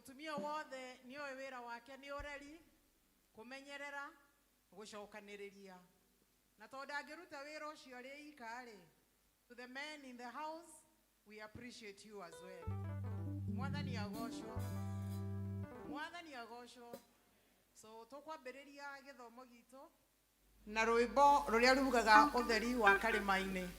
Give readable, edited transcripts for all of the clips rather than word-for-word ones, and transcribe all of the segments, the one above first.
mutumia wothe ni oe wira wake ni ureri kumenyerera gucokaniriria na tondu angiruta wira ucio ri ikari. To the men in the house, we appreciate you as well. Mwathani agocwo, Mwathani agocwo. So tukwambiriria githomo gitu na rwimbo ruria rugaga utheri wa karimaini.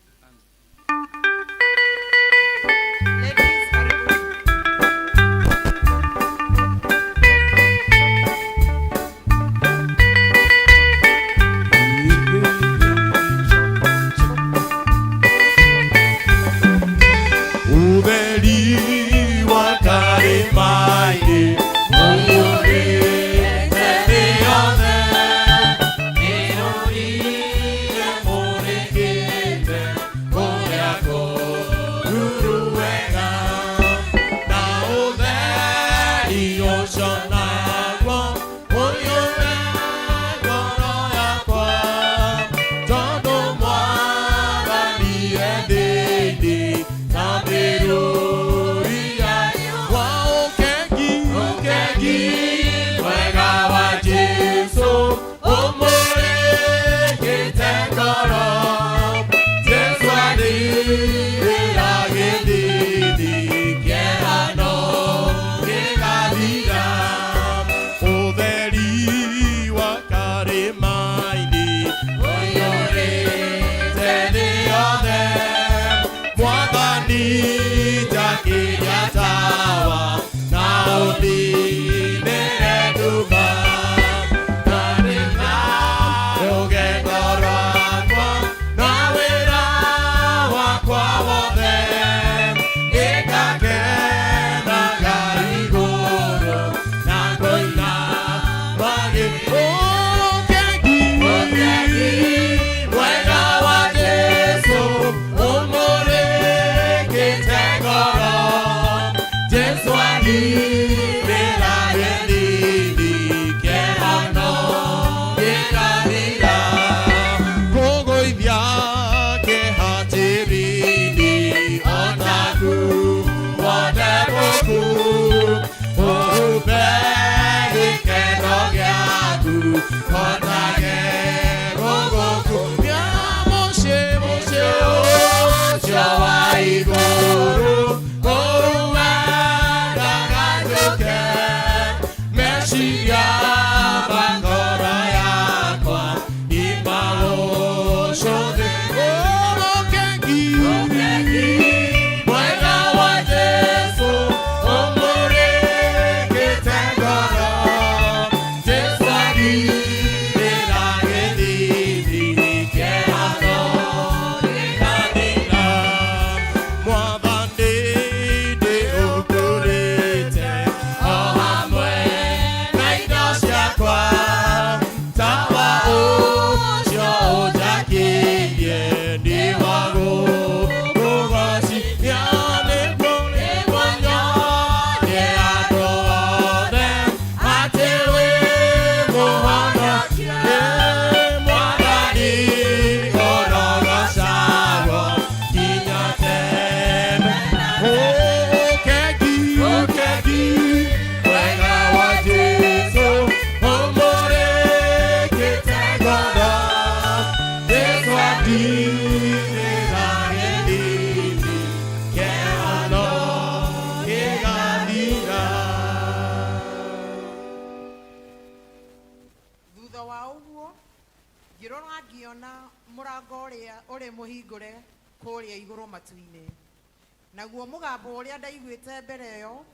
Naguo mugambo uria ndaiguite mbere yo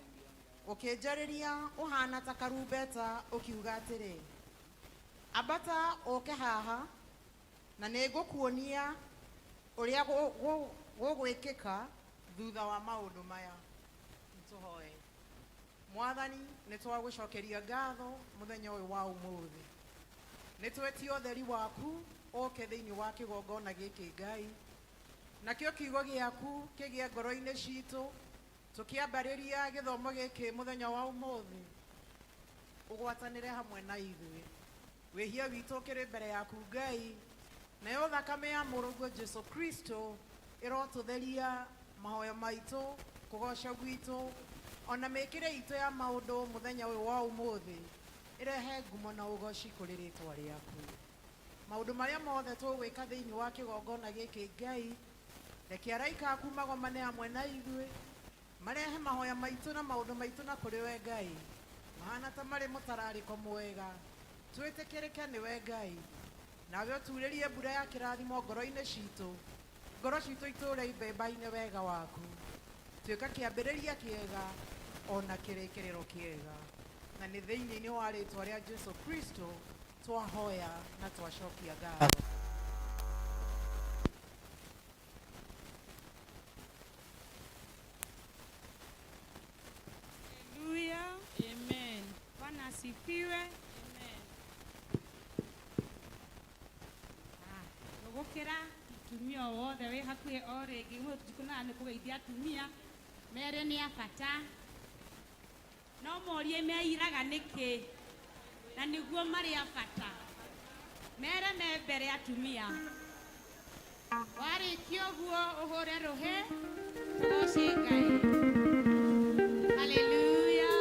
ukinjariria uhana ta karumbeta ukiuga atiri abata uke haha na nigukuonia uria gugwikika thutha wa maundu maya. Ntuhoe. Mwathani nitwagucokeria ngatho muthenya uyu wa umuthi, nitwetie utheri waku uke thiini wa kigongona giki Ngai, nakio kiugo giaku kigie ngoro-ini citu tukiambariria githomo giki muthenya wa umuthi, ugwatanire hamwe na ithui. Wihia witu kiri mbere yaku Ngai, nayo thakame ya murugu Jesu Kristo irotutheria mahoya maitu kugoca gwitu ona mekire ito ya maundu muthenya uyu wa umuthi irehe ngumo na ugoci kuri ritwa riaku. Maundu maria mothe tugwika thiini wa kigongona giki Ngai, reke araika aku magomane hamwe na ithuĩ, marehe mahoya maitu na maundu maitu na kuri we Ngai, mahana ta mari mutarariko mwega. Twitikirike ni we Ngai, nawe ũturĩrie mbura ya kĩrathimo ngoro-inĩ citũ, ngoro citũ itũũre ibemba-inĩ wega waku, tuĩka kĩambĩrĩria kĩega ona kĩrĩkĩrĩro kĩega, na nĩ thĩinĩ-inĩ wa rĩtwa rĩa Jesu Kristo twahoya na twacokia ngatho. Haleluya. Amen. Bwana asifiwe. Amen. Gũkĩra atumia wothe wĩ hakuhĩ o rĩngĩ mũtukuna nĩ kũgeithia atumia mere nĩ a bata, no morie meiraga nĩkĩ na nĩguo marĩ a bata, mere me mbere atumia. Warĩkia ũguo ũhũre rũhĩ ũgooce Ngai. Haleluya.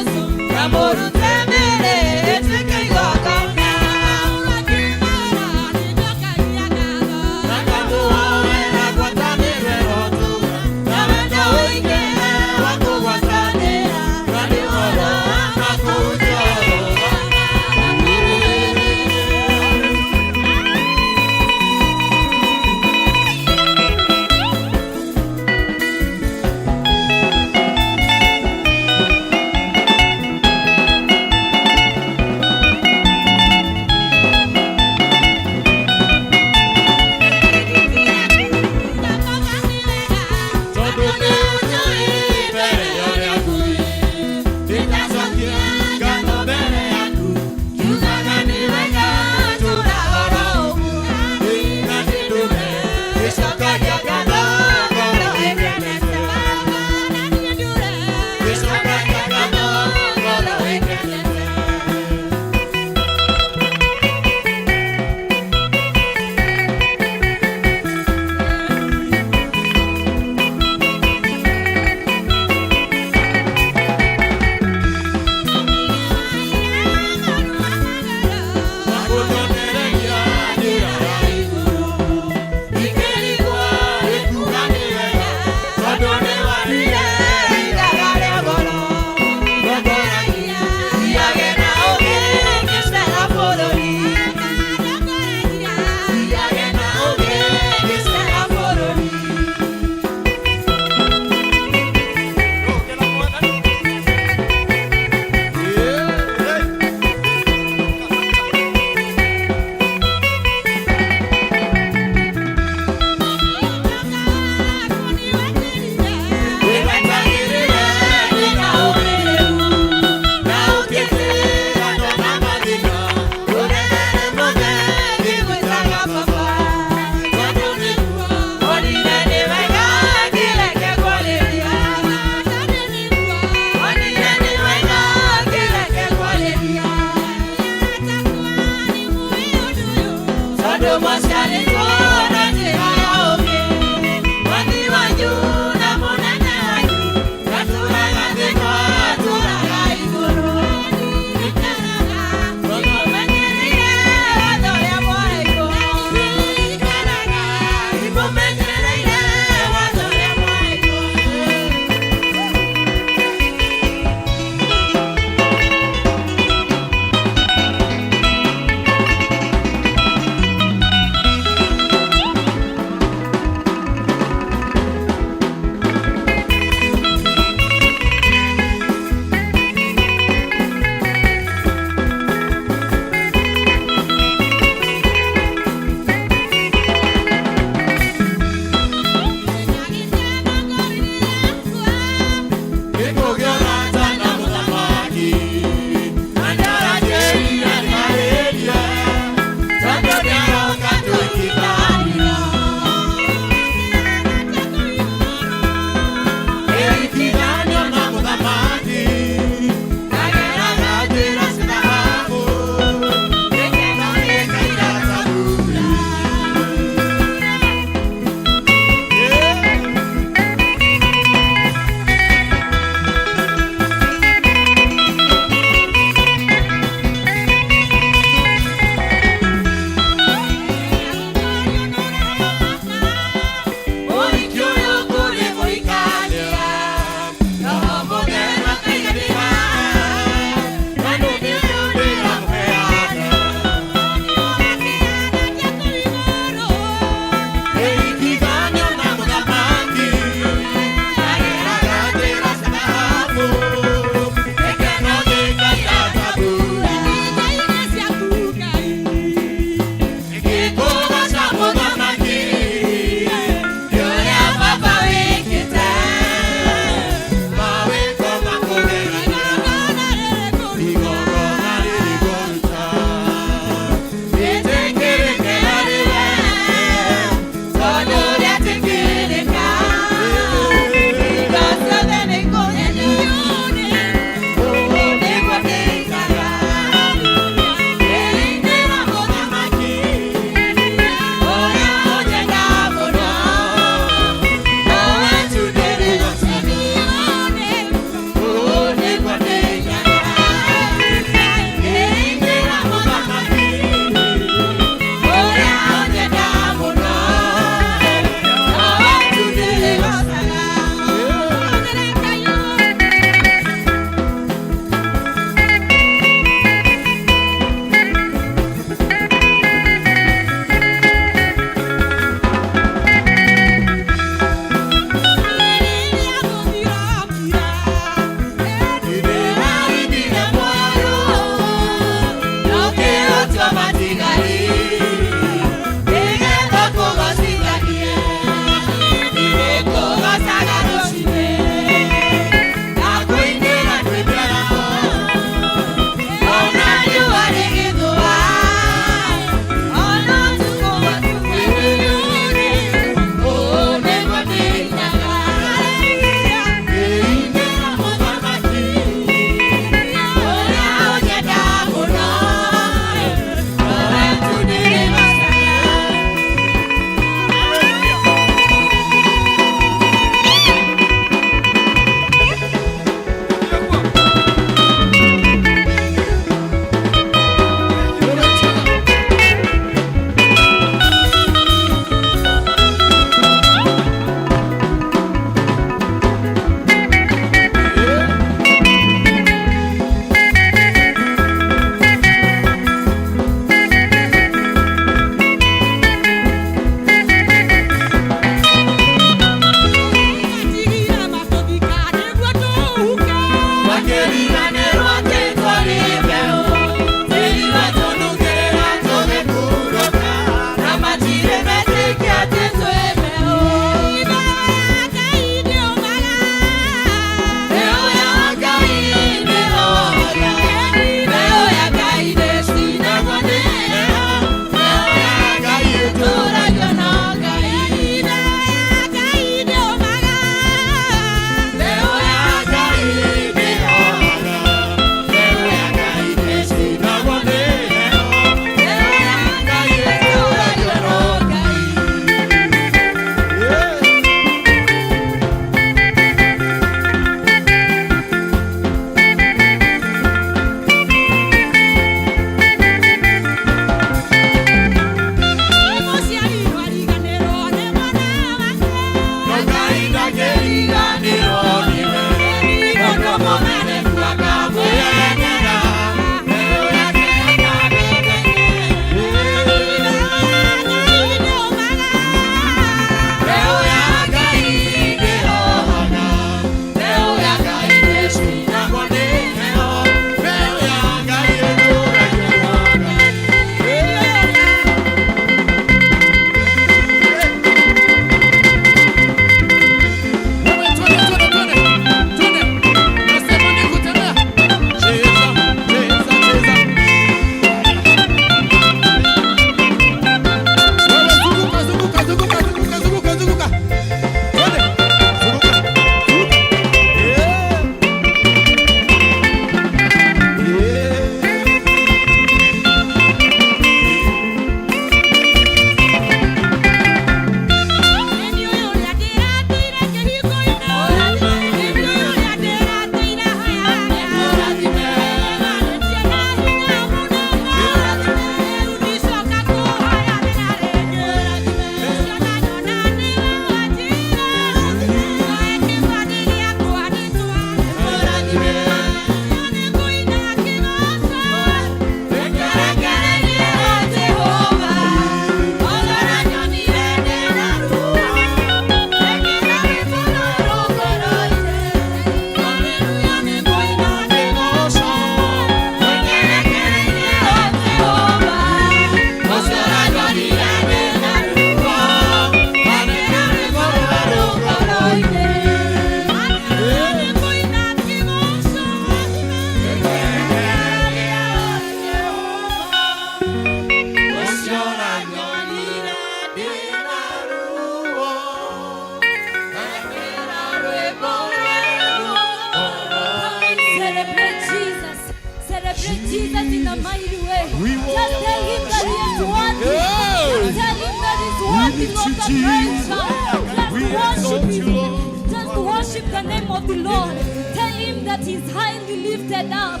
worthy of the praise. Just worship Him. Just worship the name of the Lord. Tell Him that He's highly lifted up.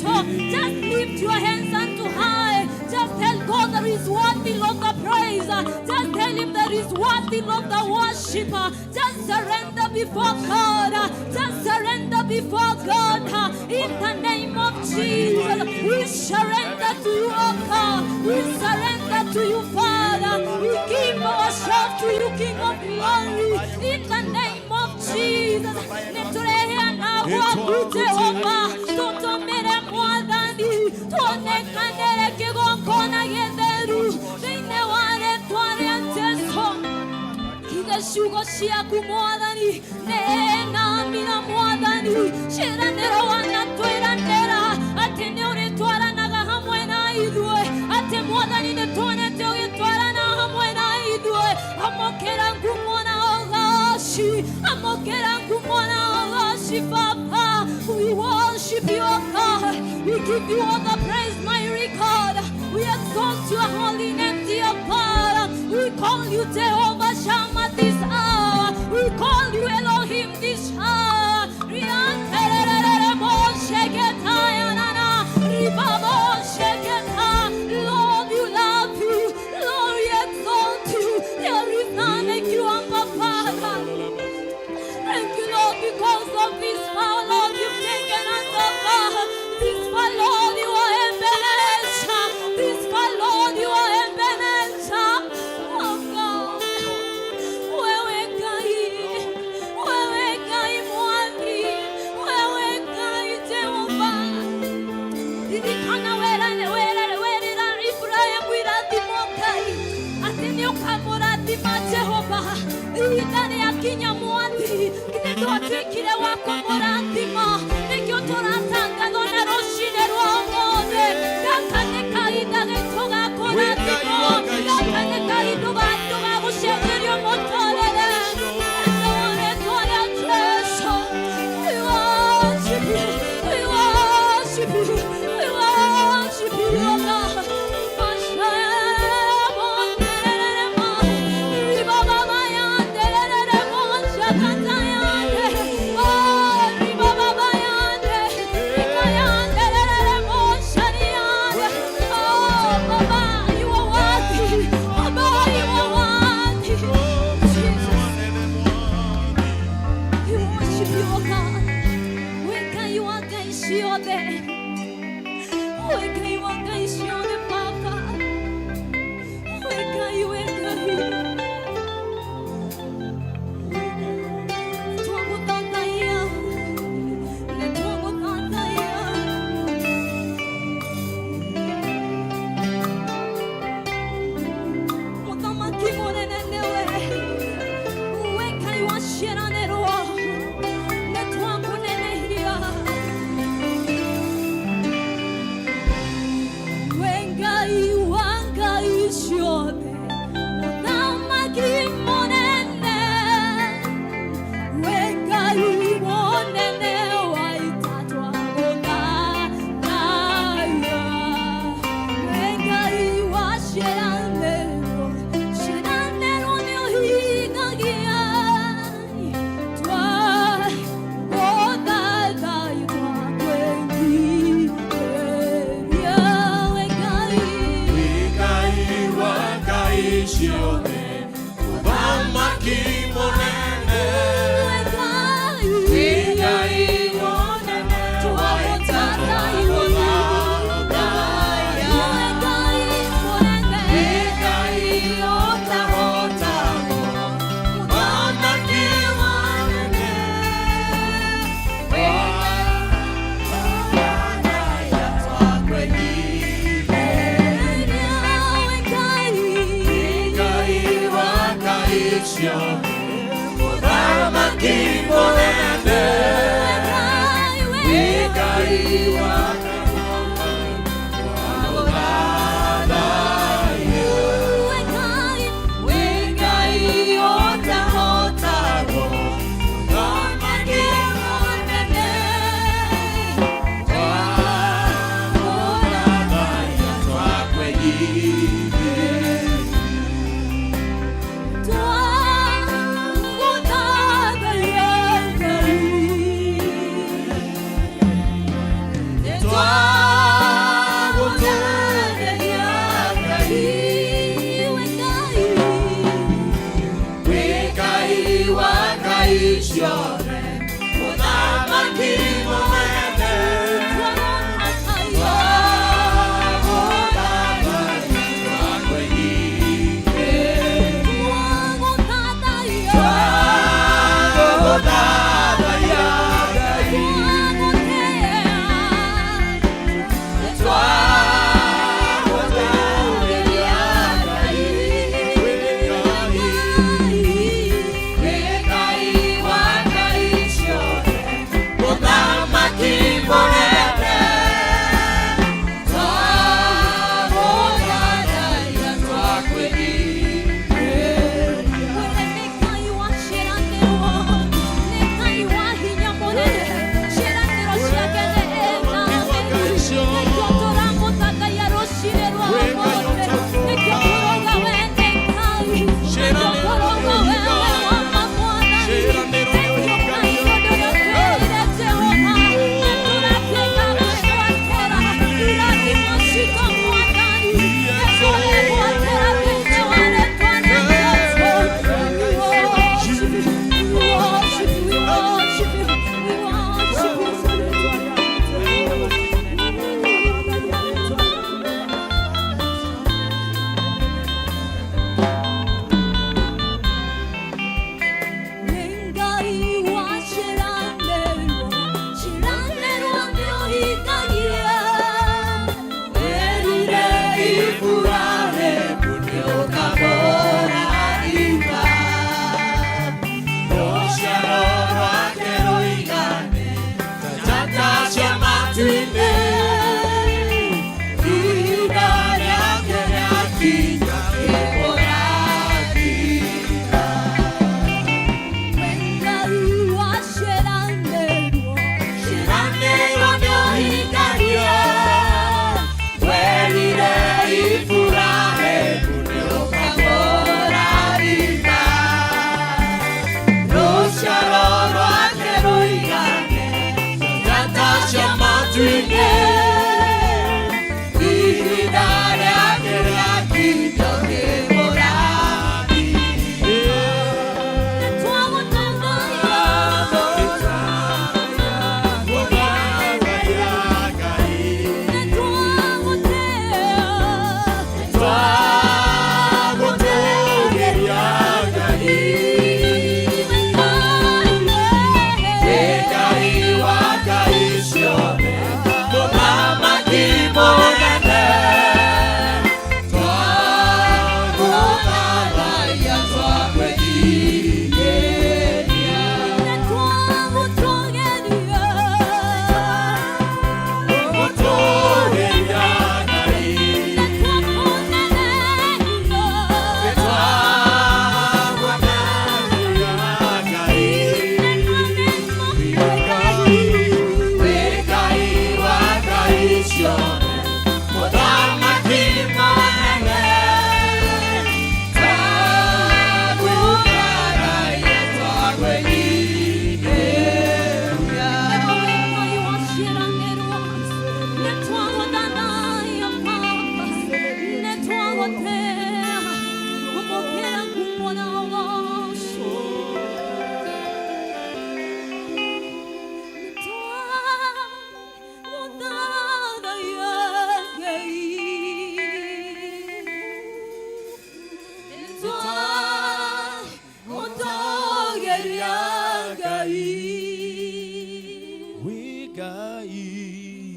Just lift your hands unto high. Just tell God that He's worthy of the praise. Just tell Him that He's worthy of the worship. Just surrender before God. Just surrender before God. In the name of Jesus, we surrender to you, O God. We surrender to you, Father. We give ourselves to you, King of glory. In the name of Jesus. Shugo shia kumwadani nena mina mwadani shiranero wana tuirandera ate neore twara naga hamwe na idwe ate mwadani ne tone teoge twara na hamwe na idwe amokera ngumona ogashi amokera ngumona ogashi papa. We worship you, God. We give you all the praise, my God. We exalt your holy name, dear God. We call you Jehovah Shammah this hour. We call you Elohim this hour. Lord, we love you. Lord, we exalt you. There is none like you, our Father. Thank you, Lord, because of this power, Lord, you've taken us, oh God. This power, Lord, you are Ebenezer. This power, Lord, you are Ebenezer. Oh God. Wewe kai mwami. Wewe kai Jehova. Didikana wera Ibrahim wirati mokai. Atini ukamurati ma Jehova. Idani akinya mwandi. Kile wako murati ma. Nikyo toratanga dona roshine ruomode. Dakane kai dage toga korati mo. Dakane kai doga ushekirio motorere. Ndone tore Yesu. We worship you. We worship you. We worship you, oh God.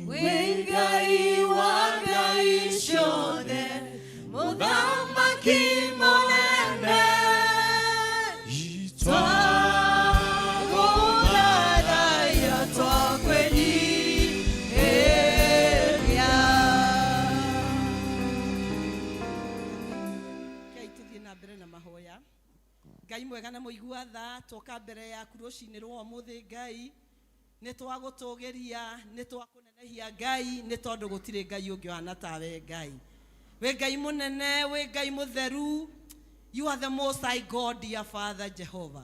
Wengai wa ngai ciothe, Mũthamaki mũnene, twagũthathaiya twakwĩnyihĩria. Ngai tũthiĩ na mbere na mahoya. Ngai mwega na mũigua tha, twoka mbere yaku rũcinĩ rwa ũmũthĩ Ngai, nĩ twagũtũũgĩria, nĩ twakũnenehia Ngai, nĩ tondũ gũtirĩ Ngai ũngĩ ũhana tawe Ngai. We Ngai mũnene, we Ngai mũtheru, you are the most high God, dear Father Jehovah.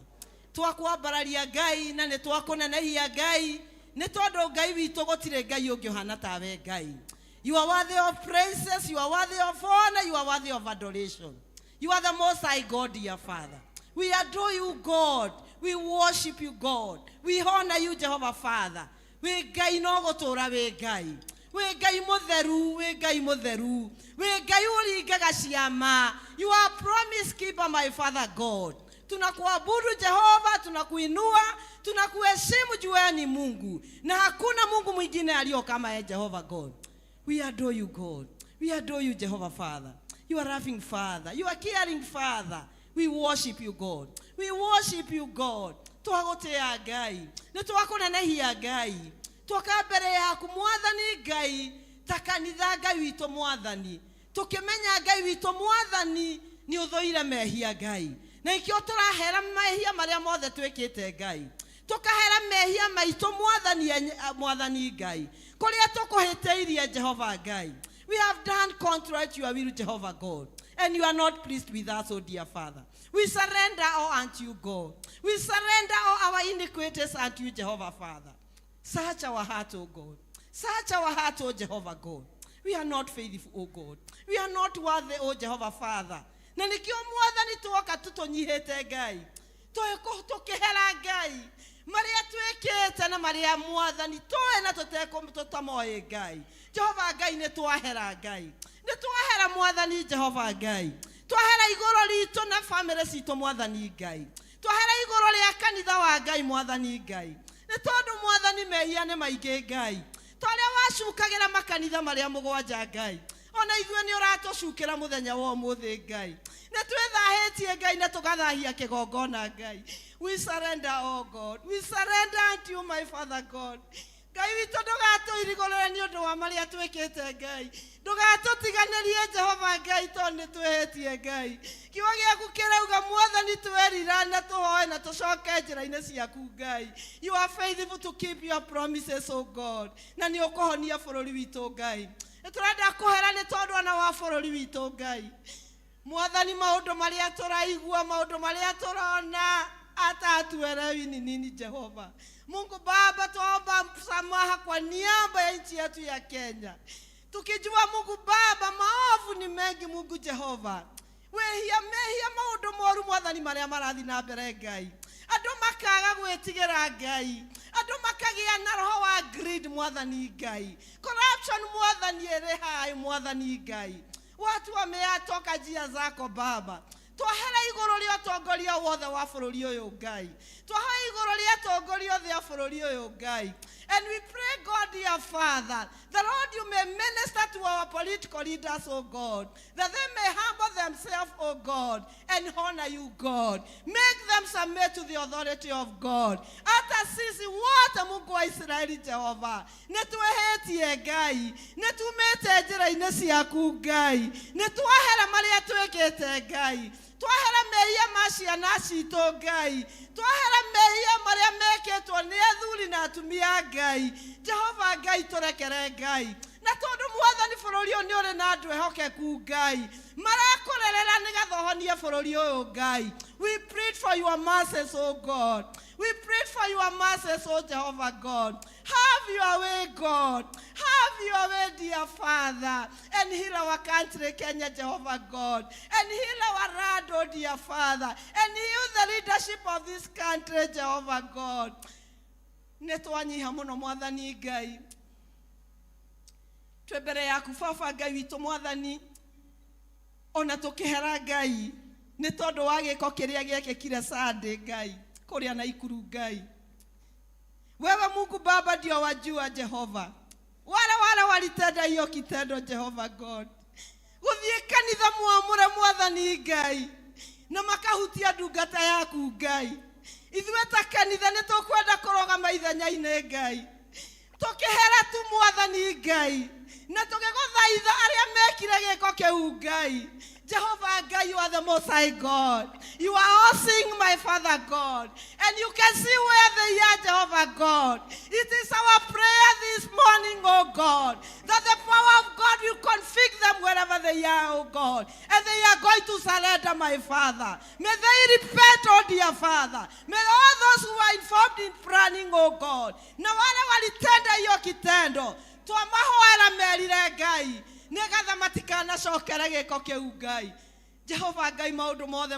Twakwambararia Ngai na nĩ twakũnenehia Ngai, nĩ tondũ Ngai witũ gũtirĩ Ngai ũngĩ ũhana tawe Ngai. You are worthy of praises, you are worthy of honor, you are worthy of adoration. You are the most high God, dear Father. We adore you, God. We worship you, God. We honor you, Jehovah Father. We Ngai no gũtũũra we Ngai. We Ngai mũtheru, we Ngai mũtheru. We Ngai ũringaga ciama. You are promise keeper, my Father God. Tunakuabudu Jehova, tunakuinua, tunakuheshimu juu wewe ni Mungu. Na hakuna Mungu mwingine aliyo kama yeye, Jehovah God. We adore you, God. We adore you, Jehovah Father. You are loving Father. You are caring Father. We worship you, God. We worship you, God. Twagotea Ngai. Nĩ twakũnenehia Ngai. Twoka mbere yaku Mwathani Ngai, ta kanitha Ngai witũ Mwathani. Tũkĩmenya Ngai witũ Mwathani nĩ ũthũire mehia Ngai. Na ikĩo tũrahera mehia marĩa mothe twĩkĩte Ngai. Tũkahera mehia maitũ Mwathani Ngai. Kũrĩa tũkũhĩtĩirie Jehovah Ngai. We have done contrary to your will, Jehovah God. And you are not pleased with us, oh dear Father. We surrender all unto you, God. We surrender all our iniquities unto you, Jehovah Father. Search our heart, oh God. Search our heart, oh Jehovah God. We are not faithful, oh God. We are not worthy, oh Jehovah Father. Na nikio Mwathani tuoka tutonyihete Ngai. Tũkĩhera Ngai. Maria twĩkĩte na maria Mwathani tũĩ na tũtamoĩ Ngai. Jehovah Ngai nĩ twahera Ngai. Nĩ twahera Mwathani Jehovah Ngai. Twahera igũrũ ritũ na family citũ Mwathani Ngai. Twahera igũrũ rĩa kanitha wa Ngai Mwathani Ngai. Nĩ tondũ Mwathani mehia nĩ maingĩ Ngai. Tũrĩa wacukagĩra makanitha marĩa mũgwanja Ngai. Ona ithuĩ nĩ ũratũcukĩra mũthenya wa ũmũthĩ Ngai. Nĩ twĩthahĩtie Ngai na tũgathahia kĩgongona Ngai. We surrender, oh God. We surrender unto you, my Father God. Ngai witũ ndũgatũirigũrĩre nĩ ũndũ wa marĩa twĩkĩte Ngai. Ndũgatũtiganĩrie Jehova Ngai tondũ nĩ twĩhĩtie Ngai. Kiugo gĩaku kĩrauga Mwathani twĩrira na tũhoe na tũcoke njĩra-inĩ ciaku Ngai. You are faithful to keep your promises, oh God. Na nĩ ũkũhonia bũrũri witũ Ngai. Nĩtũrenda kũhera nĩ tondũ ona wa bũrũri witũ Ngai. Mwathani maũndũ marĩa tũraigua, maũndũ marĩa tũrona atatuelewi ni nini Jehova. Mungu Baba, tuomba msamaha kwa niaba ya nchi yetu ya Kenya. Tukijua Mungu Baba maovu ni mengi Mungu Jehova. Mehia maũndũ moru Mwathani marĩa marathi na mbere Ngai. Andũ makaga gwĩtigĩra Ngai. Andũ makagĩa na roho wa greed Mwathani Ngai. Corruption Mwathani ĩrĩ hai Mwathani Ngai. Watu wameatoka njia zako Baba. Twahera igũrũ rĩa ũtongoria wothe wa bũrũri ũyũ Ngai. Twahera igũrũ rĩa ũtongoria wothe wa bũrũri ũyũ Ngai. And we pray, God, dear Father, that Lord, you may minister to our political leaders, oh God, that they may humble themselves, oh God, and honor you, God. Make them submit to the authority of God. Hata sisi wote Mungu wa Israeli Jehova, nĩtwĩhĩtie Ngai, nĩtumĩte njĩra-inĩ ciaku Ngai, nĩtwahera marĩa twĩkĩte Ngai. Twahera mehia ma ciana citũ Ngai. Twahera mehia marĩa mekĩtwo nĩ athuri na atumia Ngai. Jehova Ngai tũrekere Ngai. Na tondũ Mwathani bũrũri ũyũ nĩ ũrĩ na andũ ehokeku Ngai. Marakũrerera nĩgetha ũhonie bũrũri ũyũ Ngai. We plead for your mercies, oh God. We pray for your mercies, oh Jehovah God. Have your way, God. Have your way, dear Father. And heal our country, Kenya, Jehovah God. And heal our land, oh dear Father. And heal the leadership of this country, Jehovah God. Netwanyiha muno Mwathani Ngai. Twembere yaku Baba Ngai witũ Mwathani. Ona tũkĩhera Ngai. Nĩ tondũ wa gĩko kĩrĩa gĩekĩkire Sunday Ngai. Kũrĩa na ikuru Ngai. Wewe Mungu Baba ndio wajua Jehova. Wale walitenda hiyo kitendo Jehova God. Guthie kanitha muamure mwathani Ngai. Na makahutia ndungata yaku Ngai. Ithuĩ ta kanitha nĩ tũkwenda kũrũgama ithenya-inĩ Ngai. Tũkĩhera tu mwathani Ngai. Na tũgĩgũthaitha arĩa mekire gĩko kĩu Ngai. Jehovah God, you are the Most High God. You are all seeing, my Father God. And you can see where they are, Jehovah God. It is our prayer this morning, oh God, that the power of God will convict them wherever they are, oh God. And they are going to surrender, my Father. May they repent, oh dear Father. May all those who are involved in planning, oh God. Na wale walitenda hiyo kitendo, twamahoera merire Ngai. Negatha matikana cokera gĩko kĩu Ngai. Jehova Ngai maũndũ mothe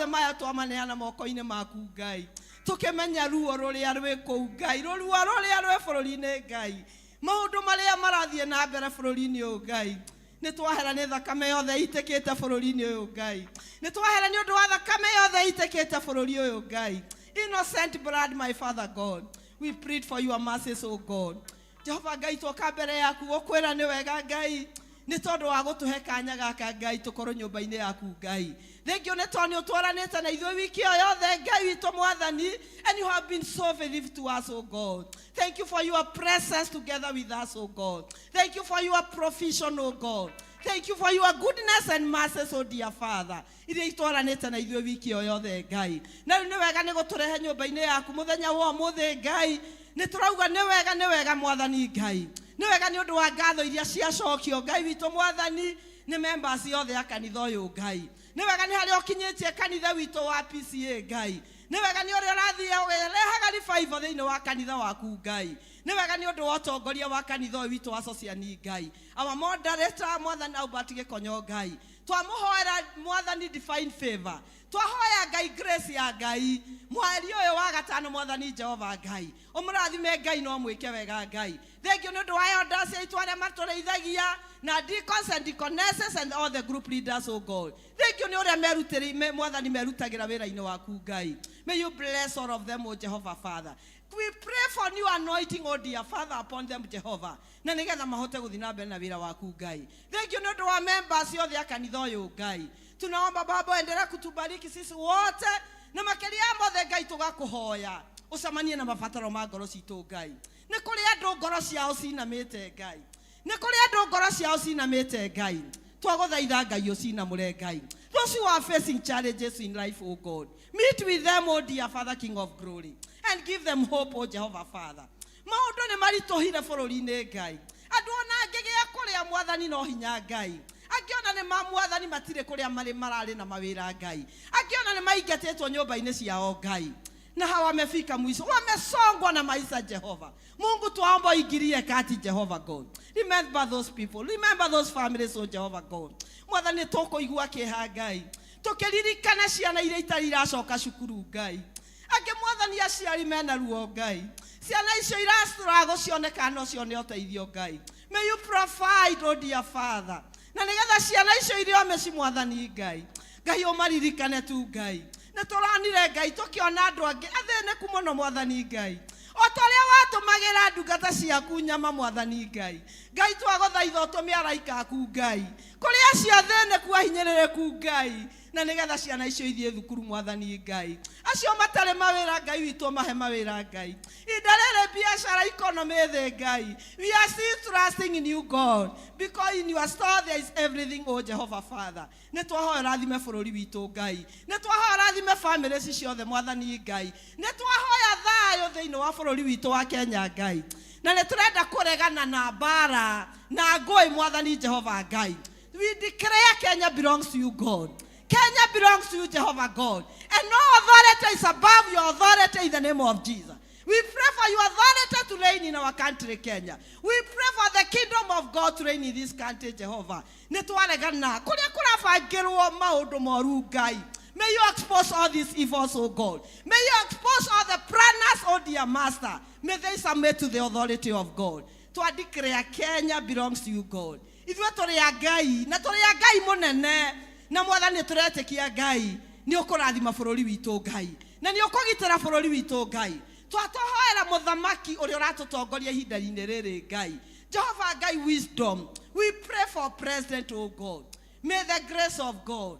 maya twamaneana moko-inĩ maku Ngai. Tũkĩmenya ruo rũrĩa rwĩ kũu Ngai, ruo rũrĩa rwĩ bũrũri-inĩ Ngai. Maũndũ marĩa marathiĩ na mbere bũrũri-inĩ ũyũ Ngai. Nĩ twahera nĩ thakame yothe itĩkĩte bũrũri-inĩ ũyũ Ngai. Nĩ twahera nĩ ũndũ wa thakame yothe itĩkĩte bũrũri ũyũ Ngai. Innocent blood, my Father God. We plead for your mercies, O God. Jehova Ngai twoka mbere yaku gũkwĩra nĩ wega Ngai. Nĩ tondũ wa gũtũhe kanya gaka Ngai tũkorwo nyũmba-inĩ yaku Ngai. Thengio nĩ tondũ nĩ ũtwaranĩte na ithuĩ wiki ĩyo yothe Ngai witũ mwathani, and you have been so faithful to us, O God. Thank you for your presence together with us, O God. Thank you for your provision, O God. Thank you for your goodness and mercy, O dear Father. Iria itwaranĩte na ithuĩ wiki ĩyo yothe Ngai. Na rĩu nĩ wega nĩ gũtũrehe nyũmba-inĩ yaku mũthenya wa ũmũthĩ Ngai. Nĩ tũrauga nĩ wega mwathani Ngai. Nĩ wega nĩ ũndũ wa ngatho iria ciacokio Ngai witũ mwathani nĩ members yothe ya kanitha ũyũ Ngai. Nĩ wega nĩ harĩa ũkinyĩtie kanitha witũ wa PCA Ngai. Nĩ wega nĩ ũrĩa ũrathiĩ ũrehaga revival thĩinĩ wa kanitha waku Ngai. Nĩ wega nĩ ũndũ wa ũtongoria wa kanitha ũyũ witũ wa Sociani Ngai. Our moderator mwathani Albert Gĩkonyo Ngai. Twamũhoera mwathani divine favor. Twahoya Ngai grace ya Ngai. Mweri ũyũ wa gatano mwathani Jehova Ngai. Ũmũrathime Ngai no mwĩke wega Ngai. Thengio nĩ ũndũ wa elders aitũ arĩa matũrĩithagia na deacons and deaconesses and all the group leaders, oh God. Thengio nĩ ũrĩa merutĩrĩ mwathani merutagĩra wĩra-inĩ waku Ngai. May you bless all of them, O Jehovah Father. We pray for new anointing, O dear Father, upon them, Jehovah. Na nĩgetha mahote gũthiĩ na mbere na wĩra waku Ngai. Thengio nĩ ũndũ wa members yothe ya kanitha ũyũ Ngai. Tunaomba Baba endelea kutubariki sisi wote na makĩria mothe Ngai tũgakũhoya. Ucamanie na mabataro ma ngoro citũ Ngai. Nĩ kũrĩ andũ ngoro ciao cinamĩte Ngai. Nĩ kũrĩ andũ ngoro ciao cinamĩte Ngai. Twagũthaitha Ngai ũcinamũre Ngai. Those who are facing challenges in life, O God, meet with them, O dear Father, King of glory, and give them hope, O Jehovah Father. Maũndũ nĩ maritũhire bũrũri-inĩ Ngai. Andũ ona angĩgĩa kũrĩa mwathani no hinya Ngai. Angiona nĩ mamwathani matirĩ kũrĩa marĩ na mawĩra Ngai. Angiona nĩ maingatĩtwo nyũmba-inĩ ciao Ngai. Na hawa wamefika mwisho, wamesongwa na maisha Jehova. Mungu tuomba ingilie kati Jehova God. Remember those people, remember those families, O Jehovah God. Mwathani tũkũigua kĩeha Ngai. Tũkĩririkana ciana iria itarĩ iracoka cukuru Ngai. Angĩ mwathani aciari mena ruo Ngai. Ciana icio iracitũra cioneka no cione ũteithio Ngai. May you provide, O dear Father. Na nĩgetha ciana icio iria meci mwathani Ngai. Ngai ũmaririkane tu Ngai. Na tũranire Ngai tũkĩona andũ angĩ athĩnĩku mũno mwathani Ngai. O ta ũrĩa watũmagĩra ndungata ciaku nyama mwathani Ngai. Ngai twagũthaitha ũtũme araika aku Ngai. Kũrĩ acio athĩnĩku ahinyĩrĩrĩku Ngai. Na nĩgetha ciana icio ithiĩ thukuru mwathani Ngai. Acio matarĩ mawĩra Ngai witũ mahe mawĩra Ngai. Ihinda rĩrĩ biacara economy thĩ Ngai. We are still trusting in you God. Because in your store there is everything, O Jehovah Father. Nĩ twahoya rathime bũrũri witũ Ngai. Nĩ twahoya rathime families ciothe mwathani Ngai. Nĩ twahoya thayũ thĩinĩ wa bũrũri witũ wa Kenya Ngai. Na nĩ tũrenda kũregana na mbara na ngũĩ mwathani Jehovah Ngai. We declare Kenya belongs to you God. Kenya belongs to you, Jehovah God. And no authority is above your authority in the name of Jesus. We pray for your authority to reign in our country, Kenya. We pray for the kingdom of God to reign in this country, Jehovah. Nĩtwaregana kũrĩa kũrabangĩrwo maũndũ moru Ngai. May you expose all these evils, O God. May you expose all the planners, O dear Master. May they submit to the authority of God. To declare Kenya belongs to you, God. Ithuĩ tũrĩ a Ngai, na tũrĩ a Ngai mũnene. Na mwathani tũretĩkia Ngai nĩ ũkũrathima bũrũri witũ Ngai. Na nĩ ũkũgitĩra bũrũri witũ Ngai. twatohoera muthamaki uri uratutongoria ihinda-inĩ rĩrĩ Ngai. Jehovah Ngai wisdom. We pray for President, oh God. May the grace of God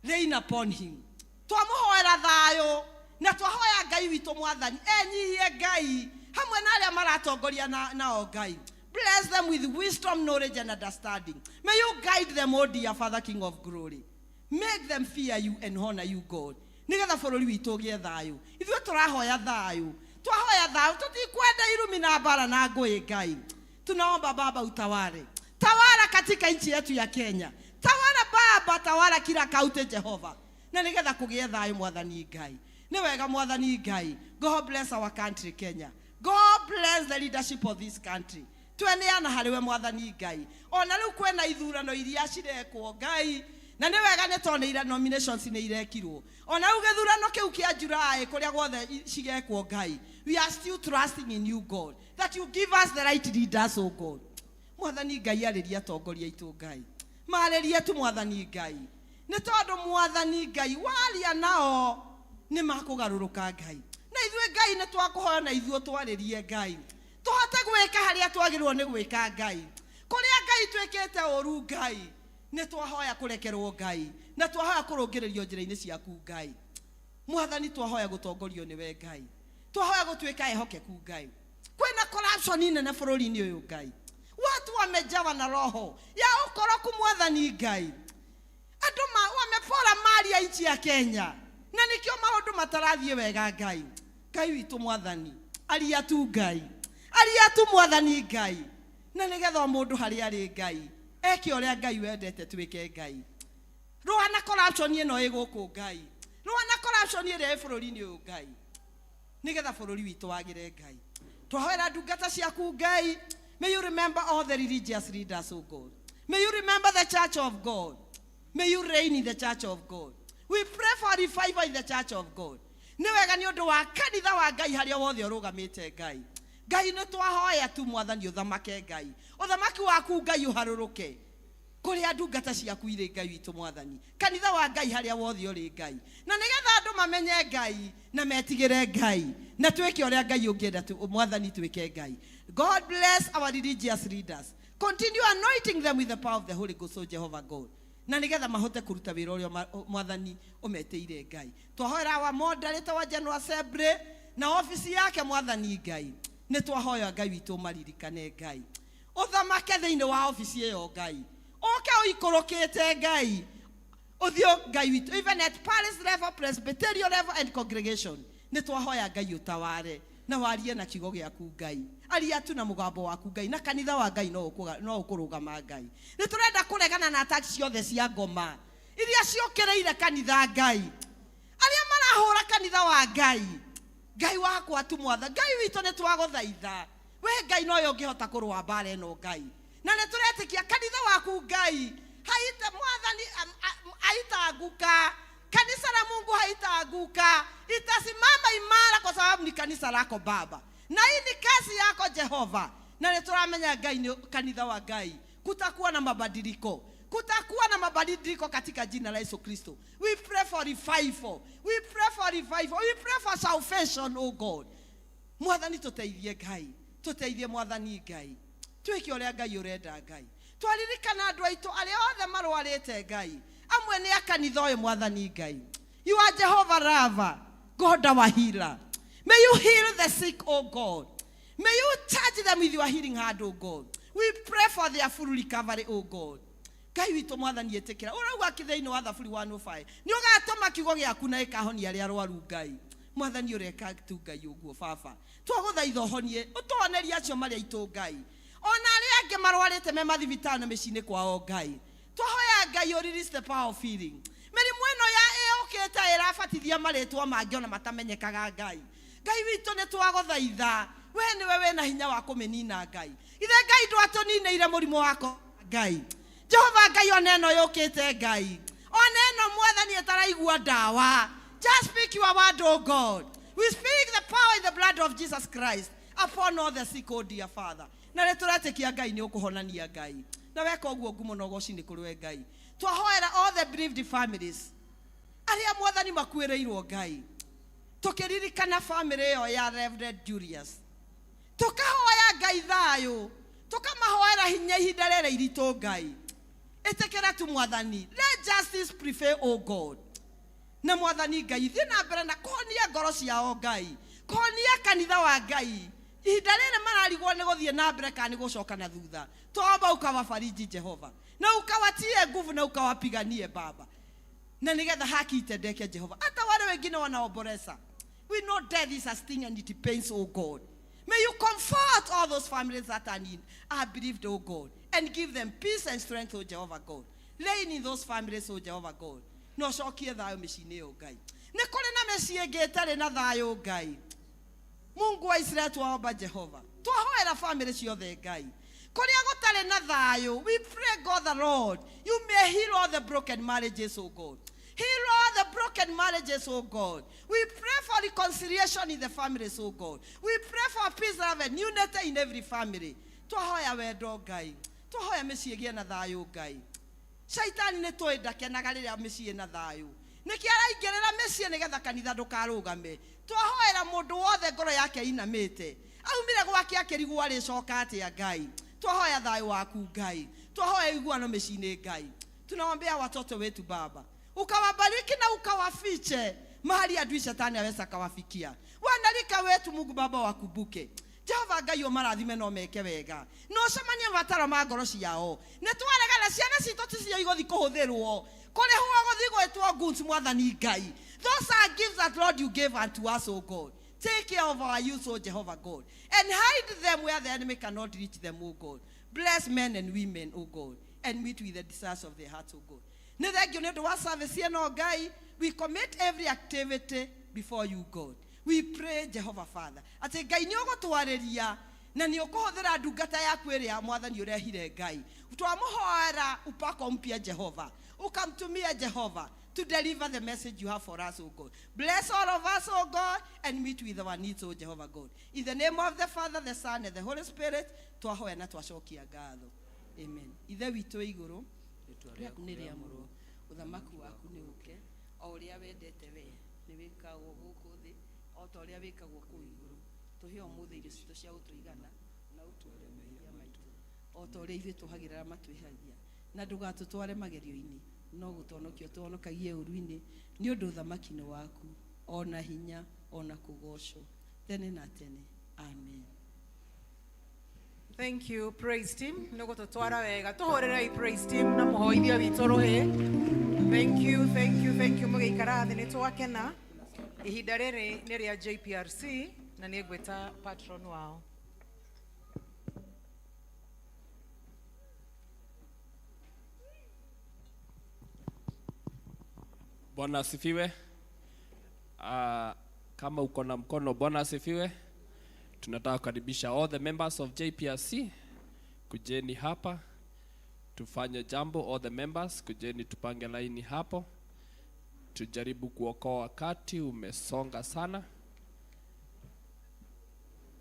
reign upon him. Twamuhoera thayo na twahoya Ngai witũ Mwathani enyihie Ngai hamwe na arĩa maratongoria nao Ngai. Bless them with wisdom, knowledge and understanding. May you guide them, oh dear Father, King of glory. Make them fear you and honor you, God. Nigetha bũrũri witũ ũgĩe thayo. Ithuĩ tũrahoya thayo. Twahoya thayo tutikwenda irumi na mbara na ngũĩ Ngai. Tunaomba Baba utawale. Tawala katika nchi yetu ya Kenya. Tawala Baba, tawala kila kaunti Jehova. Na nigetha kũgĩe thayo Mwathani Ngai. Nĩ wega Mwathani Ngai. God bless our country Kenya. God bless the leadership of this country. Tweneana hariwe Mwathani Ngai. Ona rĩu kwena ithurano iria cirekwo Ngai. Na nĩ wega nĩ toneira nominations nĩ irekirwo. Ona rĩu gĩthurano kĩu kĩa July kũrĩa guothe cigekwo Ngai. We are still trusting in you, God, that you give us the right leaders, oh God. Mwathani Ngai arĩria atongoria aitũ Ngai. Marĩria tu Mwathani Ngai. Nĩ tondũ Mwathani Ngai waria nao nĩ makũgarũrũka Ngai. Na ithuĩ Ngai nĩ twakũhoya na ithuĩ twarĩrie Ngai. Tũhote gwĩka harĩa twagĩrĩirwo nĩ gwĩka Ngai. Kũrĩa Ngai twĩkĩte ũru Ngai, nĩ twahoya kũrekerwo Ngai. Na twahoya kũrũngĩrĩrio njĩra-inĩ ciaku Ngai. Mwathani twahoya gũtongorio nĩwe Ngai. Twahoya gũtuĩka ehokeku Ngai. Kwĩna corruption nene bũrũri-inĩ ũyũ Ngai. Watu wamejawa na roho ya ukoroku Mwathani Ngai. Andũ wamepora mali ya nchi ya Kenya. Na nikio maũndũ matarathiĩ wega Ngai. Ngai witũ Mwathani, aria tu Ngai. Aria tu Mwathani Ngai. Na nigetha mũndũ harĩa arĩ Ngai, eke ũrĩa Ngai wendete twĩke Ngai. Rũa na corruption ĩno ĩgũkũ Ngai. Rũa na corruption ĩrĩa ĩ bũrũri-inĩ ũyũ Ngai. Nigetha bũrũri witũ wagĩre Ngai. Twahoera ndungata ciaku Ngai. May you remember all the religious leaders, oh God. May you remember the church of God. May you reign in the church of God. We pray for revival in the church of God. Nĩ wega nĩ ũndũ wa kanitha wa Ngai harĩa wothe ũrũgamĩte Ngai. Ngai nĩ twahoya tu Mwathani ũthamake Ngai. Ũthamaki waku Ngai ũharũrũke. Kũrĩa ndungata ciaku irĩ Ngai witũ Mwathani. Kanitha wa Ngai harĩa wothe ũrĩ Ngai. Na nĩgetha andũ mamenye Ngai na metigĩre Ngai. Na twĩke ũrĩa Ngai ũngĩenda Mwathani twĩke Ngai. God bless our religious leaders. Continue anointing them with the power of the Holy Ghost, O Jehovah God. Na nigetha mahote kuruta wĩra ũrĩa Mwathani ũmeteire Ngai. Twahoera wa moderator wa General Assembly na ofisi yake Mwathani Ngai. Nĩ twahoya Ngai witũ maririkane Ngai. Ũthamake thĩinĩ wa ofisi ĩyo Ngai. Oke ũikũrũkĩte Ngai. Ũthiũ Ngai witũ, even at parish level, presbyterian level and congregation. Nĩ twahoya Ngai ũtaware na warie na kiugo gĩaku Ngai. Aria tu na mũgambo waku Ngai, na kanitha wa Ngai no ũkũrũgama Ngai. Nĩ tũrenda kũregana na attacks ciothe cia ngoma iria ciũkĩrĩire kanitha Ngai. Arĩa marahũra kanitha wa Ngai. Ngai wakwa tu Mwathani, Ngai witũ nĩ twagũthaitha. We Ngai no ũyũ ũngĩhota kũrũa mbara ĩno Ngai. Na nĩ tũretĩkia kanitha waku Ngai haita Mwathani haitaanguka. Kanisa la Mungu haitaanguka. Itasimama imara kwa sababu ni kanisa lako Baba. Na hii ni kazi yako Jehova. Na tunaamenya Ngai ni kanitha wa Ngai. Kutakuwa na mabadiliko. Kutakuwa na mabadiliko katika jina la Yesu Kristo. We pray for revival. We pray for revival. We pray for salvation, oh God. Mwathani tuteithie Ngai. Tuteithie Mwathani Ngai. Twĩke ũrĩa Ngai ũrenda Ngai. Twaririkana andũ aitũ arĩa othe marwarĩte Ngai. Amwe nĩ akanitha ũyũ Mwathani Ngai. You are Jehovah Rapha, God our healer. May you heal the sick, oh God. May you touch them with your healing hand, oh God. We pray for their full recovery, oh God. Ngai witũ Mwathani etĩkĩra. Ũrauga kĩthĩinĩ wa Thaburi 105. Nĩ ũgatũma kiugo gĩaku na gĩkahonia arĩa arwaru Ngai. Mwathani ũreka tu Ngai ũguo Baba. Twagũthaitha ũhonie, ũtũonerie acio marĩ aitũ Ngai. Ona arĩa angĩ marwarĩte me mathibitarĩ na mĩciĩ-inĩ kwao Ngai. Twahoya Ngai you release the power of healing. Mĩrimũ ĩno ya ĩũkĩte ĩrabatithia marĩtwa mangĩ ona matamenyekaga Ngai. Ngai witũ nĩ twagũthaitha. We nĩwe wĩna hinya wa kũmĩnina Ngai. Ithe Ngai ndwatũninĩire mũrimũ wako Ngai. Jehova Ngai ona ĩno yũkĩte Ngai. Ona ĩno Mwathani ĩtaraigua ndawa. Just speak your word, oh God. We speak the power in the blood of Jesus Christ upon all the sick, oh dear Father. Na nĩtũretĩkia Ngai nĩ ũkũhonania Ngai. Na weka ũguo ngumo na ũgoci-inĩ kũrĩ we Ngai. Twahoera all the bereaved families. Arĩa Mwathani makuĩrĩirwo Ngai. tukiririkana family yo ya Reverend Julius tukahoya Ngai thayo tukamahoera hinya ihinda rere irito Ngai etekera tu mwathani let justice prevail o God na mwathani Ngai thie na mbere na kuhonia ngoro ciao Ngai kuhonia kanitha wa Ngai ihinda rere mararigwo ni guthie na mbere kana ni gucoka na thutha toba ukawafariji Jehova na ukawatie nguvu na ukawapiganie Baba na nigetha haki itendeke Jehova hata wale wengine wanaomboleza. We know death is a sting and it pains, oh God. May you comfort all those families that are bereaved, oh God, and give them peace and strength, oh Jehovah God. Reign in those families, oh Jehovah God. No shokie thayo micini oh Ngai. Ni kuri na mecii ngetare na thayo Ngai. Mungu wa Israeli tuomba Jehova. Twahoera family ciothe Ngai. Kuria gutare na thayo, we pray God the Lord, you may heal all the broken marriages, oh God. Heal all the broken marriages, oh God. We pray for reconciliation in the families, oh God. We pray for peace, love, and unity in every family. Twahoya wendo Ngai. Twahoya mecii gie na thayo Ngai. Shaitani ne twendake na gariria mecii na thayo. Niki araingirira mecii nigetha kanitha ndukarugame. Twahoera mundu wothe ngoro yake inamite. Aumire gwake akirigwo aricoka atia Ngai. Twahoya thayo waku Ngai. Twahoya iguano mecii Ngai. Tunawaombea watoto wetu Baba. Ukawabariki na ukawafiche mahali adui shetani aweza kawafikia. Wanalika wetu Mungu Baba wakubuke. Jehova Ngai omarathime no meke wega. No cemania bataro ma ngoro ciao. Ne twaregana ciana citũ ticio igothi kuhuthirwo. Kuri huwa gothi gwetwo goods mwathani Ngai. Those are gifts that Lord you gave unto us, oh God. Take care of our youth, oh Jehovah God, and hide them where the enemy cannot reach them, oh God. Bless men and women, oh God, and meet with the desires of their hearts, oh God. We commit every activity before you, God. We pray, Jehovah Father. Ate Ngai ni ogotwareria na ni okohothera ndungata yaku iria mwathani urehire Ngai. Twamuhoera upako mpya Jehova. Ukamtumia Jehova to deliver the message you have for us, oh God. Bless all of us, oh God, and meet with our needs, oh Jehovah God. In the name of the Father, the Son, and the Holy Spirit, twahoya na twacokia ngatho. Amen. Ithe witũ igũrũ rĩaku nĩ rĩamũrwo ũthamaki waku nĩ ũke o ũrĩa wendete we nĩ wĩkagwo gũkũ thĩ o ta ũrĩa wĩkagwo kũu igũrũ tũhe ũmũthĩ irio citũ cia gũtũigana na ũtũre mehia maitũ o ta ũrĩa ithuĩ tũhagĩrĩra matwĩhagia na ndũgatũtware magerio-inĩ no gũtũhonokia ũtũhonokagie ũru-inĩ nĩ ũndũ ũthamaki nĩ waku ona hinya ona kũgocwo tene na tene. Amen. Thank you, praise team. Nogototwara wega. Tuhorera praise team na muhoithia witũ ruhe. Thank you, thank you, thank you. Mũgeikara thĩ nĩ twakena. Ihinda rĩrĩ nĩ rĩa JPRC na nĩ ngwĩta patron wao. Bwana asifiwe. Kama uko na mkono Bwana asifiwe. Tunataka kukaribisha all the members of JPRC kujeni hapa tufanye jambo. All the members kujeni tupange laini hapo tujaribu kuokoa wakati umesonga sana.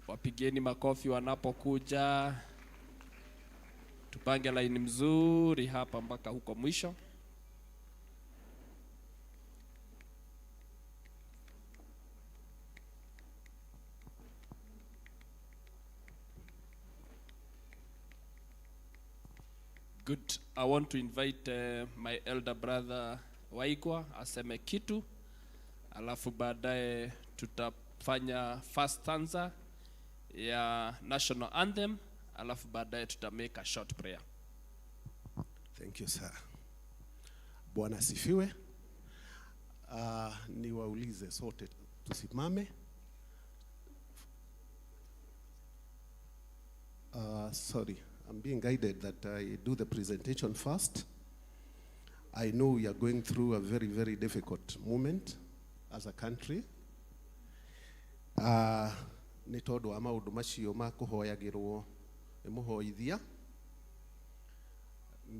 Wapigeni makofi wanapokuja. Tupange laini mzuri hapa mpaka huko mwisho. Good. I want to invite my elder brother Waigwa aseme kitu, alafu baadaye tutafanya first stanza ya national anthem, alafu baadaye tutamake a short prayer. Thank you, sir. Bwana asifiwe. Niwaulize sote tusimame. Sorry. I'm being guided that I do the presentation first. I know we are going through a very, very difficult moment as a country. Nĩ tondũ wa maũndũ macio ma kũhoyagĩrwo nĩ mũhoithia.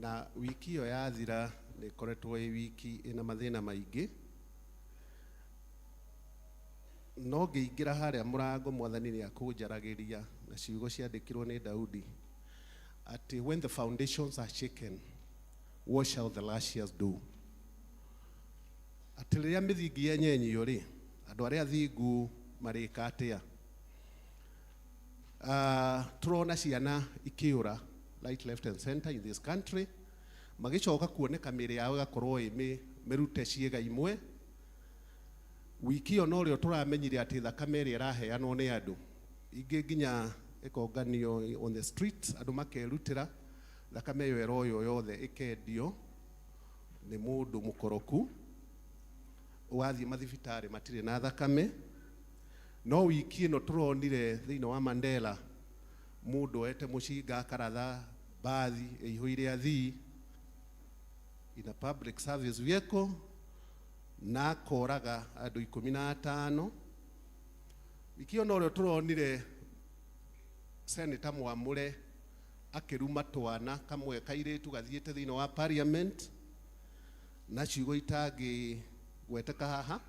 Na wiki ĩyo yathira nĩ koretwo ĩ wiki ĩna mathĩna maingĩ. No ngĩingĩra harĩa mũrango mwathani nĩ akũnjaragĩria na ciugo ciandĩkirwo nĩ Daudi. When the foundations are shaken, what shall the last years do? Rĩrĩa mĩthingi yenyenyio rĩ, andu aria thingu marika atia. Turona ciana ikiura right, left and center in this country, magicoka kuoneka miri yao igakorwo mirute ciega imwe. Wiki ono rio turamenyire ati thakame iri iraheanwo ni andu ingi nginya ikonganio on the street, andu makerutira thakame iyo eroyo yothe ikendio ni mundu mukoroku. Wathi mathibitari matire na thakame. No wiki ino turonire thiini wa Mandela mundu ete mucinga akaratha bathi ihuire athii in a public service vehicle na koraga andu 15. Wiki ino rio turonire Senator Mwamure akiruma twana kamwe kairitu gathiete thiini wa parliament na ciugo itangi gweteka haha,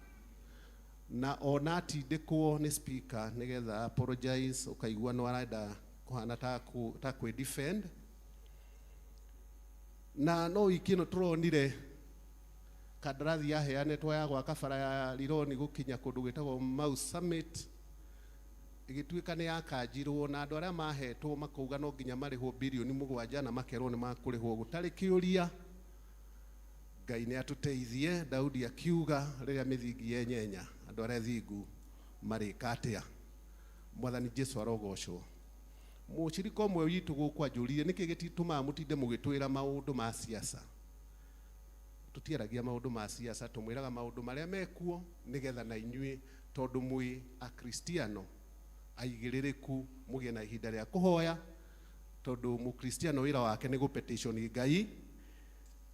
na ona atindikwo ni speaker nigetha apologize, ukaigua no arenda kuhana ta kwi defend. Na no wiki ino turonire kandarathi yaheanetwo ya gwaka bara ya Lironi gukinya kundu gwitagwo Mau Summit igituika ni yakanjirwo, na andu aria mahetwo makauga no nginya marihwo bilioni 7 na makerwo ni makurihwo gutari kiuria. Ngai ni atuteithie. Daudi akiuga riria mithingi yenyenya andu aria thingu marika atia. Mwathani Jesu arogocwo. Mucirika umwe witu gukwa njurire niki gitituma mutinde mugitwira maundu ma siasa. Tutiaragia maundu ma siasa, tumwiraga maundu maria mekuo nigetha na inyui tondu mwi a Kristiano aigiririku mugie na ihinda ria kuhoya, tondu mu Kristiano wira wake ni gupetition Ngai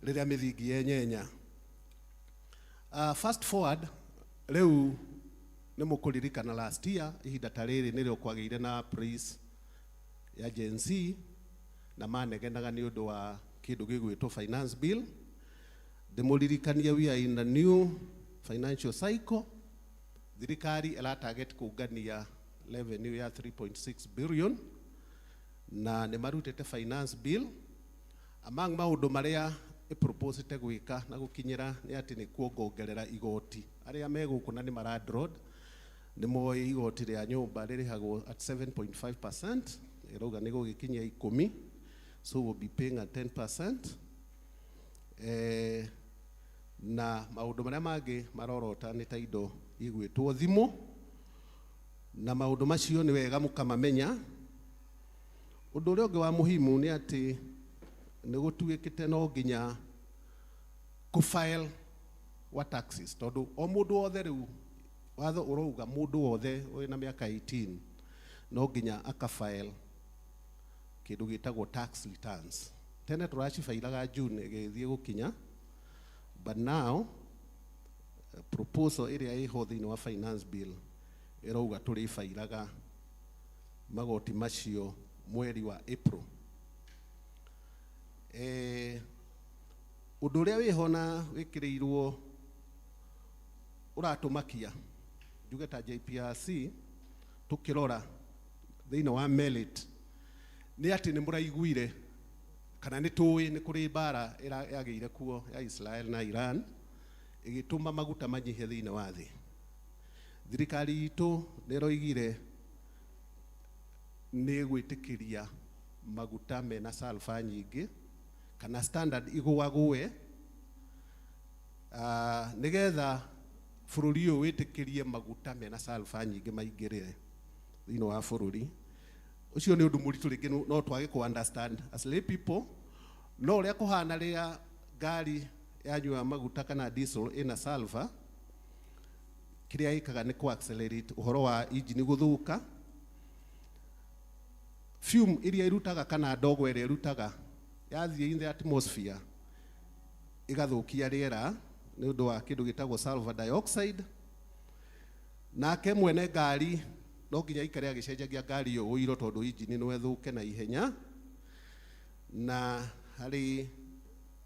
riria mithingi yenyenya. Fast forward riu ni mukuririkana last year ihinda tariri nirio kwageire na praise ya Gen Z na manegenaga ni undu wa kindu gigwitwo finance bill. Demuririkania we are in a new financial cycle. Thirikari ila target kugania revenue ya 3.6 billion na ni marutete finance bill. Among maundu maria iproposite gwika na gukinyira ni ati ni kuongerera igoti aria meguku na ni maradroad ni moi igoti ria nyumba ririhagwo at 7.5%, iroga ni gugikinyia 10, so we'll be paying at 10%. Na maundu maria mangi marorota ni ta indo igwitwo thimu, na maundu macio ni wega mukamamenya. Undu uria ungi wa muhimu ni ati ni gutuikite no nginya ku file wa taxes, tondu o mundu wothe riu watho urouga mundu wothe wina miaka 18 no nginya aka file kindu gitagwo tax returns. Tene turacifairaga June igithie gukinya, but now proposal iria iho thiini wa finance bill irauga turifairaga magoti macio mweri wa April. Undu uria wiho na wikirirwo uratumakia njuge ta JPRC tukirora thiini wa merit ni ati ni muraiguire kana ni tuwi ni kuri bara ira yageire kuo ya Israel na Iran igituma maguta manyihe thiini wa thi. Thirikari itu niroigire ni gwitikiria maguta mena sulfur nyingi kana standard igwagwe nigetha bururi uyu witikirie maguta mena sulfur nyingi maingirire thiini wa bururi. Ucio ni undu muritu ringi no twage ku understand as lay people. No ria kuhana ria gari yanyua maguta kana diesel ina sulfur, kiria ikaga ni ku accelerate uhoro wa engine guthuka. Fume iria irutaga kana ndogo iria irutaga yathie in the atmosphere igathukia riera ni undu wa kindu gitagwo sulfur dioxide. Nake mwene ngari no nginya ikare agicenjagia ngari iyo uiro tondu engine no ethuke na ihenya, na hari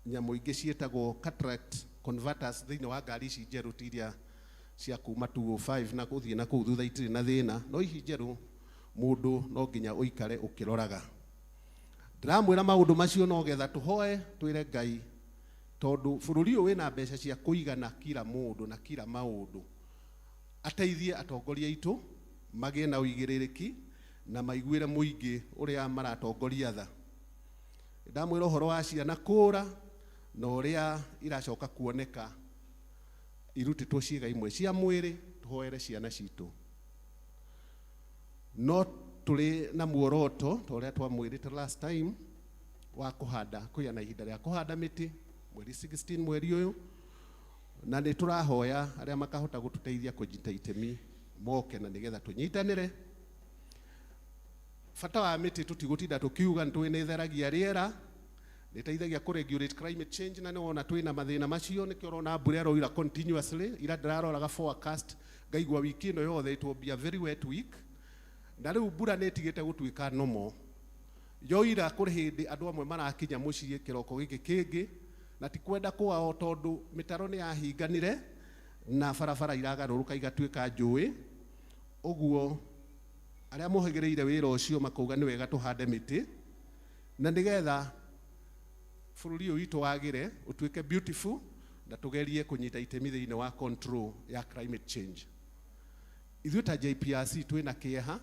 nyamu ingi cietagwo cataract converters thiini wa ngari ici njeru tiria cia kuma 205 na kuthie na kuu thutha itiri na thina. No ici njeru mundu no nginya uikare ukiroraga. Ndiramwira maundu macio no getha tuhoe twire Ngai tondu bururi uyu wina mbeca cia kuigana kila mundu na kila maundu ateithie atongoria itu magie na uigĩrĩrĩki na maiguĩre mũingĩ ũrĩa maratongoria tha. Ndamwĩra ũhoro wa ciana kũra na ũrĩa iracoka kuoneka irutĩtwo ciĩga imwe cia mwĩrĩ, tũhoere ciana citũ. No tũrĩ na muoroto ta ũrĩa twamwĩrĩte last time wa kũhanda, kwĩya na ihinda rĩa kũhanda mĩtĩ mweri 16 mweri ũyũ, na nĩ tũrahoya arĩa makahota gũtũteithia kũnyita itemi moke na nĩgetha tũnyitanĩre. Bata wa mĩtĩ tũtigũtinda tũkiuga nĩtwĩnĩtheragia rĩera, nĩteithagia kũregulate climate change, na nĩwona twĩna mathĩna macio, nĩkĩo ũrona mbura ĩroira continuously. Ira ndĩraroraga forecast ngaigua wiki ĩno yothe it will be a very wet week, na rĩu mbura nĩĩtigĩte gũtuĩka normal. Yoira kũrĩ hĩndĩ andũ amwe marakinya mũciĩ kĩroko gĩkĩ kĩngĩ, na ti kwenda kwao tondũ mĩtaro nĩyahinganire na barabara iragarũrũka igatuĩka njũĩ. Ũguo arĩa mohĩgĩrĩire wĩra ũcio makauga nĩ wega tũhande mĩtĩ, na nĩgetha bũrũri ũyũ witũ wagĩre ũtuĩke beautiful, na tũgerie kũnyita itemi thĩinĩ wa control ya climate change. Ithuĩ ta JPRC twĩna kĩeha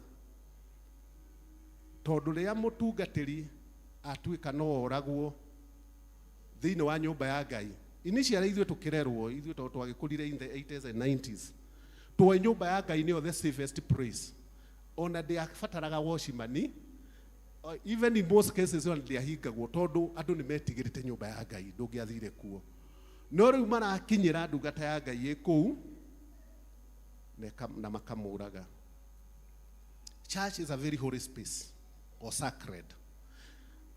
tondũ rĩrĩa mũtungatĩri atuĩka no oragwo thĩinĩ wa nyũmba ya Ngai. Initially ithuĩ tũkĩrerwo, ithuĩ tondũ twagĩkũrire in the 80s and 90s, tũĩ nyũmba ya Ngai nĩyo the safest place. Ona ndĩabataraga washimani, even in most cases ona ndĩahingagwo tondũ andũ nĩmetigĩrĩte nyũmba ya Ngai, ndũngĩathire kuo. No rĩu marakinyĩra ndungata ya Ngai ĩ kũu na makamũraga. Church is a very holy space or sacred.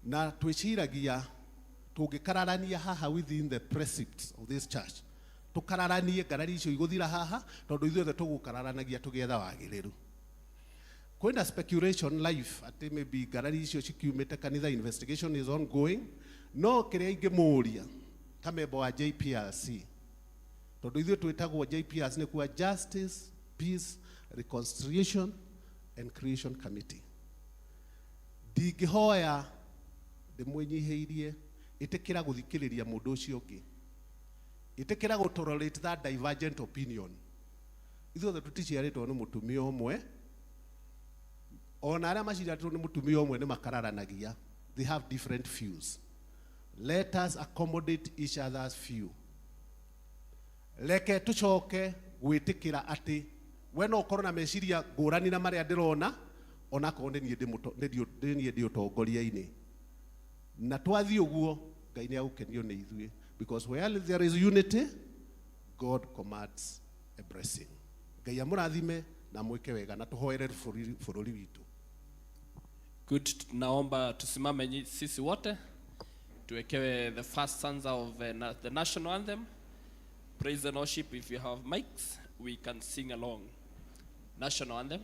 Na twĩciragia tũngĩkararania haha within the precepts of this church, tũkararanie ngarari icio igũthira haha tondũ ithuothe tũgũkararanagia tũgetha wagĩrĩru. Kwĩna speculation life atĩ maybe ngarari icio cikiumĩte kanitha, investigation is ongoing. No kĩrĩa ingĩmũria ta member wa JPRC, tondũ ithuĩ twĩtagwo JPRC nĩ kuwa Justice, Peace, Reconciliation and Creation Committee, ndingĩhoya ndĩmwĩnyihĩirie ĩtĩkĩra gũthikĩrĩria mũndũ ũcio ũngĩ, ĩtĩkĩra gũtolerate that divergent opinion. Ithuothe tũticiarĩtwo nĩ mũtumia ũmwe, ona arĩa maciarĩtwo nĩ mũtumia ũmwe nĩ makararanagia. They have different views. Let us accommodate each other's view. Reke tũcoke gwĩtĩkĩra atĩ we no ũkorwo na meciria ngũrani na marĩa ndĩrona, ona korwo nĩ niĩ ndĩ ũtongoria-inĩ. Na twathiĩ ũguo Ngai nĩagũkenio nĩ ithuĩ, because where there is unity, God commands a blessing. Ngai amũrathime na mwĩke wega na tũhoere bũrũri witũ. Good, naomba tusimame sisi wote tuwekewe the first stanza of the national anthem. Praise and worship. If you have mics, we can sing along. National anthem.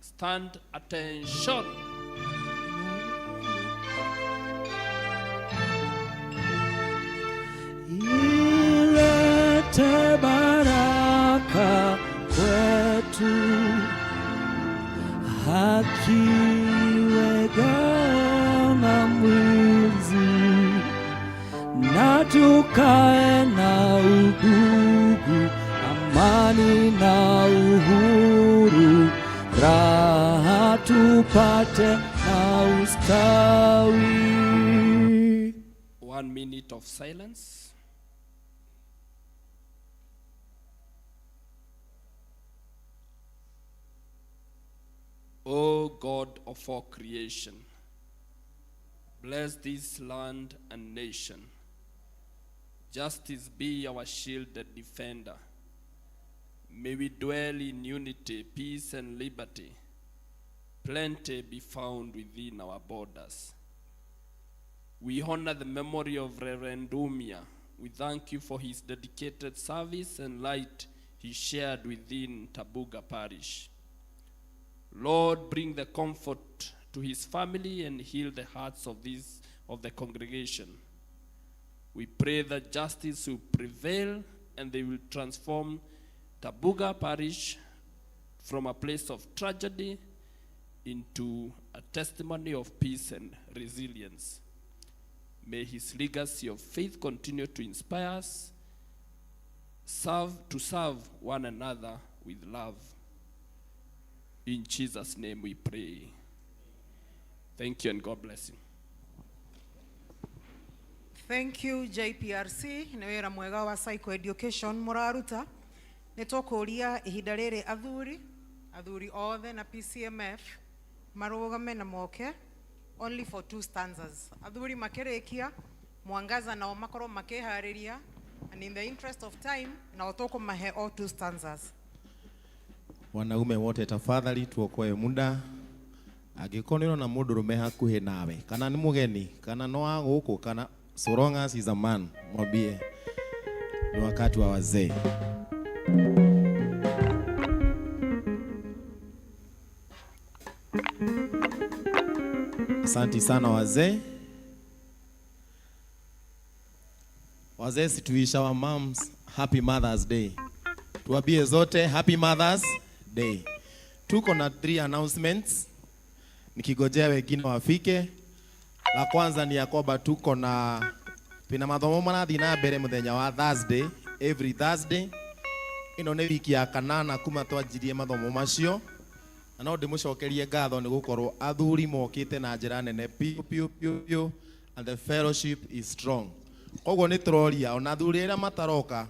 Stand attention. Ilete baraka kwetu, haki wega na mwizi, na tukae na udugu, amani na uhuru, raha tupate na ustawi. 1 minute of silence. O God of all creation, bless this land and nation. Justice be our shield and defender. May we dwell in unity, peace, and liberty. Plenty be found within our borders. We honor the memory of Reverend Dumia. We thank you for his dedicated service and light he shared within Tabuga Parish. Lord, bring the comfort to his family and heal the hearts of the congregation. We pray that justice will prevail and they will transform Tabuga Parish from a place of tragedy into a testimony of peace and resilience. May his legacy of faith continue to inspire us to serve one another with love. In Jesus' name we pray. Thank you and God bless you. Thank you JPRC nĩ wĩra mwega wa psycho education mũraruta. Nĩ tũkũria ihinda rĩrĩ athuri othe na PCMF marũgame na moke only for 2 stanzas. Athuri makĩrĩkia Mwangaza nao makorwo makĩharĩria, and in the interest of time nao tũkũmahe all 2 stanzas. Wanaume wote tafadhali tuokoe muda. Angĩkorwo na mũndũrũme hakuhĩ nawe kana nĩ mũgeni kana no wa gũkũ kana so long as he's a man, mwambie ni wakati wa wazee. Asante sana wazee. Wazee, situisha wa moms happy Mother's Day. Tuwabie zote happy Mother's Day. Tuko na 3 announcements. Nikigojea wengine wafike. La kwanza ni yakoba tuko na pina mathomo marathi na mbere muthenya wa Thursday, every Thursday. Ino nĩ wiki ya kanana kuma twanjirie mathomo macio. Na no ndimucokerie ngatho nĩ gukorwo athuri mokite na njĩra nene piu and the fellowship is strong. Koguo nĩ turoria ona athuri ĩrĩa mataroka,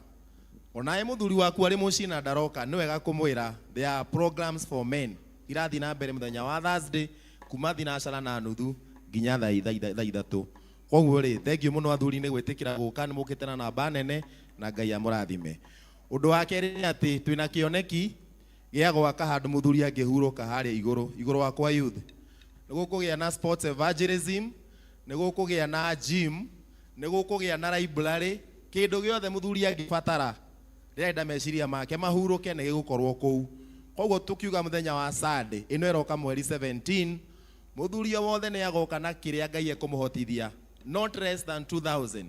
ona mũthuri waku arĩ mũciĩ na ndaroka, nĩ wega kũmwĩra there are programs for men irathi na mbere muthenya wa Thursday kuma thinacara na nuthu nginya thaa 3. Koguo rĩ, thengiũ mũno athuri nĩ gwĩtĩkĩra gũka, nĩ mũkĩte na namba nene na Ngai amũrathime. Ũndũ wa kerĩ nĩ atĩ twĩna kĩoneki gĩa gwaka handũ mũthuri angĩhurũka harĩa igũrũ wakwa youth. Nĩ gũkũgĩa na sports evangelism, nĩ gũkũgĩa na gym, nĩ gũkũgĩa na library, kĩndũ gĩothe mũthuri angĩbatara rĩrĩa meciria make mahurũke nĩ gĩgũkorwo kũu. Koguo tukiuga mũthenya wa Sunday ĩno ĩroka mweri 17, mũthuri wothe nĩ agoka na kĩrĩa Ngai ekũmũhotithia, not less than 2000.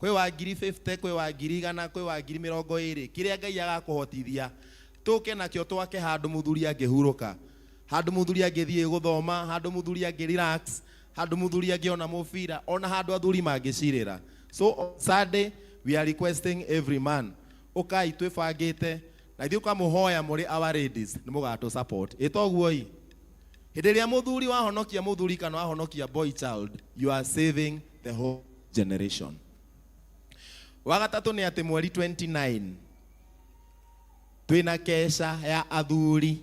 Kwĩ wa 50, kwĩ wa 100, kwĩ wa 20, kĩrĩa Ngai agakũhotithia tũke nakĩo twake handũ mũthuri angĩhurũka, handũ mũthuri angĩthiĩ gũthoma, handũ mũthuri angĩ-relax, handũ mũthuri angĩona mũbira, ona handũ athuri mangĩcirĩra. So Sunday we are requesting every man ũkai twĩbangĩte na ithuĩ ũkamũhoya mũrĩ our ladies nĩ mũgatũ support. Ĩtoguo-i, hĩndĩ ĩrĩa mũthuri wahonokia mũthuri kana wahonokia boy child, you are saving the whole generation. Wagatatũ nĩ atĩ mweri 29 twĩna kesha ya athuri.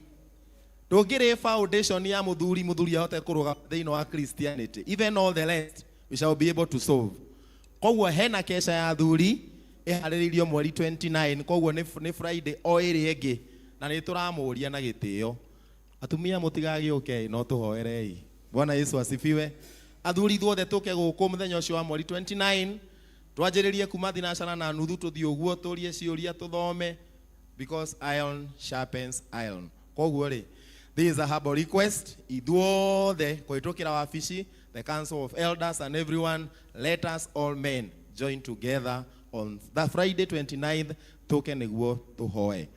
Ndũngĩrĩ foundation ya mũthuri ahote kũrũga thĩinĩ wa Christianity, even all the rest we shall be able to solve. Koguo hena kesha ya athuri ĩharĩrĩirio mweri 29, koguo nĩ Friday o ĩrĩ ĩngĩ na nĩ tũramũria na gĩtĩo. Atumia mũtigagĩũke, no tũhoerei. Bwana Yesu asifiwe. Athuri thuothe tũke gũkũ mũthenya ũcio wa mweri 29, twanjĩrĩrie kuma thinacara na nuthu tũthiĩ ũguo tũrie ciũria tũthome, because iron sharpens iron. Koguo rĩ, this is a humble request. Ithuothe kũhĩtũkĩra wabici, the council of elders and everyone, let us all men join together on the Friday 29th tũke nĩguo tũhoe.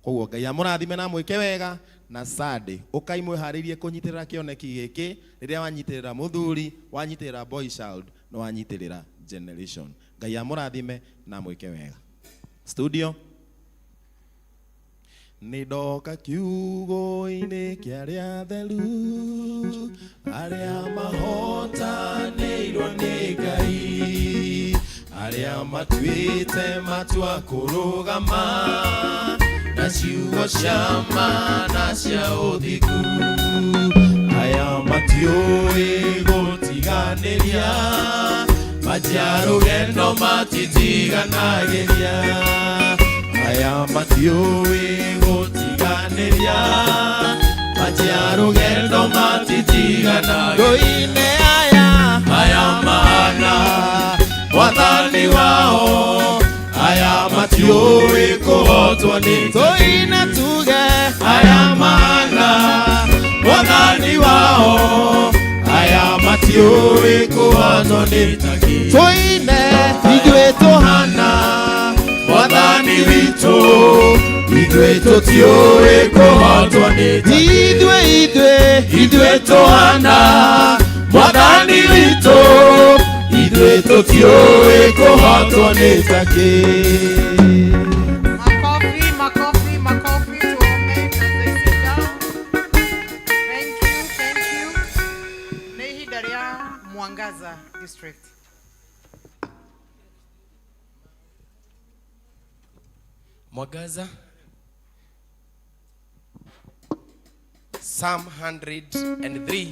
Koguo Ngai amũrathime na mwĩke wega, na Sunday ũkai mwĩharĩrie kũnyitĩrĩra kĩoneki gĩkĩ rĩrĩa wanyitĩrĩra mũthuri, wanyitĩrĩra boy child, no wanyitĩrĩra generation. Ngai amũrathime na mwĩke wega. Studio. Nĩndoka kiugo-inĩ kĩa arĩa atheru, arĩa mahotanĩirwo nĩ Ngai, arĩa matuĩte matua kũrũgama na ciugo cia ma na cia ũthingu, aya matiũĩ gũtiganĩria, manjia rũgendo matitiganagĩria, aya matiũĩ gũtiganĩria, manjia rũgendo matitiganagĩria. Ndũine aya mahana wathani wao, aya matiũĩ kũhotwo nĩ tũine tuge, aya mahana wathani wao, aya matiũĩ kũhotwo nĩ taki. Tũine ithuĩ tũhana wathani witũ, ithuĩ tũtiũĩ kũhotwo nĩ taki. Ithuĩ tũhana wathani witũ, ithuĩ tũtiũĩ kũhotwo nĩ taki. Makofi, makofi, makofi. Nyanza district. Mwagaza. Psalm 103.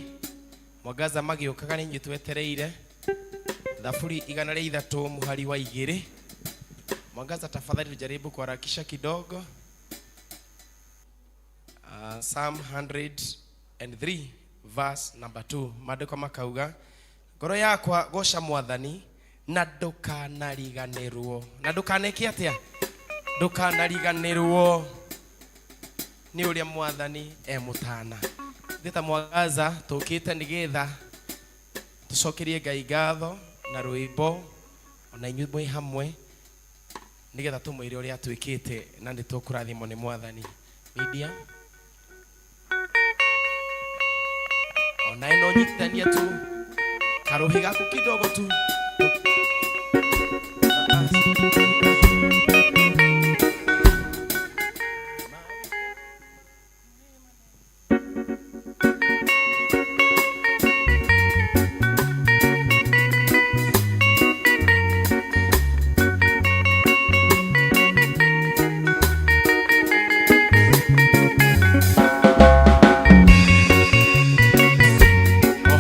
Mwagaza magiokaga ni nyitwetereire. Thafuri igana rĩa ithatũ muhari wa 2. Mwagaza tafadhali tujaribu kuharakisha kidogo. Psalm 103 verse number 2. Maandiko makauga ngoro yakwa goca Mwathani na ndukanariganirwo. Na ndukaneke atia? Ndukanariganirwo ni uria Mwathani mutana. Thita Mwagaza tukite nigetha tucokerie Ngai ngatho na rwimbo ona inyuĩ hamwe nigetha tumwire uria atwikite na nitũkũrathimwo ni Mwathani. Media ona ino nyitania tu karuhi gaku kidogo tu.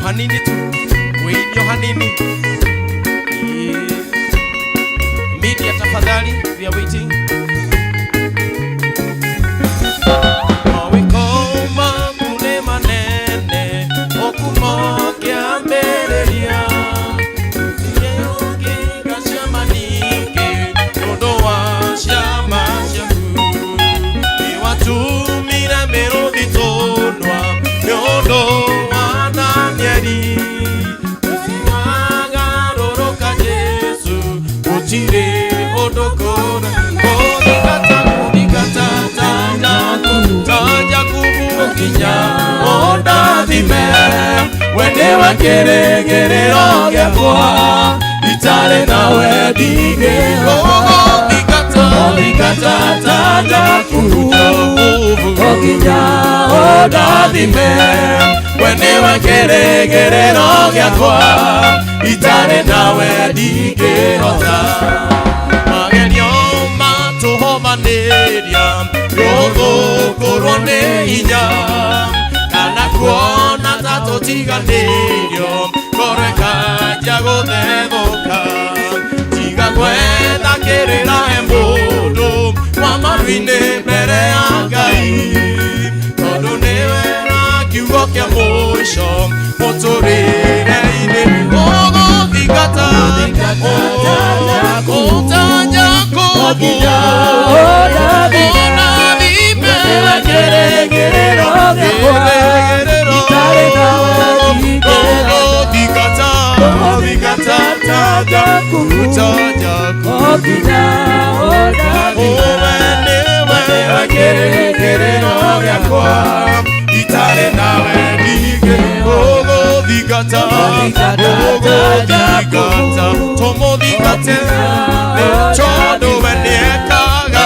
Hanini tu, weinyo hanini. Media tafadhali, we are waiting. Mawikoma kune manene, okumokia mbereria. Yeyoge kashamanike, nodoa shama shaku. Iwatumira merodi tonwa, yodo Usiwagaroroka Yesu Uchire odokona Kodikata Taja kubu Kinya Odathime Wende wakeregerero Gyakwa Itale nawe dige Kodikata Taja kubu Kinya Odathime Wende wakeregerero Gyakwa Itare nawe ndigehota Magenio matuhomaneria Yogũkorwo nĩ hinya Kana kuona ta tũtiganĩirio Ngoro ĩkanjia gũthethũka Tiga gwetha kĩrĩra he mũndũ Wa maru-inĩ mbere ya Ngai Tondũ nĩwe kiugo kia mũico mũtũrĩre-inĩ ũgũthingata ũtanya kũmũ ũnathime kĩrĩgĩrĩro gĩakwa itarĩ nawe ũgũthingata tanja kũmũkinya ũwe nĩwe kĩrĩgĩrĩro gĩakwa Itare nawe ndige Thigata Tomodhigate Chodo weniekaga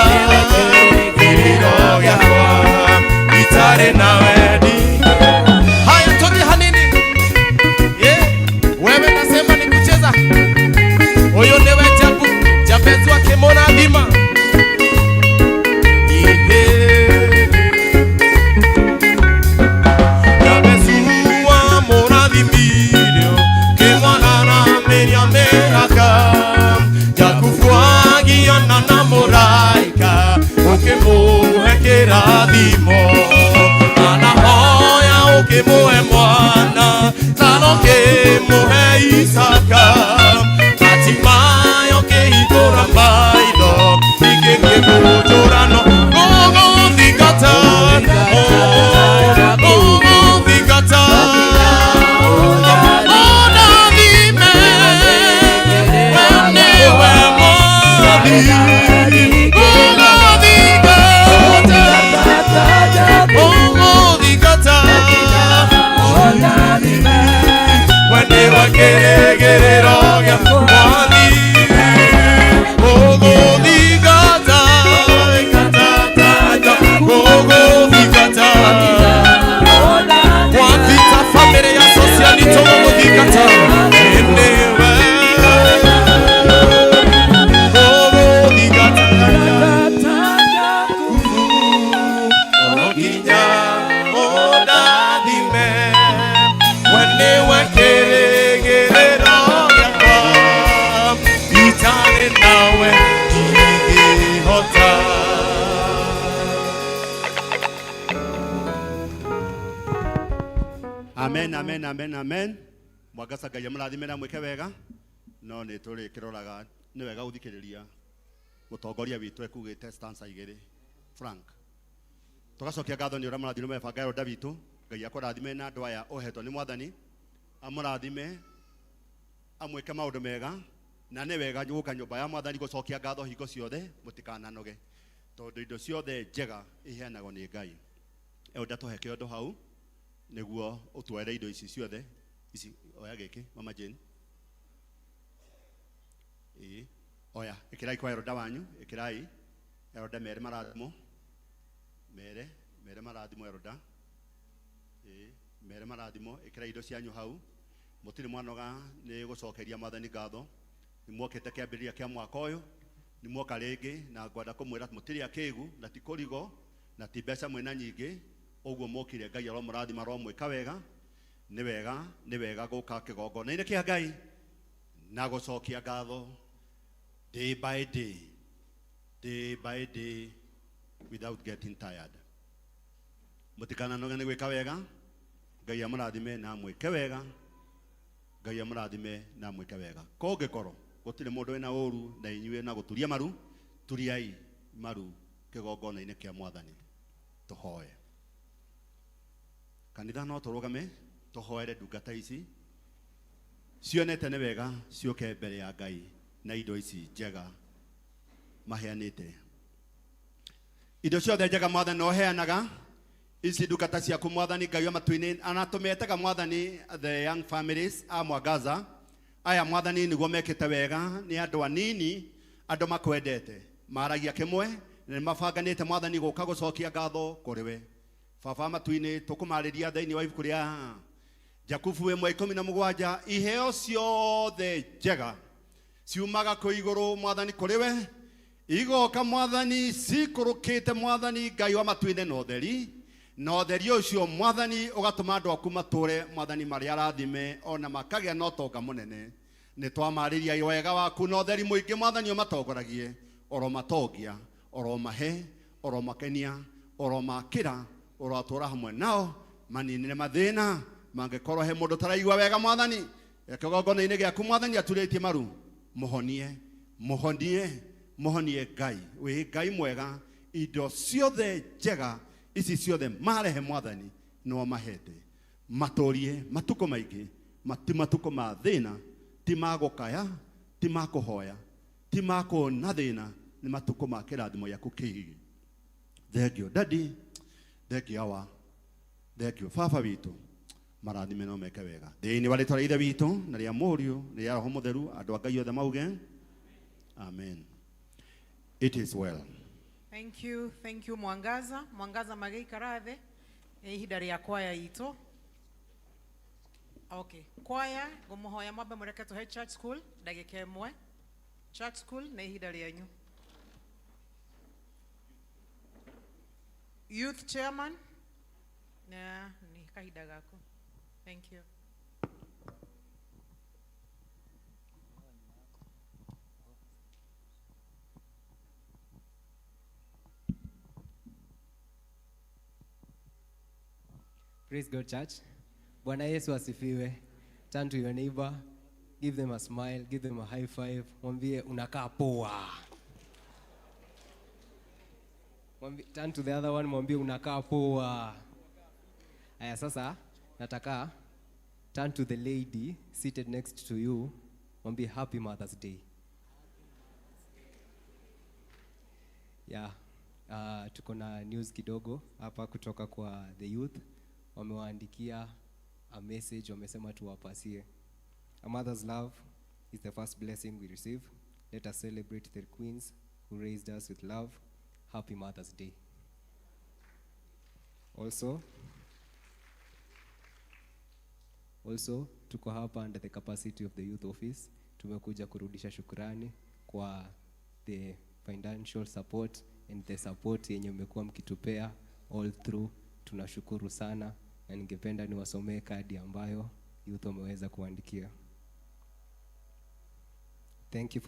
Kiriro yakwa Itare nawe ndige Haya toki hanini Wewe nasema ni kucheza Oyo newe jabu Jabezu wake mona dhima amen amen amen mwagasa Ngai amurathime na mwike wega no nĩ tũrĩ kĩroraga nĩ wega gũthikĩrĩria mũtongoria witũ ekugĩte stanza igĩrĩ Frank tũgacokia ngatho nĩ ũrĩa marathime mebanga Elda witũ Ngai akũrathime na andũ aya ũhetwo nĩ Mwathani amũrathime amwĩke maũndũ mega na nĩ wega gũka nyũmba ya Mwathani gũcokia ngatho hingo ciothe mũtikananoge tondũ indo ciothe njega iheanagwo nĩ Ngai Elda tũhe kĩondo hau nĩguo ũtware indo ici ciothe ici oya gĩkĩ Mama Jane oya ĩkĩrai kwa Elda wanyu ĩkĩrai Elda mere marathimo mere marathimo Elda mere marathimo ĩkĩrai indo cianyu hau mũtirĩ mwanoga nĩ gũcokeria Mwathani ngatho nĩ mwokĩte kĩambĩrĩria kĩa mwaka ũyũ nĩ mwoka rĩngĩ na ngwenda kũmwĩra mũtirĩ akĩgu na ti kũrigo na ti mbeca mwĩna nyingĩ ũguo mokire Ngai aromũrathima aromwĩka wega nĩ wega gũka kĩgongona-inĩ kĩa Ngai na gũcokia ngatho day by day without getting tired mũtikananoge nĩ gwĩka wega Ngai amũrathime na mwĩke wega Ngai amũrathime na mwĩke wega kũngĩkorwo gũtirĩ mũndũ wĩna ũru na inyuĩ na gũturia maru turiai maru kĩgongona-inĩ kĩa Mwathani tũhoe kanitha no tũrũgame tũhoere ndungata ici cionete nĩ wega ciũke mbere ya Ngai na indo ici njega maheanĩte indo ciothe njega Mwathani no heanaga ici ndungata ciaku Mwathani Ngai amatu-inĩ anatũmetega Mwathani the young families a Mwangaza aya Mwathani nĩguo mekĩte wega nĩ andũ anini andũ makwendete maragia kĩmwe nĩ mabanganĩte Mwathani gũka gũcokia ngatho kũrĩ we baba matu-inĩ tũkũmarĩria thĩinĩ wa ibuku rĩa Jakubu 1:17 iheo ciothe njega ciumaga kwĩ igũrũ Mwathani kũrĩ we igoka Mwathani cikũrũkĩte Mwathani Ngai wa matu-inĩ na ũtheri na ũtheri ũcio Mwathani ũgatũma andũ aku matũre Mwathani marĩ arathime ona makagĩa na ũtonga mũnene nĩ twamarĩria wega waku na ũtheri mũingĩ Mwathani ũmatongoragie oromatongia oromahe oromakenia oromakĩra ũratũra hamwe nao maninire mathĩna mangĩkorwo he mũndũ taraigua wega Mwathani kĩgongona-inĩ gĩaku Mwathani aturĩtie maru mũhonie Ngai wĩ Ngai mwega indo ciothe njega ici ciothe marehe Mwathani no mahete matũrie matukũ maingĩ matukũ ma thĩna ti magũkaya ti makũhoya ti makũona thĩna nĩ matukũ ma kĩrathimo gĩaku kĩhigi thank you daddy thank you awa thank you baba witũ marathime no meke wega thĩinĩ wa rĩtwa rĩa ithe witũ na rĩa mũriũ na rĩa roho mũtheru andũ a Ngai othe mauge amen it is well. Thank you Mwangaza magĩikara thĩ ihinda rĩa kwaya itũ okay kwaya ngũmũhoya mwambe mũreke tũhe church school ndagĩka ĩmwe church school na ihinda rĩanyu youth chairman na ni kahinda gaku thank you Praise God, church. Bwana Yesu asifiwe. Turn to your neighbor, give them a smile, give them a high five. Mwambie unakaa poa. Turn to the other one, mwambie unakaa poa. Aya sasa, nataka turn to the lady seated next to you. Mwambie happy Mother's Day. Yeah. Tuko na news kidogo hapa kutoka kwa the youth. Wamewaandikia a message, wamesema tuwapasie. A mother's love is the first blessing we receive. Let us celebrate the queens who raised us with love. Happy Mother's Day. Also, tuko hapa under the capacity of the youth office. Tumekuja kurudisha shukrani kwa the financial support and the support yenye mmekuwa mkitupea all through. Tunashukuru sana na ningependa niwasomee kadi ambayo youth wameweza kuandikia. Thank you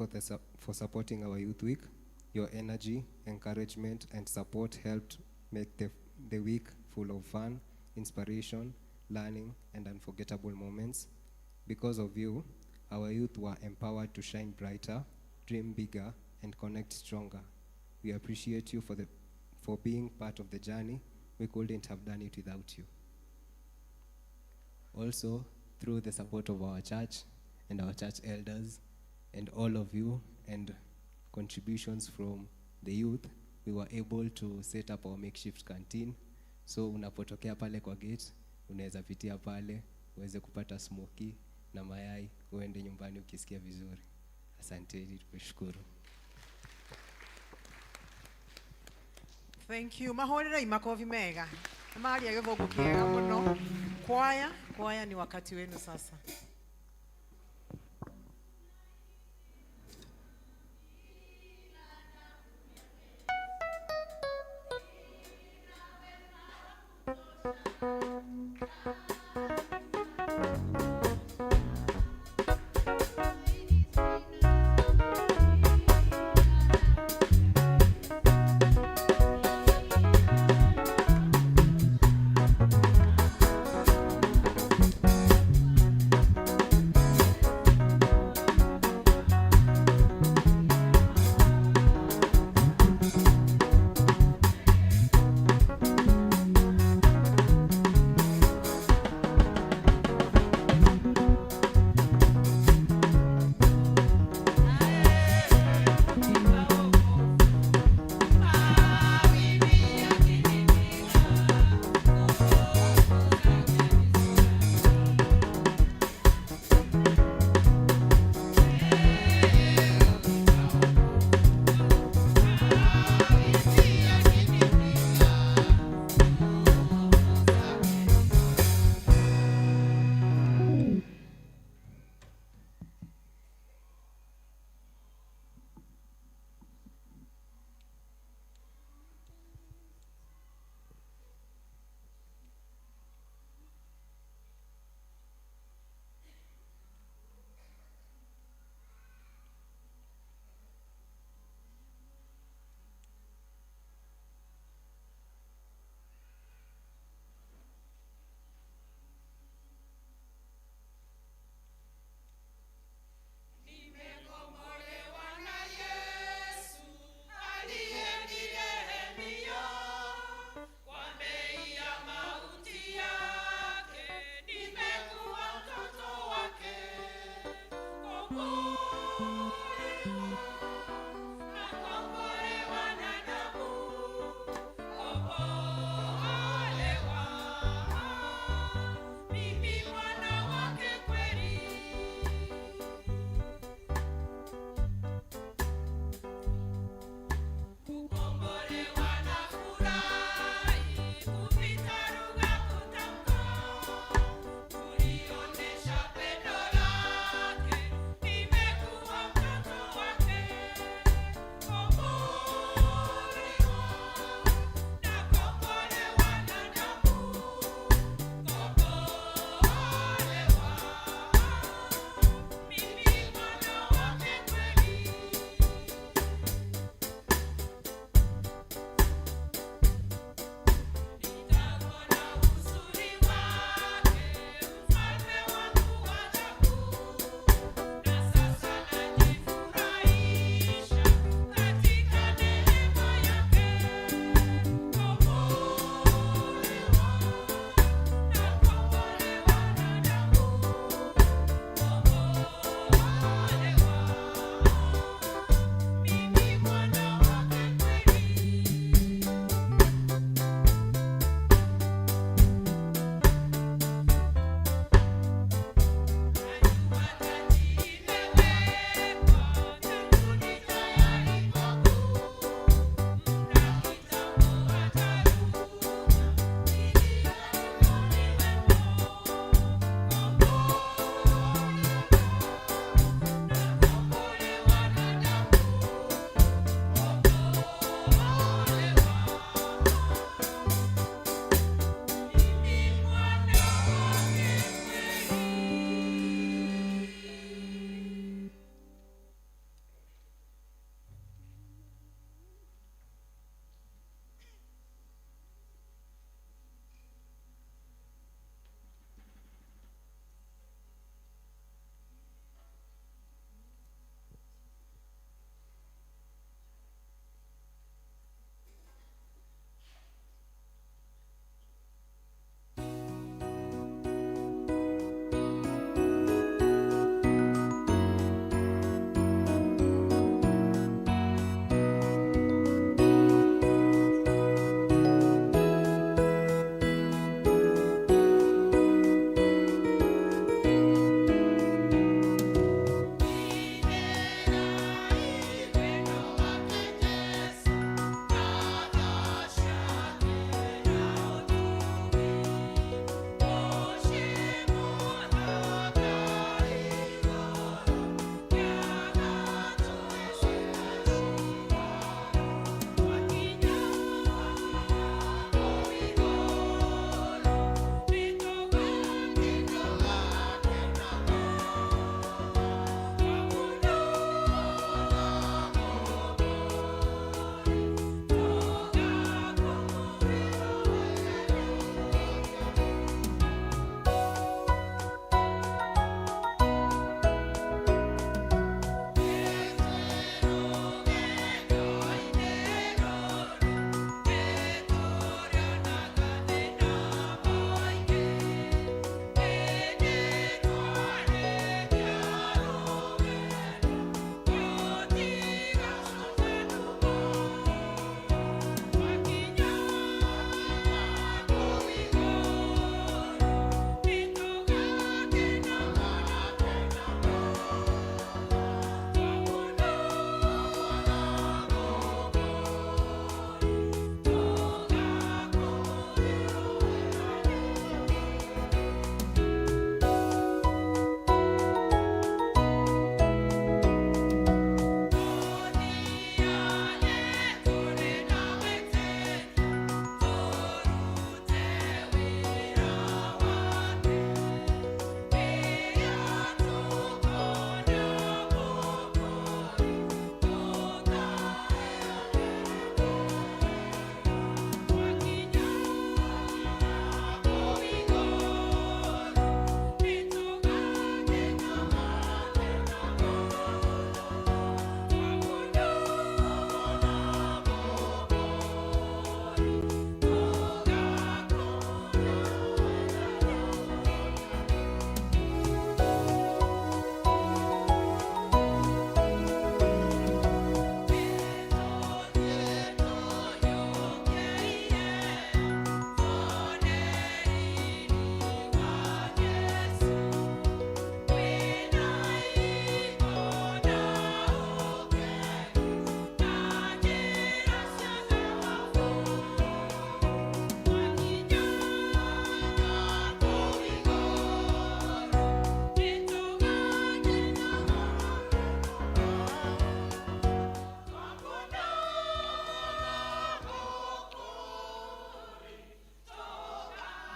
for supporting our youth week. Your energy, encouragement and support helped make the week full of fun, inspiration learning, and unforgettable moments. Because of you, our youth were empowered to shine brighter, dream bigger, and connect stronger. We appreciate you for being part of the journey. We couldn't have done it without you. Also, through the support of our church and our church elders and all of you and contributions from the youth, we were able to set up our makeshift canteen. So unapotokea pale kwa gate, unaweza pitia pale, uweze kupata smoky na mayai, uende nyumbani ukisikia vizuri. Asanteni, tukushukuru. Thank you. Mahorera imakofi mega. Mali ya gĩthũngũ kĩega mũno. Kwaya ni wakati wenu sasa.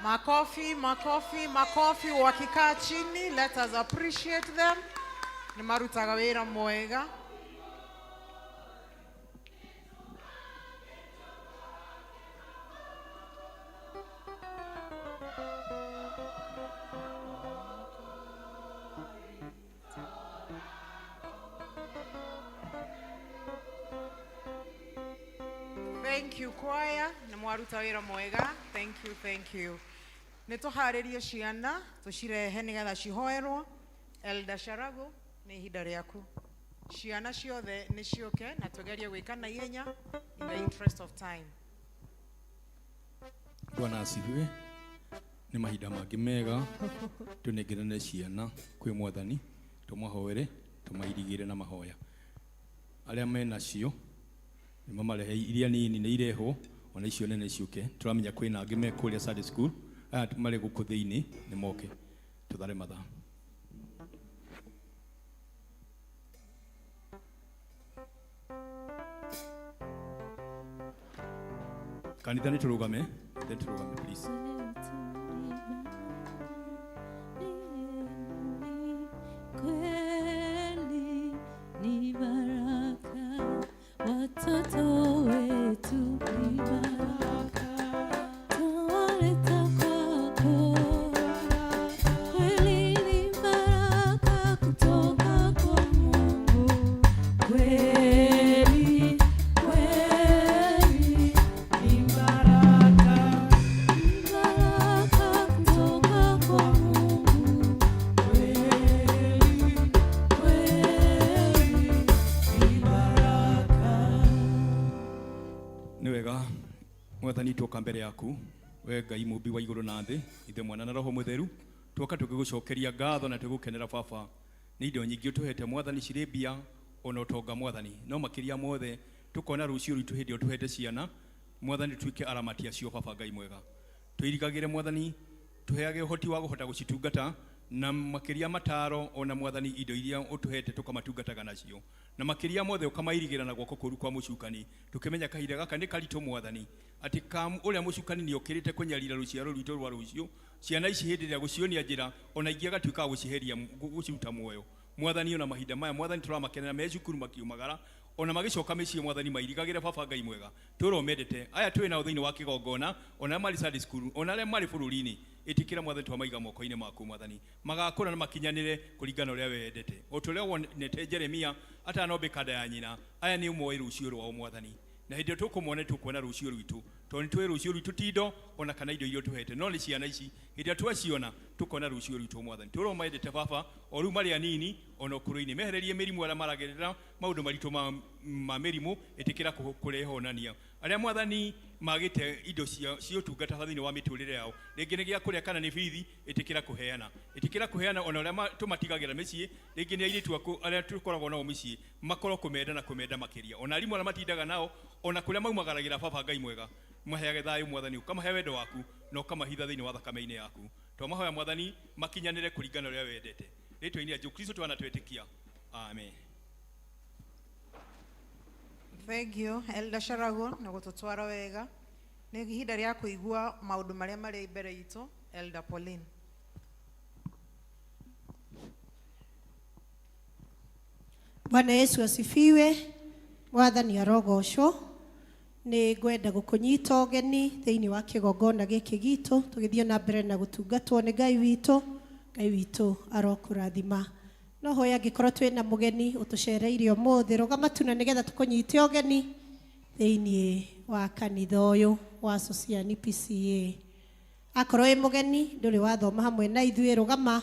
Makofi, makofi, makofi wakikaa chini. Let us appreciate them. Ni marutaga wĩra mwega. Thank you choir. Ni mwaruta wĩra mwega. Thank you, thank you. Nituharĩrie ciana tucirehe nigetha cihoerwo. Elder Sharago ni ihinda rĩaku. Ciana ciothe nĩ cioke na tugerie gwĩka na ihenya in the interest of time. Bwana asifiwe. Ni mahinda mangĩ mega tunengerane ciana kwĩ Mwathani tũmahoere tũmairigĩre na mahoya. Arĩa mena cio nĩ mamarehe iria nini nĩ irehwo ona icio nene ciũke. Tũramenya kwĩna angĩ me kũrĩa Sunday school aya marĩ gũkũ thĩinĩ nĩ moke tũthare mathaa. Kanitha nĩ tũrũgame, please. Kweli ni baraka, watoto wetu ni baraka, tawaleta kwako. Kweli ni baraka kutoka kwa Mungu. Kweli, kweli ni baraka, baraka kutoka kwa Mungu. Kweli, kweli ni baraka. Nĩ wega Mwathani twoka mbere yaku we Ngai mũmbi wa igũrũ na thĩ, Ithe Mwana na Roho Mũtheru, twoka tũgĩgũcokeria ngatho na tũgũkenera Baba nĩ indo nyingĩ ũtũhete Mwathani cirĩ mbia ona ũtonga Mwathani, no makĩria mothe tũkona rũciũ rwitũ hĩndĩ ĩyo tũhete ciana Mwathani tuĩke aramatia cio Baba Ngai mwega. Twĩrigagĩre Mwathani tũheage ũhoti wa kũhota gũcitungata na makĩria mataro ona Mwathani indo iria ũtũhete tũkamatungataga nacio na makĩria mothe ũkamairigĩra na guoko kũru kwa mũcukani tukĩmenya kahinda gaka nĩ karitũ Mwathani atĩ kam ũrĩa mũcukani nĩ okĩrĩte kũnyarira rũciaro rwitũ rwa rũciũ ciana ici hĩndĩ ĩrĩa gũcionia njĩra ona ingĩ agatuĩka gũciheria gũciruta muoyo Mwathani ona mahinda maya Mwathani tũramakenera me cukuru makiumagara ona magicoka mĩciĩ Mwathani mairigagĩre Baba Ngai mwega tũromendete aya twĩ nao thĩinĩ wa kĩgongona ona marĩ Sunday school ona arĩa marĩ bũrũri-inĩ itikira Mwathani twamaiga moko-inĩ maku Mwathani magakũra na makinyanĩre kũringana ũrĩa wendete o tũrĩa wonete Jeremia atanombĩka nda ya nyina aya nĩ ũmoĩ rũciũ rwao Mwathani na hĩndĩ ĩyo tũkũmone tũkuona rũciũ rwitũ tondũ nĩ tũĩ rũciũ rwitũ tindo ona kana indo iria tũhete no nĩ ciana ici hĩndĩ ĩrĩa twaciona tũkona rũciũ rwitũ Mwathani tũromendete Baba o rĩu marĩ anini ona ũkũrũ-inĩ mehererie mĩrimũ arĩa maragerera maũndũ maritũ ma mĩrimũ ĩtĩkĩra kũrehonania arĩa Mwathani magĩte indo cia ũtungata thĩinĩ wa mĩtũrĩre yao rĩngĩ nĩ gĩa kũrĩa kana nĩ bithi ĩtĩkĩra kũheana ona arĩa tũmatigagĩra mĩciĩ rĩngĩ nĩ airĩtu arĩa tũkoragwo nao mĩciĩ makorwo kũmenda na kũmenda makĩria ona arimũ arĩa matindaga nao ona kũrĩa maumagaragĩra Baba Ngai mwega maheage thayũ Mwathani ũkamahe wendo waku na ũkamahitha thĩinĩ wa thakame-inĩ yaku twamahoya Mwathani makinyanĩre kũringana ũrĩa wendete rĩtwa-inĩ rĩa Jesũ Kristo twanatwĩtĩkia amen. Thank you Elder Sharago na gũtũtwara wega nĩ ihinda rĩa kũigua maũndũ marĩa marĩ mbere itũ. Elder Pauline. Bwana Yesu asifiwe. Mwathani arogocwo. Nĩ ngwenda gũkũnyita ũgeni thĩinĩ wa kĩgongona gĩkĩ gitũ tũgĩthiĩ na mbere na gũtungatwo nĩ Ngai witũ arokũrathima. No hoya angĩkorwo twĩ na mũgeni ũtũcereire ũmũthĩ rũgama tu na nĩgetha tũkũnyite ũgeni thĩinĩ wa kanitha ũyũ wa Sociani PCA. Akorwo wĩ mũgeni ndũrĩ wathoma hamwe na ithuĩ rũgama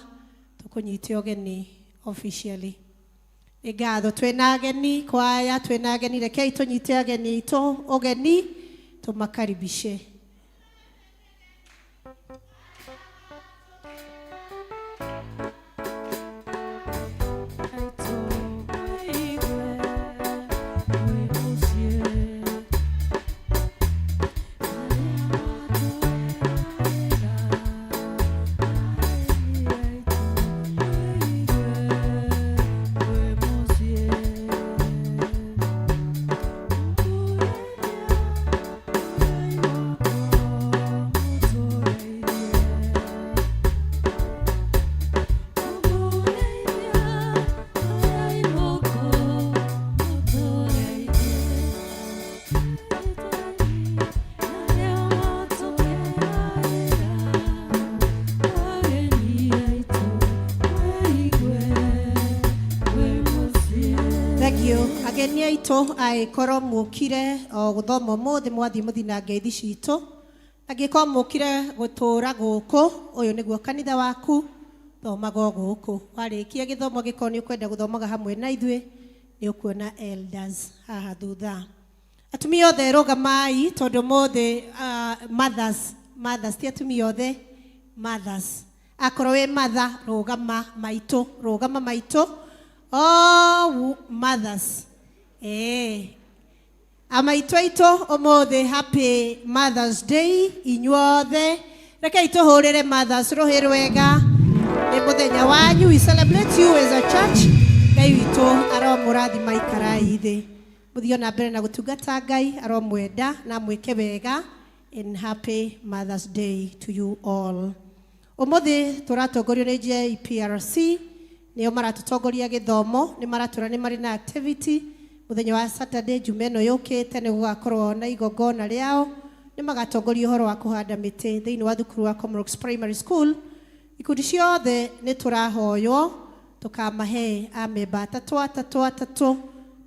tũkũnyite ũgeni officially. Nĩ ngatho twĩna ageni kwaya twĩna ageni rekei tũnyite ageni aitũ ũgeni tũmakaribishe. Thank you. Thengio ageni aitå agäkorwo må kire o gå thoma må thä mwathi må thina ngeithi citå agäkorwo må kire gå tå ra gå kå å yå nä guo kanitha waku thomago gå kå warä kia gä thomo gä korwo nä å kwenda gå thomaga hamwe na ithuä nä å kuona elders haha thutha atumia othe rå gamai tondå må thä mothers ti atumia othe mothers akorwo wä matha rå gama maitå oh mothers amaitå aitå ũmũthĩ happy mothers day inyuothe rekei tũhũrĩre mothers rũhĩ rwega nĩ mũthenya wanyu we celebrate you as a church ngai witũ aromũrathima ikarai thĩ mũthio na mbere na gũtungata ngai aromwenda na mwĩke wega and happy mothers day to you all ũmũthĩ tũratongorio nĩ JPRC nĩo maratũtongoria gĩthomo nĩ maratũra nĩ marĩ na activity mũthenya wa Saturday jumeno yũkĩte nĩ gũgakorwo na igongona rĩao nĩ magatongoria ũhoro wa kũhanda mĩtĩ thĩinĩ wa thukuru wa Comrocks Primary School ikundi ciothe nĩ tũrahoywo tũkamahe amemba atatũ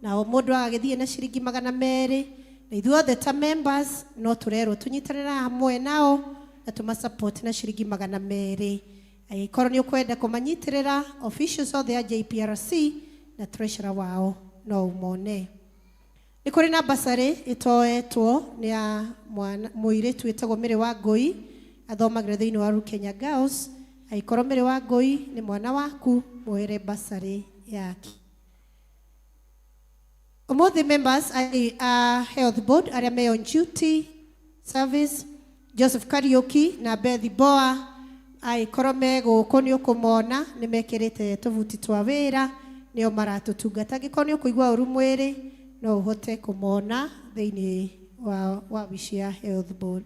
nao mũndũ agagĩthiĩ na ciringi 200 na ithuothe ta members no tũrerwo tũnyitanĩra hamwe nao na tũmasupport na ciringi 200 angĩkorwo nĩ ũkwenda kũmanyitĩrĩra officials othe ya JPRC na treasurer wao no umone nĩ kũrĩ na basarĩ ĩtoetwo nĩ ya mũirĩtu wĩtagwo Mĩrĩ wa Ngũi athomagĩra thĩinĩ wa Rukenya Girls angĩkorwo Mĩrĩ wa Ngũi nĩ mwana waku mũhere basarĩ yake ũmũthĩ members a health board arĩa me on duty service Joseph Kariuki na Beth Boa angĩkorwo me gũkũ nĩ ũkũmona nĩ mekĩrĩte tũbuti twa wĩra nĩo maratũtungata angĩkorwo nĩ ũkũigua ũru mwĩrĩ no ũhote kũmona thĩinĩ wa wabici ya health board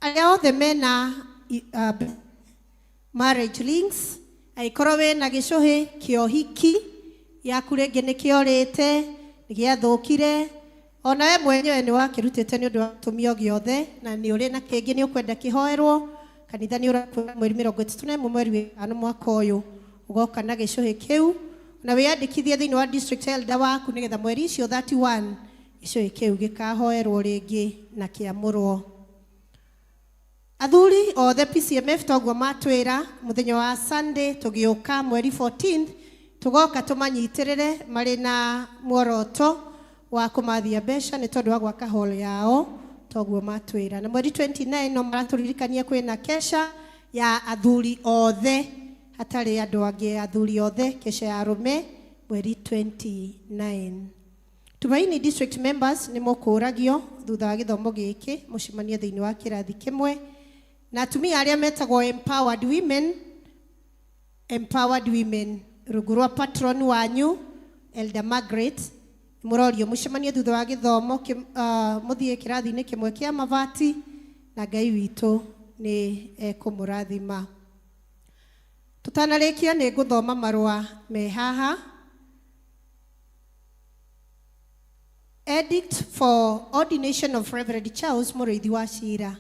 arĩa othe mena marriage links angĩkorwo wĩna gĩcũhĩ kĩa ũhiki yaku rĩngĩ nĩ kĩorĩte nĩ gĩathũkire ona we mwenyewe nĩ wakĩrutĩte nĩ ũndũ wa gĩtũmi o gĩothe na nĩ ũrĩ na kĩngĩ nĩ ũkwenda kĩhoerwo kanitha nĩ ũrakwĩra mweri 31 mweri wa gatano mwaka ũyũ ũgoka na gĩcũhĩ kĩu na wĩyandĩkithie thĩinĩ wa district elder waku nĩgetha mweri icio 31 gĩcũhĩ kĩu gĩkahoerwo rĩngĩ na kĩamũrwo athuri othe PCMF toguo matwĩra mũthenya wa Sunday tũgĩũka mweri 14 tũgoka tũmanyitĩrĩre marĩ na muoroto wa kũmathia mbeca nĩ tondũ wa gwaka hall yao toguo matwĩra na mweri 29 no maratũririkania kwĩna kesha ya athuri othe hatarĩ andũ angĩ athuri othe kesha ya arũme mweri 29 Tumaini district members nĩ mũkũragio thutha wa gĩthomo gĩkĩ mũcemanie thĩinĩ wa kĩrathi kĩmwe na atumia arĩa metagwo empowered women rungu rwa patron wanyu Elder Margaret mũrorio mũcemanie thutha wa gĩthomo mũthiĩ kĩrathi-inĩ kĩmwe kĩa mabati na Ngai witũ nĩ ekũmũrathima tũtanarĩkia nĩ ngũthoma marũa me haha Edict for ordination of Reverend Charles Mũrĩithi wa Ciira.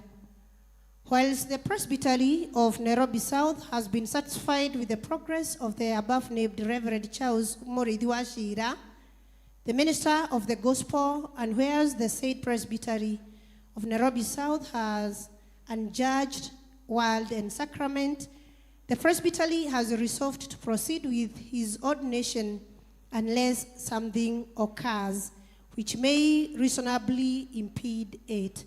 Whilst the Presbytery of Nairobi South has been satisfied with the progress of the above-named Reverend Charles Mũrĩithi wa Ciira, the minister of the gospel, and whereas the said Presbytery of Nairobi South has unjudged word and sacrament, the Presbytery has resolved to proceed with his ordination unless something occurs which may reasonably impede it.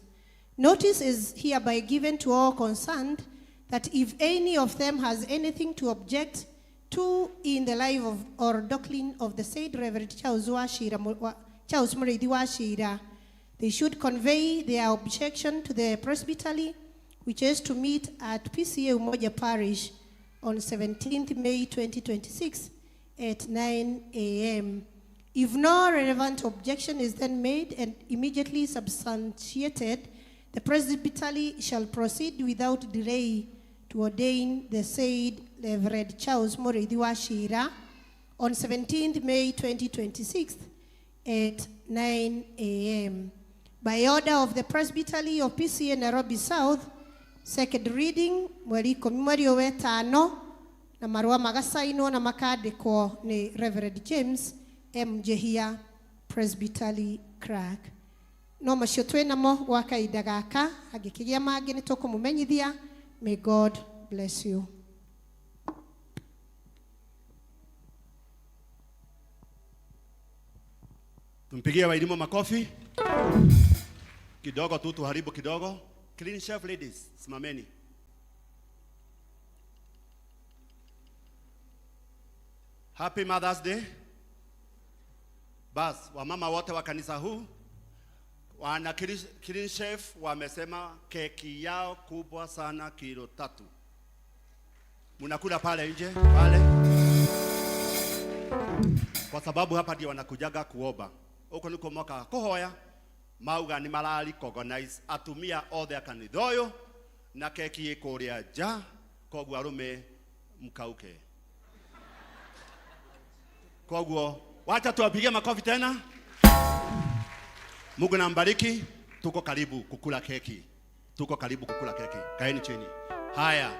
Notice is hereby given to all concerned that if any of them has anything to object to in the life of or doctrine of the said Reverend Charles Mũrĩithi wa Ciira, they should convey their objection to the Presbytery, which is to meet at PCA Umoja Parish on 17th May 2026 at 9 a.m. If no relevant objection is then made and immediately substantiated, the Presbytery shall proceed without delay to ordain the said Reverend Charles Mũrĩithi wa Ciira on 17th May 2026 at 9 a.m. By order of the Presbytery of PCA Nairobi South, second reading, mweri 15 na na marũa magacainwo na makandĩkwo nĩ Reverend James M. Jehia Presbytery Crack. No macio twĩnamo gwa kahinda gaka, angĩkĩgĩa mangĩ nĩ tũkũmũmenyithia. May God bless you. Tumpigie Wairimu makofi. Kidogo tu tuharibu kidogo. Clean chef ladies, simameni. Happy Mother's Day. Bas, wamama wote wa kanisa huu wana Clean Chef wamesema keki yao kubwa sana kilo 3. Munakula pale nje pale. Kwa sababu hapa ndio wanakujaga kuomba. Huko niko moka kuhoya mauga ni malali organize atumia othe akanithoyo na keki ikuria ja koguo arume mkauke. Koguo wacha tuwapigie makofi tena. Mungu na mbariki. Tuko karibu kukula keki. Tuko karibu kukula keki. Kaeni chini. Haya,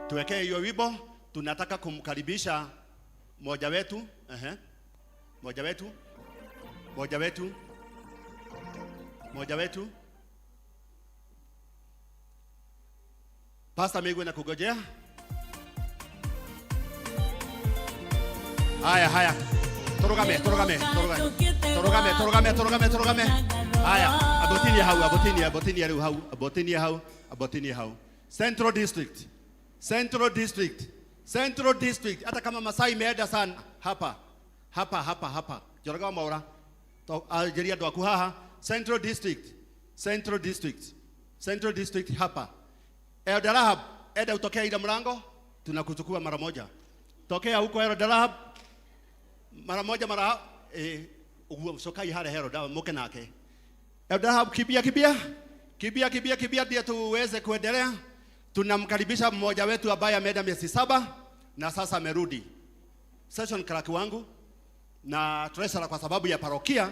tuwekee hiyo wimbo. Tunataka kumkaribisha mmoja wetu. Mmoja wetu. Pastor Migwe na kugojea. Haya. Torogame. Haya, abotini hau. Central District. Hata kama Masai imeenda sana hapa. Joroga maura. To Algeria ndo akuhaha. Central District hapa. Elder Rahab, eda utokea ida mlango, tunakuchukua mara moja. Tokea huko Elder Rahab. Mara moja sokai hale hero dawa moke nake. Elder Rahab kibia ndio tuweze kuendelea. Tunamkaribisha mmoja wetu ambaye ameenda miezi 7 na sasa amerudi. Session clerk wangu na treasurer kwa sababu ya parokia,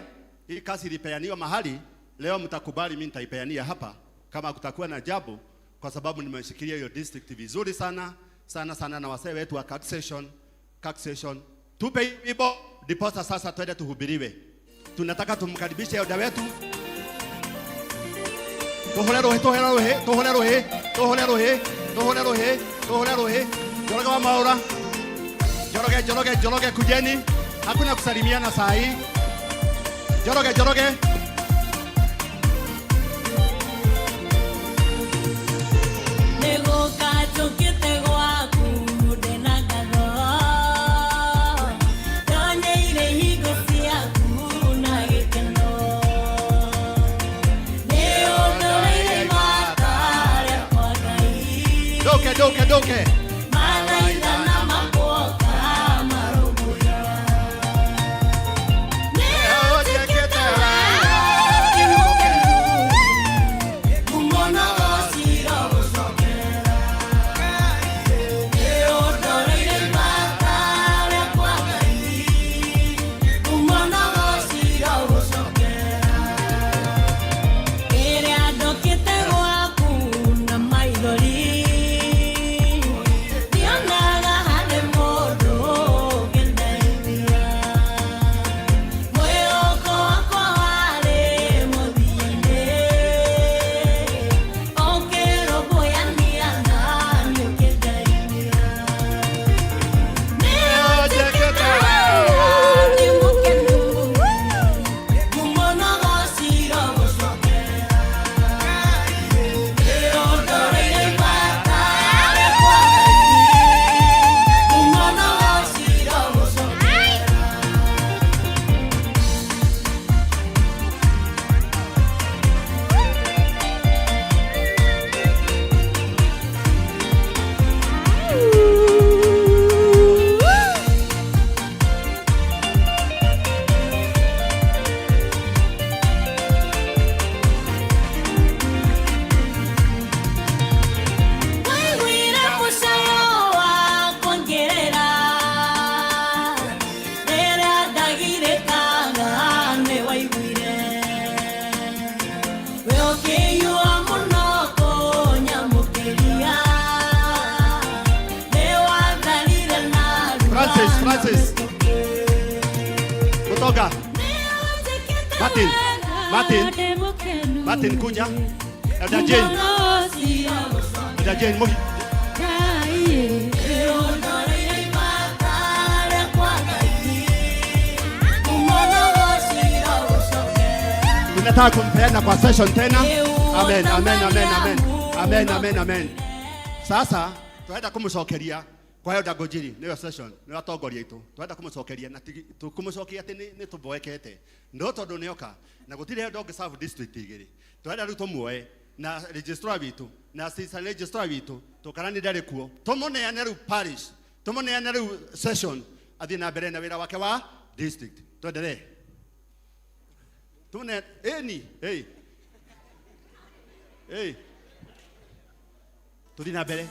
hii kazi ilipeaniwa mahali, leo mtakubali mimi nitaipeania hapa kama kutakuwa na jabu, kwa sababu nimeshikilia hiyo district vizuri sana na wasee wetu wa CAC session. Tupe ibo diposa sasa twende tuhubiriwe. Tunataka tumkaribishe elder wetu. Tohole rohe. Joroge wa maura. Joroge kujeni. Hakuna kusalimiana saa hii. Joroge. Nego kacho kite gwaku ndenagano. Donyeire higo ciaku na gikeno. Neondoreire matare kwa Ngai. Doke. Malaika na makoka marubuya. Kumona osira usokera. Neondoreire matare kwa Ngai. Kumona osira usokera. Ere adokite gwaku na maithori. Mutoga. Martin kuja. Elder Jane. Elder Jane Muhi. Tunataka kumpeana kwa session tena. Amen, amen, amen, amen. Amen, amen, amen. Sasa tunaenda kumcokeria kwa hiyo Ndagũnjiri niyo session ni atongoria itu tunaenda kumcokeria na tukumucokia ati ni tuboekete ndo tondu nioka na gutire ndo ngi serve district igiri tunaenda riu tumuoe na registrar witu na assistant registrar witu tukarani ndari kuo tumuneane riu parish tumuneane riu session athi na mbere na wira wake wa district tuendelee tumune eni hey tuthi na mbere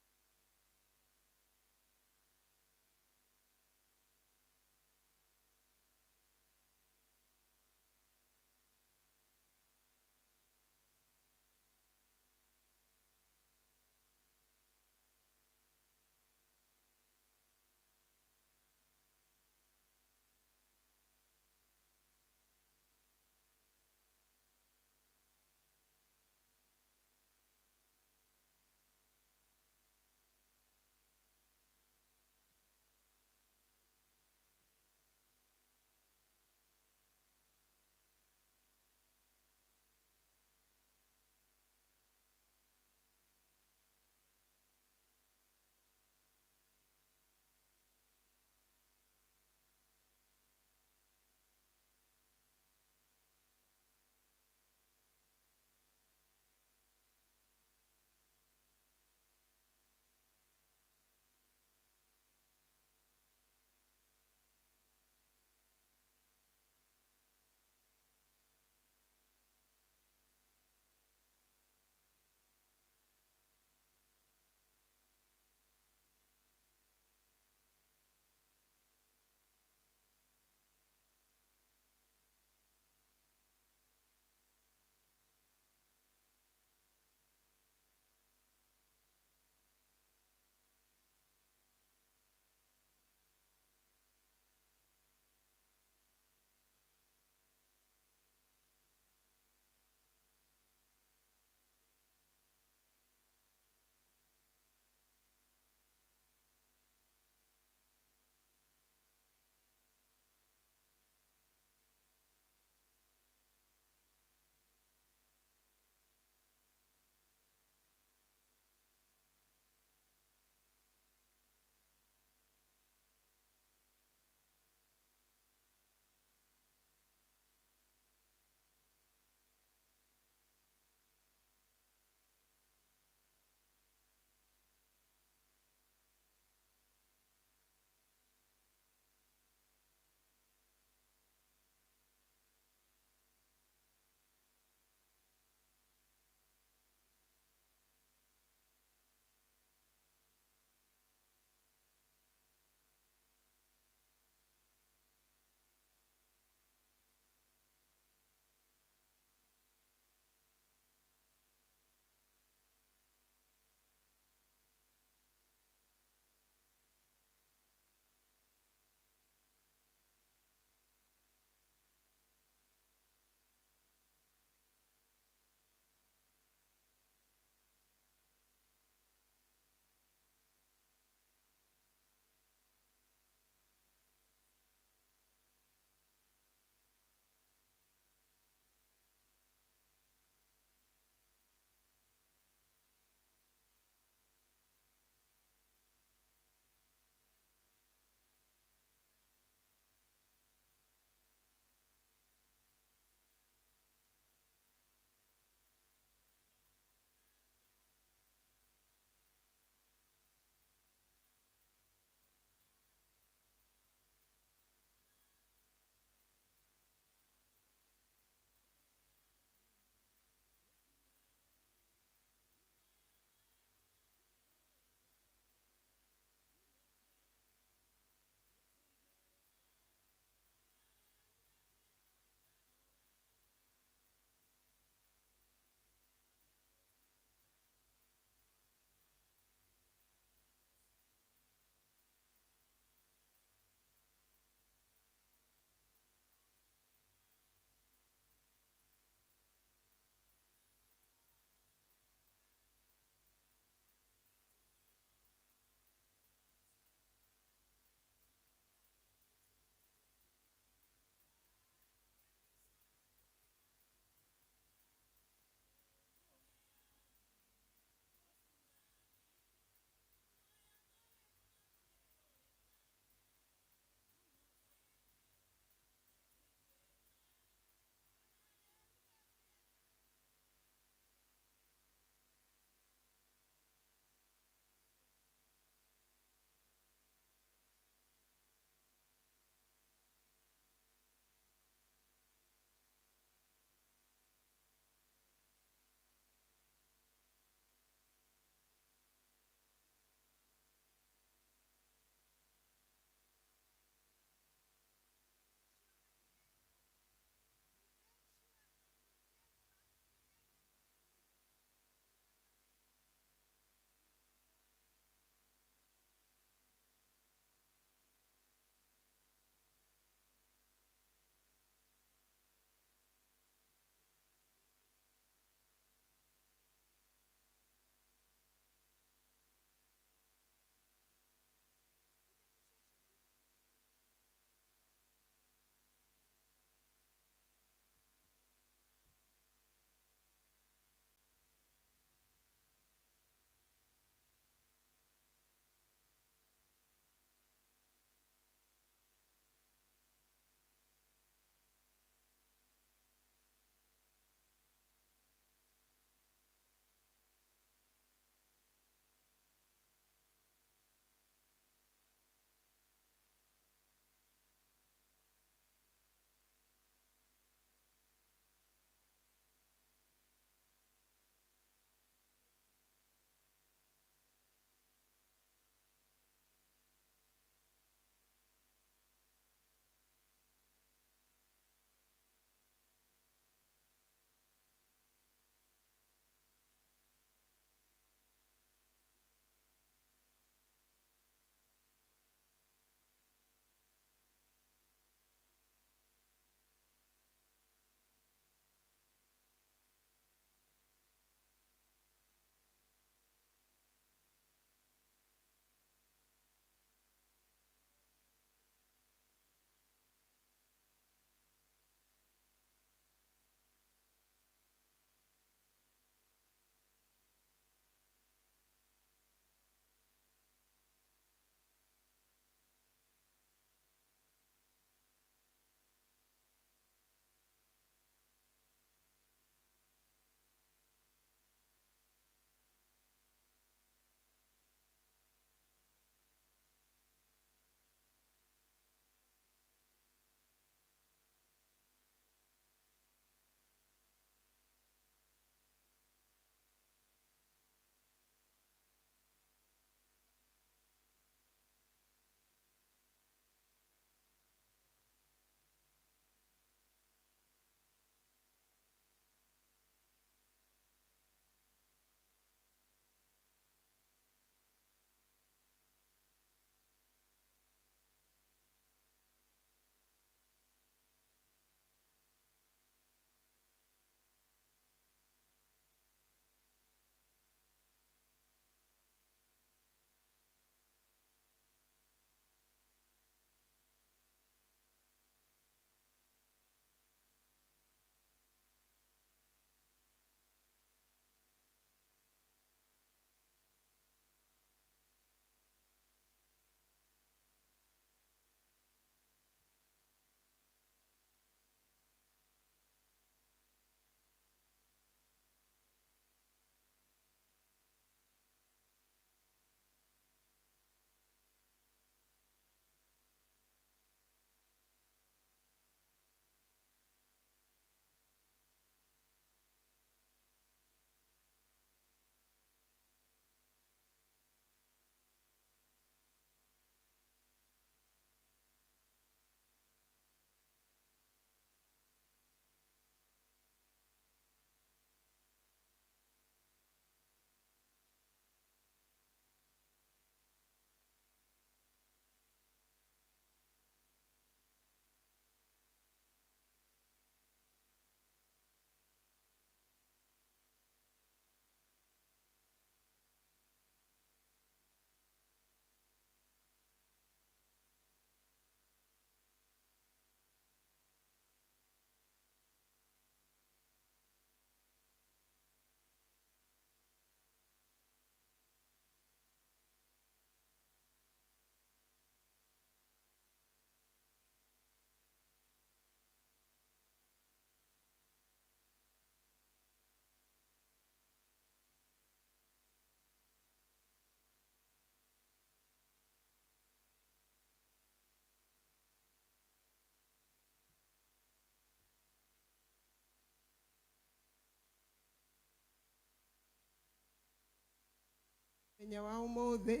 Enya wa umuthi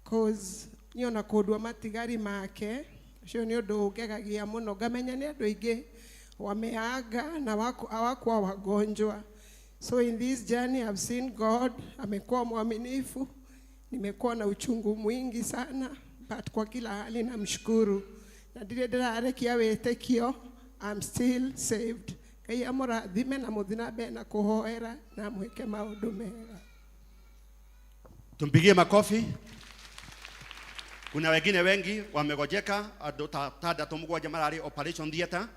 cause niona kudwa matigari make cio ni undu ungegagia muno ngamenya ni andu aingi wameaga na hawakuwa wagonjwa. So in this journey I've seen God amekuwa mwaminifu. Nimekuwa na uchungu mwingi sana, but kwa kila hali namshukuru. Na ndire ndirarekia witikio, I'm still saved. Ngai amurathime na muthinabe na kuhoera na mweke maundu mega. Tumpigie makofi. Kuna wengine wengi wamegojeka, andu tandatu mugwanja marari operation theater,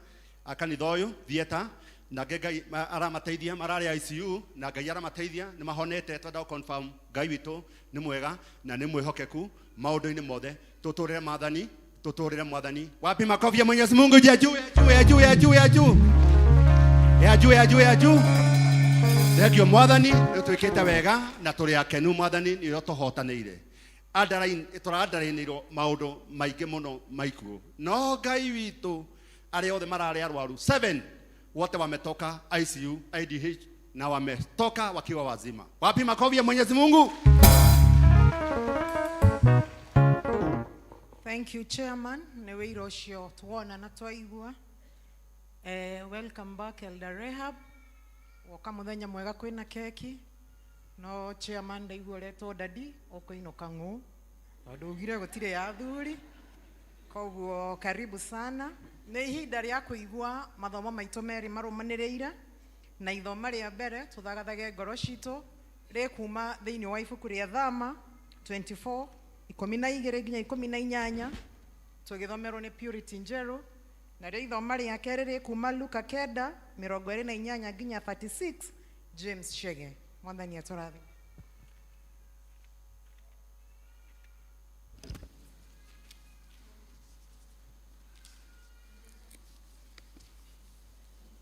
akanitha uyu theater, na Ngai aramateithia marari ICU, na Ngai aramateithia ni mahonete. Twenda confirm Ngai witu ni mwega na ni mwihokeku maundu-ini mothe. Tuturire Mwathani, tuturire Mwathani. Wapi makofi ya Mwenyezi Mungu ya juu ya juu ya juu ya juu ya juu ya juu ya juu. Thengio Mwathani, ni twikite wega na turi akenu. Mwathani ni ro tuhotanire turaandarinirwo maundu maingi muno maiku, no Ngai witu ari othe marari arwaru 7 wote wametoka ICU IDH na wametoka wakiwa wazima. Wapi makofi ya Mwenyezi Mungu? Thank you Chairman. Ni wira ucio tuona na twaigua. Welcome back Elder Rehab. Woka muthenya mwega kwina keki. No Chairman ndaigua reto dadi okuinuka ngu. Ndugire gutire ya thuri. Koguo karibu sana. Ni ihinda ria kuigua mathomo maitu meri marumaniriire na ithoma ria mbere tuthagathage ngoro citu rikuma thiini wa ibuku ria Thama 24:12 nginya 18 tugithomerwo ni Purity Njeru, na ria ithoma ria keri rikuma Luka 9:28 nginya 36 James Chege. Mwathani aturathi.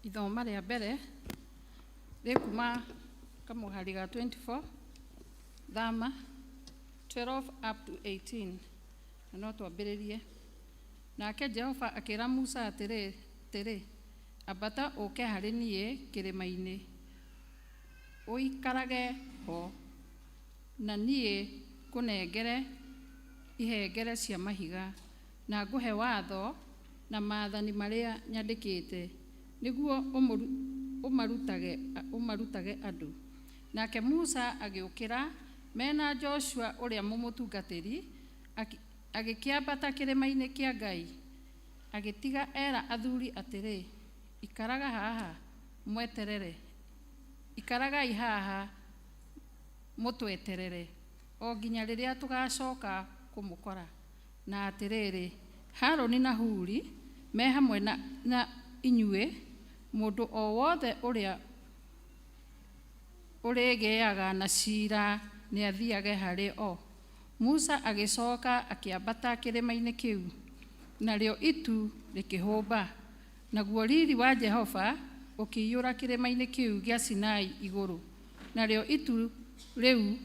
Ithoma ria mbere rikuma kamuhari ga 24 Thama 12 up to 18. Na no twambiririe. Nake Jehova akira Musa atiri abata uke hari nie kirima-ini uikarage ho, na nie kunengere ihengere cia mahiga na nguhe watho na maathani maria nyandikite niguo umarutage andu. Nake Musa agiukira mena Joshua uria mumutungatiri agikiambata kirima-ini kia Ngai, agitiga era athuri atiri ikaraga haha mweterere, ikaragai haha mutweterere o nginya riria tugacoka kumukora. Na atiriri Haroni na Huri me hamwe na inyue mundu o wothe uria urigeaga na cira ni athiage hari o. Musa agicoka akiambata kirima-ini kiu, nario itu rikihumba, naguo riri wa Jehova ukiyura kirima-ini kiu gia Sinai iguru, nario itu riu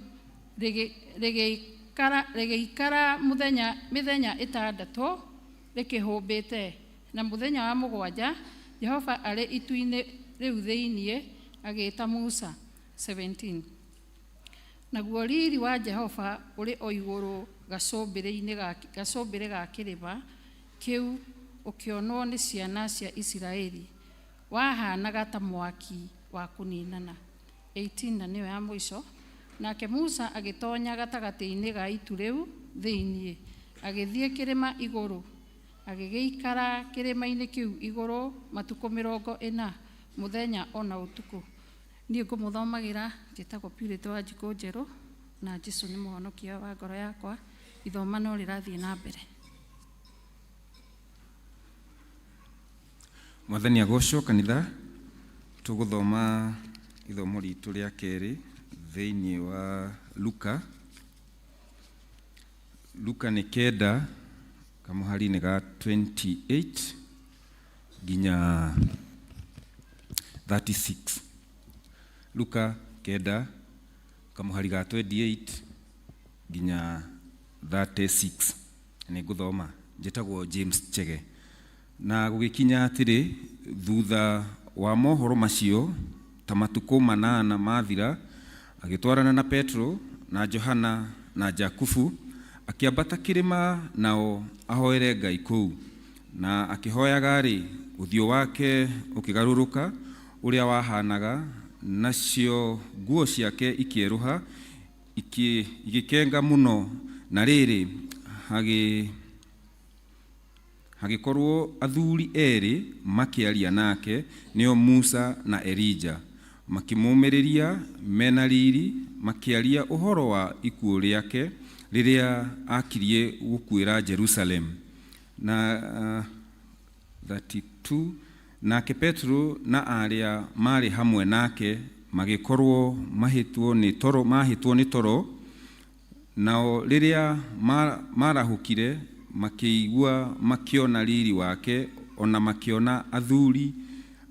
rigiikara mithenya 6 rikihumbite, na muthenya wa mugwanja Jehova ari itu-ini riu thiinie agita Musa 17. Naguo riri wa Jehova uri o iguru gacumbire ga kirima kiu ukionwo ni ciana cia Israeli, wahanaga ta mwaki wa kuninana. 18 na niyo ya mwisho. Nake Musa agitonya gatagati-ini ga itu riu thiinie agithie kirima iguru, agigiikara kirima-ini kiu iguru matuko 40 muthenya ona utuku. Niĩ ngũmũthomagira njĩtagwo Purity Wanjikũ Njerũ, na Jesũ nĩ mũhonokia wa ngoro yakwa. Ithoma no rĩrathiĩ na mbere. Mwathani agocwo kanitha. Tũgũthoma ithomo ritũ rĩa kerĩ thĩinĩ wa Luka. Luka nĩ 9 kamuhari-inĩ ga 28 nginya 36. Luka 9 kamuhari ga 28 nginya 36. Nĩ ngũthoma. Njĩtagwo James Chege. Na gũgĩkinya atĩrĩ, thutha wa mohoro macio ta matukũ 8 mathira, agĩtwarana na Petro na Johana na Jakubu, akiambata kĩrĩma nao ahoere Ngai kũu. Na akihoyaga rĩ, ũthiũ wake ũkĩgarũrũka ũrĩa wahanaga, nacio nguo ciake ikĩerũha igĩkenga mũno. Na rĩrĩ hagĩkorwo athuri erĩ makĩaria nake, nĩo Musa na Elija, makĩmũmĩrĩria mena riri, makĩaria ũhoro wa ikuũ rĩake rĩrĩa akirie gũkuĩra Jerusalem. Na 32, nake Petro na arĩa marĩ hamwe nake magĩkorwo mahĩtwo nĩ toro, nao rĩrĩa marahũkire makĩigua makĩona riri wake, ona makĩona athuri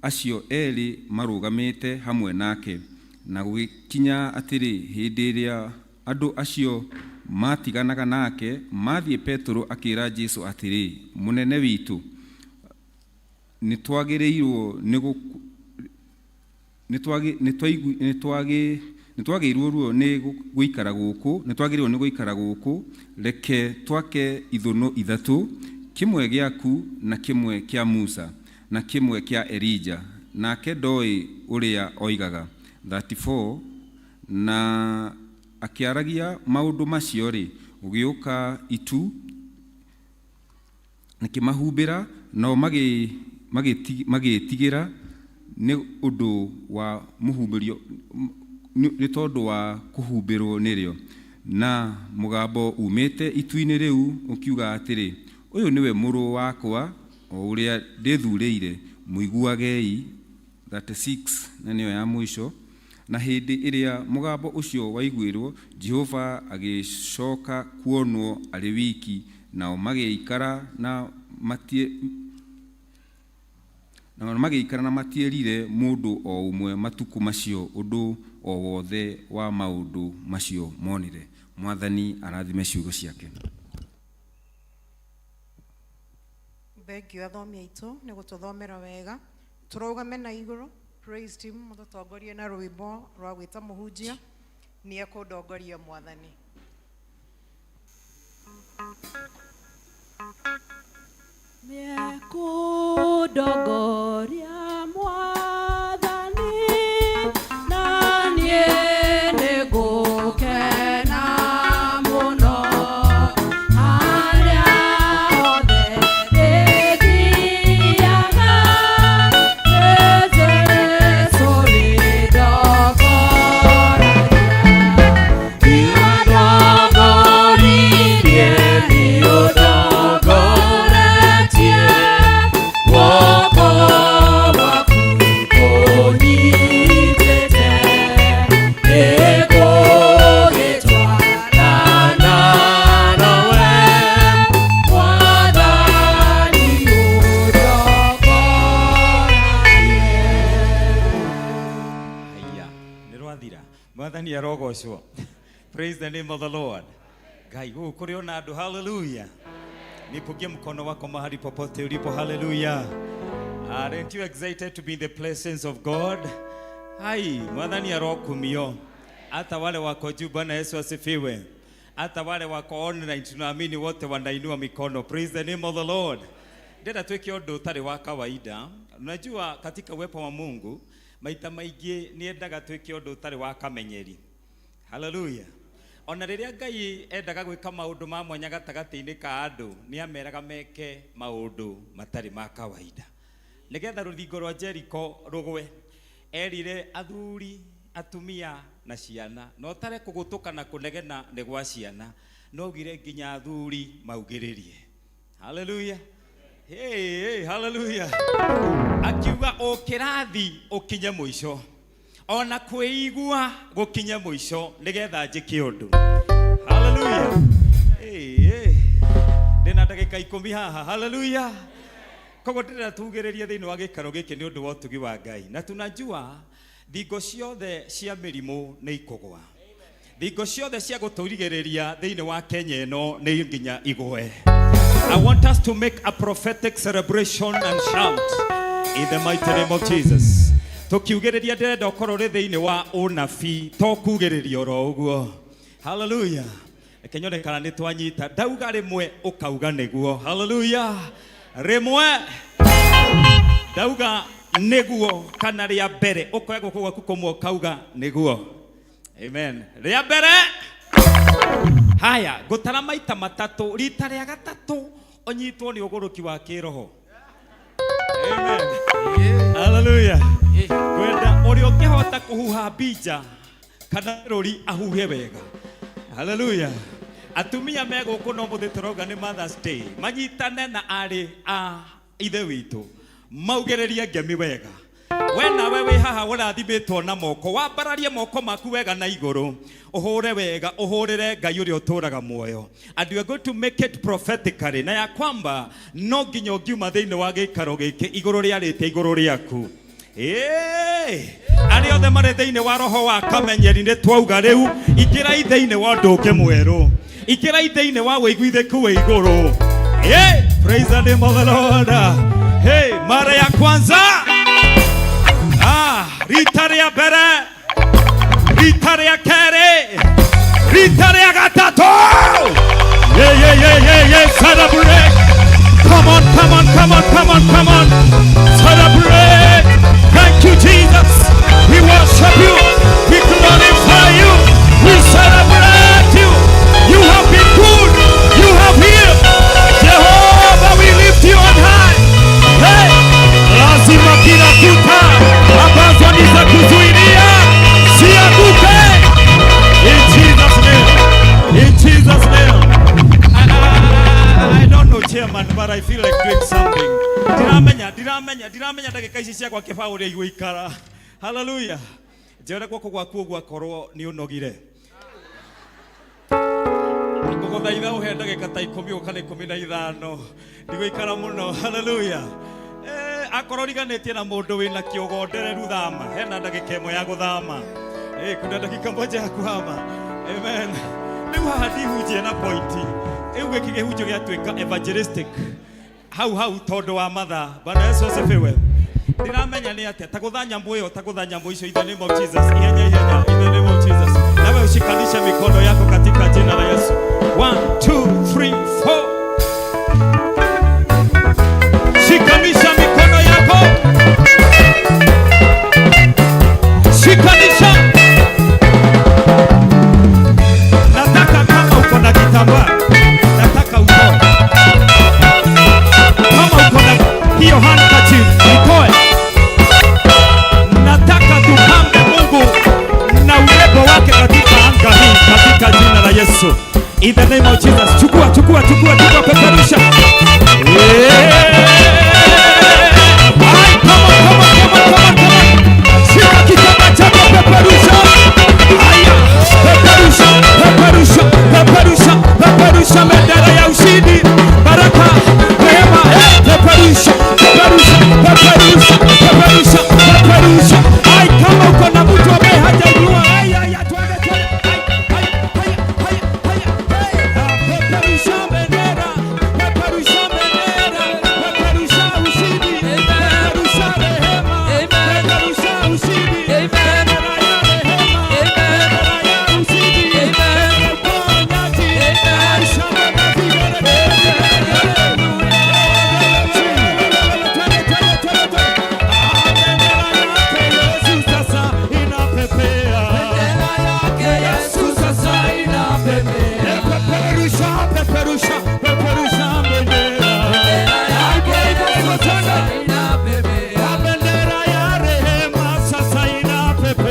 acio erĩ marũgamĩte hamwe nake. Na gũgĩkinya atĩrĩ, hĩndĩ ĩrĩa andũ acio matiganaga nake, mathiĩ Petro akĩra Jesũ atĩrĩ, mũnene witũ, nĩtwagĩrĩirwo ruo nĩ gũikara gũkũ, reke twake ithũnũ ithatũ, kĩmwe gĩaku na kĩmwe kĩa Musa na kĩmwe kĩa Elija. Nake ndoĩ ũrĩa oigaga. 34, na akĩaragia maũndũ macio rĩ, gũgĩũka itu nakĩmahumbĩra, nao magĩtigĩra nĩ ũndũ wa mũhumbĩrio, nĩ tondũ wa kũhumbĩrwo nĩrĩo. Na mũgambo umĩte itu-inĩ rĩu ũkiuga atĩrĩ, ũyũ nĩwe mũrũ wakwa o ũrĩa ndĩthurĩire, mũiguagei. 36, na nĩyo ya mũico. Na hĩndĩ ĩrĩa mũgambo ũcio waiguĩrwo, Jehova agĩcoka kuonwo arĩ wiki, nao magĩikara na matiĩrire mũndũ o ũmwe matukũ macio ũndũ o wothe wa maũndũ macio monire. Mwathani arathime ciugo ciake. Thengio athomi aitũ nĩ gũtũthomera wega. Tũrũgame na igũrũ. Praise team mũtũtongorie na rwĩmbo rwa gwĩta mũhunjia, nĩ ekũndongoria Mwathani. Nĩekũndongoria Mwathani, na niĩ nĩngũkena mũno harĩa hothe ndĩthiaga, Jesũ nĩndongoririe, nĩũndongoretie guoko gwaku kũnyitĩte, nĩngũgĩtwarana nawe, Mwathani ũndongoragie. Haya, nĩrwathira. Mwathani arogocwo. Praise the name of the Lord. Ngai gũkũ kũrĩ ona andũ, hallelujah. Nipungie mkono wako mahali popote ulipo, hallelujah. Aren't you excited to be in the presence of God? Hai, Mwathani arokumio. Hata wale wako juu, Bwana Yesu asifiwe. Hata wale wako online, tunaamini wote wanainua mikono. Praise the name of the Lord. Ndĩrenda twĩke ũndũ ũtarĩ wa kawaida. Unajua katika uwepo wa Mungu, maita maingĩ niendaga twĩke ũndũ ũtarĩ wa kamenyeri. Hallelujah. Ona rĩrĩa Ngai endaga gwĩka maũndũ ma mwanya gatagatĩ-inĩ ka andũ, nĩameraga meke maũndũ matarĩ ma kawaida. Nĩgetha rũthingo rwa Jeriko rũgwe, erire athuri, atumia na ciana, no tare kũgũtũka na kũnegena nĩ gwa ciana, no augire nginya athuri maugĩrĩrie. Hallelujah. Hey, hallelujah. Akiuga o kĩrathi ũkinye mũico, ona kwĩigua gũkinye mũico, nĩgetha njĩke ũndũ. Hallelujah. Hey, ndĩna ndagĩka 10 haha. Hallelujah. Koguo ndĩrenda tugĩrĩrie thĩinĩ wa gĩikaro gĩkĩ nĩ ũndũ wa ũtugi wa Ngai. Na tunajua thingo ciothe cia mĩrimũ nĩ ikũgwa. Thingo ciothe cia gũtũrigĩrĩria thĩinĩ wa Kenya ĩno nĩ nginya igwe. I want us to make a prophetic celebration and shout in the mighty name of Jesus. Tukiugĩrĩria ndĩrenda ũkorwo rĩ thĩinĩ wa ũnabii, to kugĩrĩria oro ũguo. Hallelujah. Kenyone kana nĩ twanyita. Ndauga rĩmwe ũkauga nĩguo. Hallelujah. Rĩmwe ndauga nĩguo kana rĩa mbere ũkoya gũkũ gwaku kũmwe ũkauga nĩguo. Amen. Rĩa mbere. Haya, ngũtara maita matatũ, rita rĩa gatatũ onyitwo nĩ ũgũrũki wa kĩroho. Amen. Hallelujah. Kwenda ũrĩa ũngĩhota kũhuha mbija kana rũri ahuhe wega. Hallelujah. Atumia megũkũ no mũthĩ tũrauga nĩ Mother's Day. Manyitane na arĩ a ithe witũ. Maugĩrĩrie ngemi wega. We nawe wĩ haha ũrathimĩtwo na moko. Wambararie moko maku wega na igũrũ. Ũhũre wega, ũhũrĩre Ngai ũrĩa ũtũraga muoyo. And you are going to make it prophetically. Na ya kwamba no nginya ũngiuma thĩinĩ wa gĩikaro gĩkĩ igũrũ rĩarĩte igũrũ rĩaku. Arĩa othe marĩ thĩinĩ wa roho wa kamenyeri nĩ twauga rĩu ingĩrai thĩinĩ wa ũndũ ũngĩ mwerũ. Ingĩrai thĩinĩ wa wĩiguithĩku wĩ igũrũ. Praise the name of the Lord. Hey, mara ya kwanza. Rita rĩa mbere. Rita rĩa kerĩ. Rita rĩa gatatũ. Yeah, celebrate. Come on. Celebrate. Thank you, Jesus. We worship you. We glorify you. We celebrate you. You have been good. You have healed. Jehovah, we lift you on high. Hey, lazima kila kuta ambazo ni za kuzuilia sianguke. In Jesus' name. In Jesus' name. I don't know, Chairman, but I feel like doing something. Ndiramenya ndagĩka ici cia gwa kĩbaũ ũrĩa igũikara. Hallelujah. Njera guoko gwaku gwakorwo nĩ ũnogire. Ngũgũthaitha ũhe ndagĩka ta 10 kana 15. Ndigũikara mũno. Hallelujah. Akorwo riganĩtie na mũndũ wĩna kĩũgondereru thama. Hena ndagĩka ĩmwe ya gũthama. Kuna dakika moja ya kuhama. Amen. Rĩu haha ndihunjie na pointi. Rĩu gĩkĩ kĩhunjio gĩatuĩka evangelistic. Hau tondũ wa mathaa. Bwana Yesu asifiwe. Ndiramenya nĩ atĩa ta gũtha nyamũ ĩyo ta gũtha nyamũ icio in the name of Jesus. Ihenya in the name of Jesus. Nawe ushikanishe mikono yako katika jina la Yesu. 1 2 3 4. Shikanisha mikono yako. Shikanisha. Nataka kama uko na kitambaa. Nataka utoe. Kama uko na hiyo handkerchief, itoe. Nataka tukambe Mungu na uwepo wake katika anga hii katika jina la Yesu. In the name of Jesus. Chukua peperusha. Come on. Shika kitambaa chako peperusha. Haya, peperusha bendera ya ushindi. Baraka, rehema, peperusha. Ai, kama uko na mtu ambaye hajainua, peperusha bendera, peperusha ushindi, peperusha rehema, peperusha ushindi, bendera ya rehema, bendera ya ushindi, uponyaji, shamba na vigere. Peperusha bendera ya rehema sasa inapepea.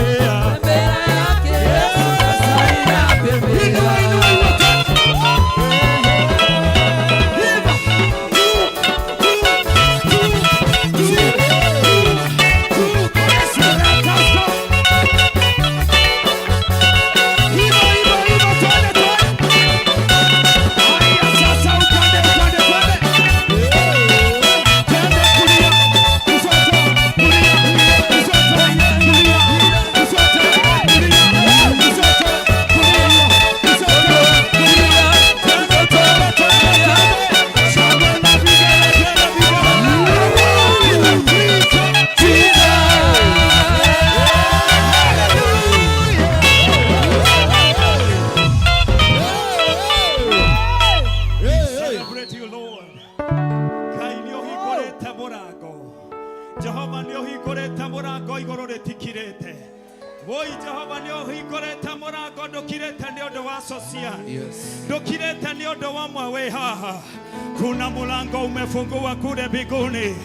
Woi Jehova ni ohingorete murango ndukirete ni undu wa socia. Ndukirete ni undu wa mwawe haha. Kuna mulango umefungua kule mbinguni.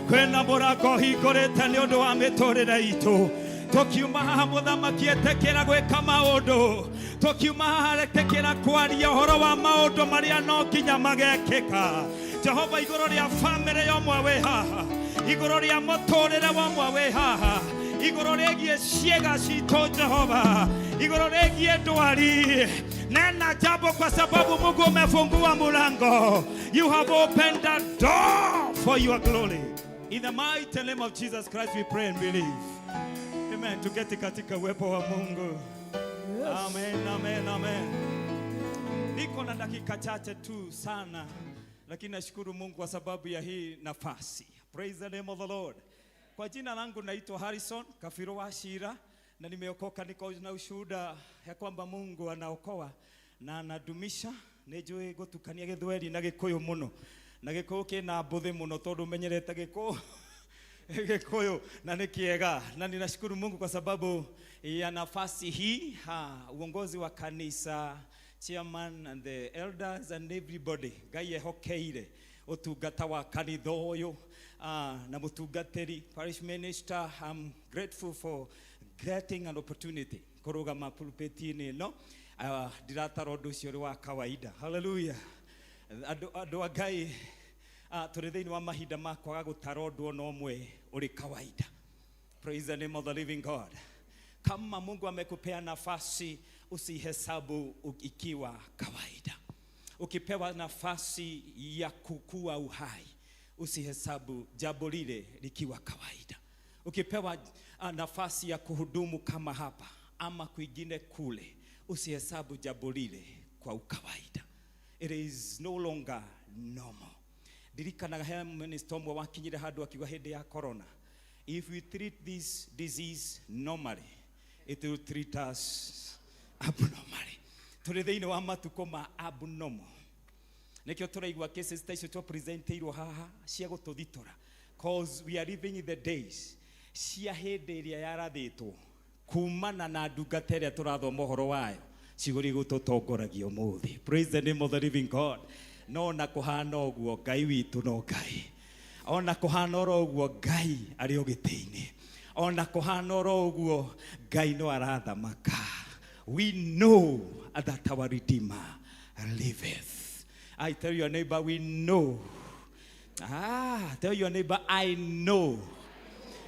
Kwena murango hingorete ni undu wa miturire itu. Tokiuma haha muthamaki etekera gwika maundu. Tokiuma haha etekera kwaria uhoro wa maundu maria no nginya magekika. Jehova iguru ria family yomwe we haha. Iguru ria muturire womwe we haha. Iguru regie ciega cito Jehova. Iguru regie ndwari. Nena jambo kwa sababu Mungu umefungua mulango. You have opened a door for your glory. In the mighty name of Jesus Christ we pray and believe. Amen. Tuketi katika uwepo wa Mungu. Amen, amen, amen. Niko na dakika chache tu sana, lakini nashukuru Mungu kwa sababu ya hii nafasi. Praise the name of the Lord. Kwa jina langu naitwa Harrison Kafiro wa Shira na nimeokoka. Niko na ushuhuda ya kwamba Mungu anaokoa na anadumisha. Nejue gutukania Githweri na Gikuyu muno. Na Gikuyu kina mbuthi muno tondu menyerete Gikuyu na nikiega. Na ninashukuru Mungu kwa sababu ya nafasi hii, uongozi wa kanisa, chairman and the elders and everybody. Ngai ehokeire utungata wa kanitha uyu na mutungatiri parish minister. I'm grateful for getting an opportunity kurugama pulpitini no diratara undu ucio wa kawaida. Hallelujah. Andu Ngai turi thiini wa mahinda ma kwaga gutara undu ono umwe uri kawaida. Praise the name of the living God. Kama Mungu amekupea nafasi, usihesabu ikiwa kawaida. Ukipewa nafasi ya kukua uhai, usihesabu jambo lile likiwa kawaida. Ukipewa nafasi ya kuhudumu kama hapa ama kwingine kule, usihesabu jambo lile kwa ukawaida. It is no longer normal. Dirikana he minister mwe wakinyire handu akiwa hindi ya corona. If we treat this disease normally, it will treat us abnormally. Turi thiini wa matuko ma abnormal. Nekio turaigwa cases ta icio twa presenteirwo haha cia gututhitora, cause we are living in the days cia hindi iria yarathitwo kumana na ndungata iria turathoma uhoro wayo ciguri gututongoragia umuthi. Praise the name of the living God. No na kuhana uguo Ngai witu no Ngai. Ona kuhana uguo Ngai ari ogitiini. Ona kuhana uguo Ngai no arathamaka. We know that our Redeemer liveth. I tell your neighbor, we know. Tell your neighbor, I know.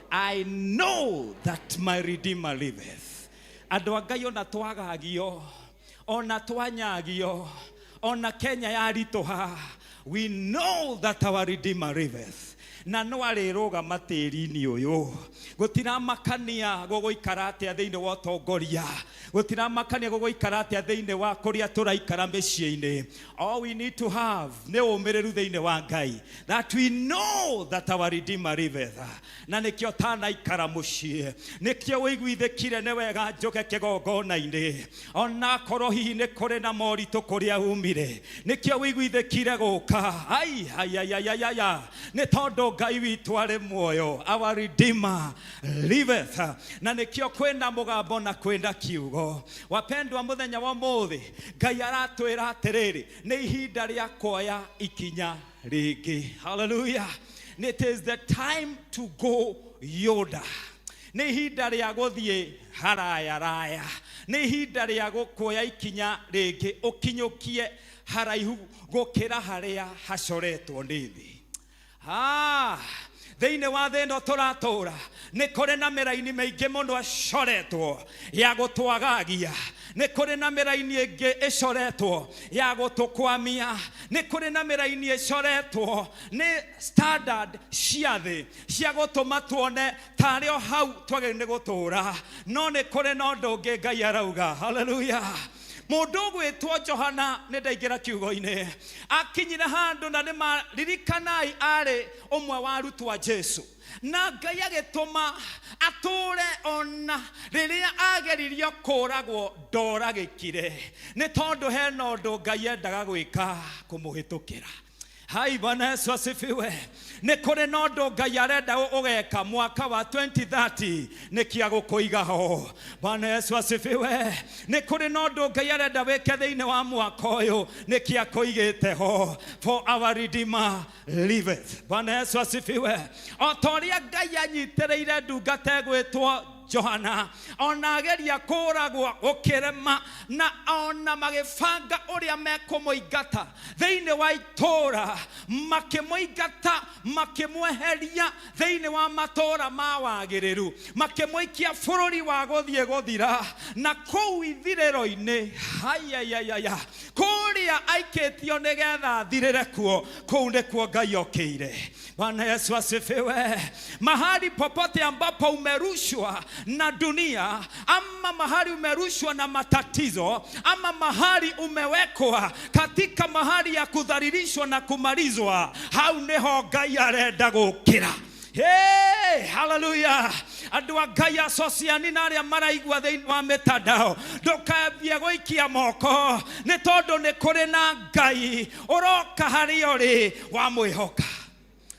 I know that my Redeemer liveth. Andu Ngai ona twagagio, ona twanyagio, ona Kenya yaritoha. We know that our Redeemer liveth. Na no ariroga matiri-ini uyu. Gutiramakania guguikara atia thiini wa utongoria. Gutiramakania guguikara atia thiini wa kuria turaikara micii-ini. All we need to have ne umiriru thiini wa Ngai, that we know that our Redeemer liveth. Na nikio tanaikara mucii, nikio wiguithikire ne wega njoke kigongona-ini. Ona korwo hihi ni kuri na moritu kuria umire, nikio wiguithikire guka. Ai ni tondu Ngai witu ari muoyo. Our Redeemer liveth. Na nikio kwenda mugambo na kwenda kiugo. Wapendwa, muthenya wa muthi Ngai aratwira atiriri ni ihinda ria kuoya ikinya ringi. Hallelujah. It is the time to go Yoda. Ni ihinda ria guthie haraya raya. Ni ihinda ria gukuoya ikinya ringi ukinyukie haraihu gukira haria hacoretwo ni thi. Thiini wa thi ino turatura ni kuri na miraini maingi muno acoretwo ya gutwagagia. Ni kuri na miraini ingi icoretwo ya gutukwamia. Ni kuri na miraini icoretwo ni standard cia thi cia gutuma tuone tari o hau twagirire gutura. No ni kuri na undu ungi Ngai arauga. Hallelujah. Mundu gwitwo Johana ni ndaingira kiugo-ini akinyire handu na ni maririkanai ari umwe wa arutwo a Jesu. Na Ngai agituma ature ona riria ageririo kuragwo ndoragikire. Ni tondu hena undu Ngai endaga gwika kumuhitukira. Hai, Bwana Yesu asifiwe. Nĩ kũrĩ na ũndũ Ngai arenda ũgeka mwaka wa 2030 nĩkĩa gũkũiga ho. Bwana Yesu asifiwe. Nĩ kũrĩ na ũndũ Ngai arenda wĩke thĩinĩ wa mwaka ũyũ nĩkĩa kũigĩte ho. For our Redeemer liveth. Bwana Yesu asifiwe. O ta ũrĩa Ngai anyitĩrĩire ndungata ĩgwĩtwo Johana, ona ageria kũragwo gũkĩrema, na ona magĩbanga ũrĩa mekũmũingata thĩinĩ wa itũũra, makĩmũingata makĩmweheria thĩinĩ wa matũũra ma wagĩrĩru, makĩmũikia bũrũri wa gũthiĩ gũthira, na kũu ithirĩro-inĩ hayayaya kũrĩa aikĩtio nĩgetha athirĩre kuo, kũu nĩkuo Ngai okĩire. Bwana Yesu asifiwe. Mahali popote ambapo umerushwa na dunia, ama mahali umerushwa na matatizo, ama mahali umewekwa katika mahali ya kudhalilishwa na kumalizwa, hau niho Ngai arenda gũkĩra. Hey, hallelujah. Andũ a Ngai acociani na arĩa maraigua thĩinĩ wa mĩtandao, ndũkambie gũikia moko, nĩ tondũ nĩ kũrĩ na Ngai ũroka harĩa ũrĩ wa mwĩhoka.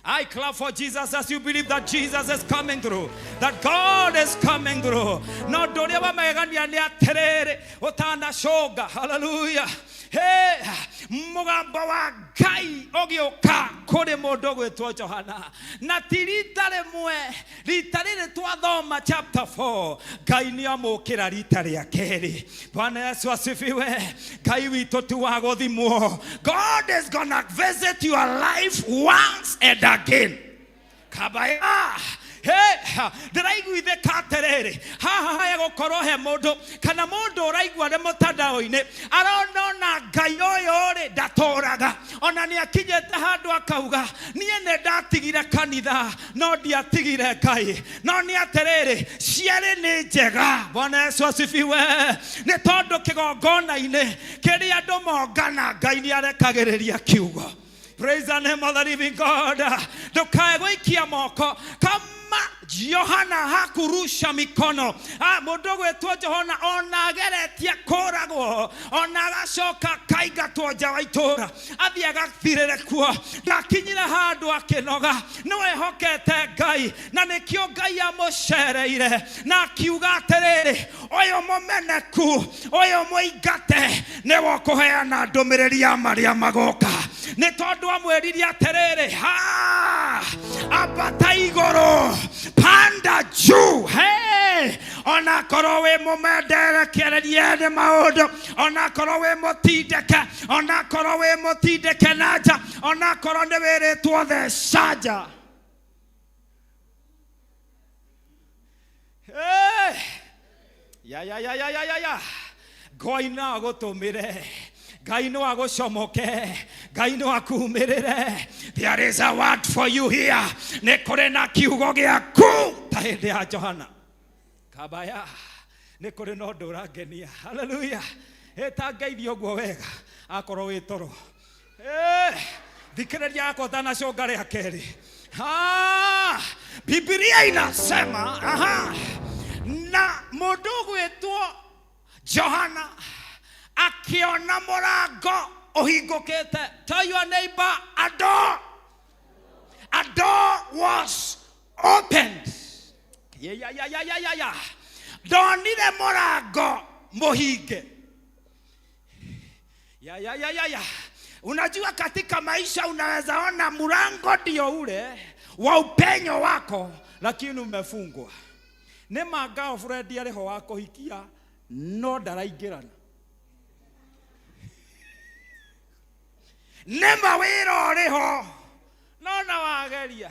I clap for Jesus as you believe that Jesus is coming through, that God is coming through. No doria wa magania ni aterere otana shoga. Hallelujah. Hey, mugambo wa Ngai ogioka kuri mundu gwitwo Johana. Na tirita rimwe, rita riri twathoma chapter 4, Ngai ni amukira rita ria keri. Bwana Yesu asifiwe. Ngai witu tu wa guthimwo. God is gonna visit your life once and again. Kabaya. Hey, ndĩraiguithĩka atĩrĩrĩ, haha hegũkorwo he mũndũ kana mũndũ ũraigua nĩ mũtandao-inĩ aronona Ngai ũyũ rĩ ndatũũraga, ona nĩ akinyĩte handũ akauga niĩ nĩ ndatigire kanitha no ndiatigire Ngai. No nĩ atĩrĩrĩ, cierĩ nĩ njega. Bwana Yesu asifiwe. Nĩ tondũ kĩgongona-inĩ kĩrĩa andũ mongana Ngai nĩ arekagĩrĩria kiugo. Praise the name of the living God. Ndukae gũikia moko kama Johana hakurusha mikono. Mũndũ gwĩtwo Johana ona ageretie kũragwo, ona agacoka kaigatwo nja wa itũũra, athiĩ agathirĩre kuo. Ndakinyire handũ akĩnoga, nĩwe ehokete Ngai, na nĩkĩo Ngai amũcereire na akiuga atĩrĩrĩ, ũyũ mũmeneku, ũyũ mũingate nĩwe ũkũheana ndũmĩrĩri ya marĩa magoka. Nĩ tondũ amwĩrire atĩrĩrĩ, ambata igũrũ, panda juu. Hey, ona korwo wĩ mũmenderekererie nĩ maũndũ, ona korwo wĩ mũtindĩke, ona korwo wĩ mũtindĩke na nja, ona korwo nĩ wĩrĩtwo theca nja. Hey, ya Ngai no agũtũmĩre, Ngai no agũcomoke, Ngai no akumĩrĩre. There is a word for you here. Nĩ kũrĩ na kiugo gĩaku ta hĩndĩ ya Johana. Kabaya, nĩ kũrĩ na ũndũ ũrangenia. Hallelujah. Ĩtangeithia ũguo wega akorwo wĩ toro. Thikĩrĩria yako ũtanacũnga rĩa kerĩ. Biblia inasema na mũndũ gwĩtwo Johana akiona mũrango ũhingũkĩte. Tell your neighbor, a door was opened. Ndonire mũrango mũhinge. Unajua katika maisha unaweza ona mlango ndio ule wa upenyo wako, lakini umefungwa. Nĩ mangao Fred ariho wa kũhikia no ndaraingĩrana. Nĩ mawĩra ũrĩho no na wageria,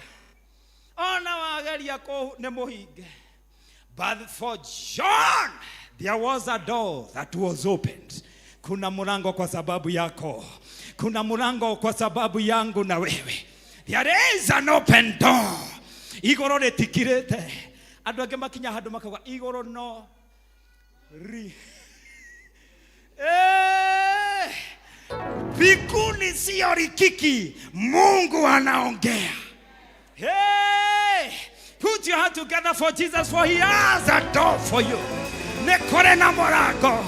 ona wageria nĩ mũhinge. But for John there was a door that was opened. Kuna mlango kwa sababu yako, kuna mlango kwa sababu yangu na wewe. There is an open door. Igũrũ rĩtikirĩte. Andũ angĩ makinya handũ makauga igũrũ no Mbinguni sio rikiki, Mungu anaongea. Hey, put your hand together for Jesus, for he has a door for you. Nekore na mũrango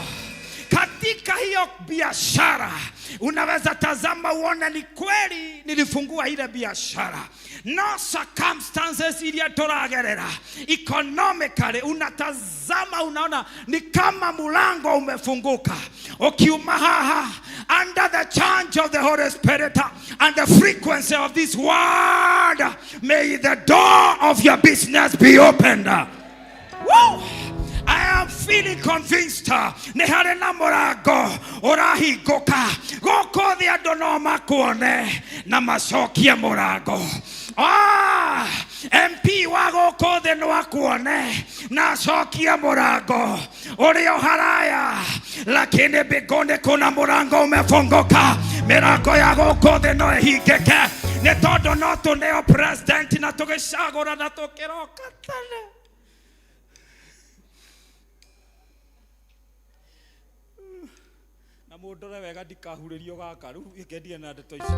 Katika hiyo biashara unaweza tazama uone ni kweli nilifungua ile biashara. No circumstances iliyotoragerera economically, unatazama unaona ni kama mlango umefunguka. Ukiuma haha under the charge of the Holy Spirit and the frequency of this word, may the door of your business be opened. Woo! I am feeling convinced. Ne hare na morago orahinguka goko thi andu no makuone na macokie morago. MP wa goko thi no akuone na acokie morago urio haraya, lakini mbinguni kuna murango umefunguka. Mirango ya goko thi no ihingike ni tondu no tuneo president na tugicagura na tukiroka tene. Mundore wega ndikahuririo gaka riu ikendia na ndeto ici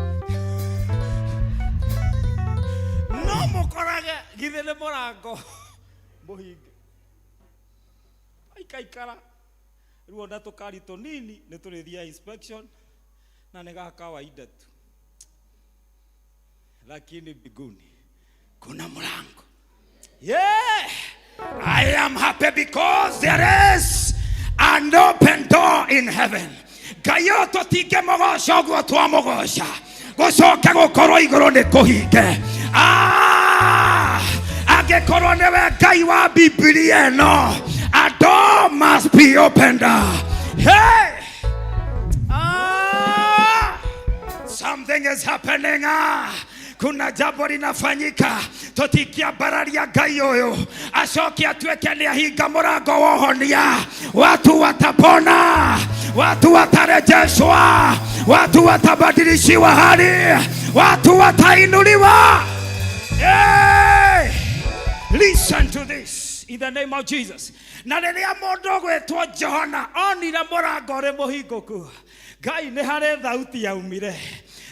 no mukorage githe ni murango muhinge aikaikara riu onda tukari tunini ni turithia inspection na ni ga kawaida tu, lakini mbinguni kuna mlango. Yeah, I am happy because there is an open door in heaven. Gayoto tige mogosha gwo twa mogosha gocoke gukorwo iguru ni kuhinge. Angikorwo niwe Ngai wa Biblia eno, a door must be opened. Hey, something is happening. Kuna jambo linafanyika. Totikia bararia Ngai uyu acoke atueke ni ahinga murango wa uhonia. Watu watapona, watu watarejeshwa, watu watabadilishiwa hali, watu watainuliwa. Hey, listen to this in the name of Jesus. Na riria mundu gwitwo Johana onire murango ri muhinguku, Ngai ni hari thauti yaumire.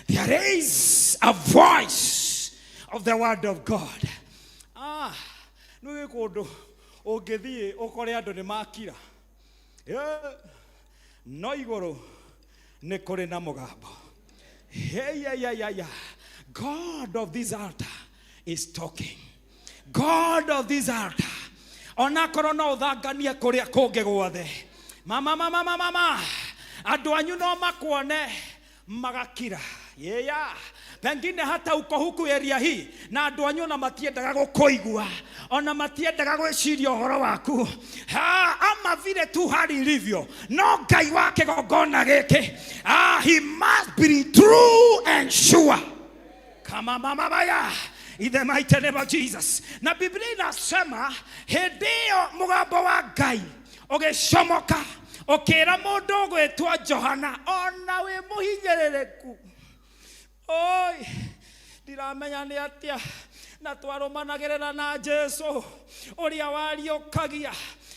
There is a voice of the word of God. No kundu ungithie ukore andu ni makira. No iguru ni kuri na mugambo. Hey. God of this altar is talking. God of this altar. Ona korona uthangania kuria kungi guothe. Mama. Andu anyu no makuone magakira. Yeah. Pengine hata uko huku area hii na andu anyu na matiendaga gukuigua, ona matiendaga gwiciria uhoro waku. Ama vile tu hali ilivyo, no Ngai wake gogona giki. He must be true and sure. Kama mama baya, in the mighty name of Jesus. Na Biblia inasema hidio mugambo wa Ngai ugicomoka ukira mundu gwitwa Johana, ona we muhinyerereku. Oi, ndiramenya ni atia na twarumanagirira na Jesu uria wariokagia,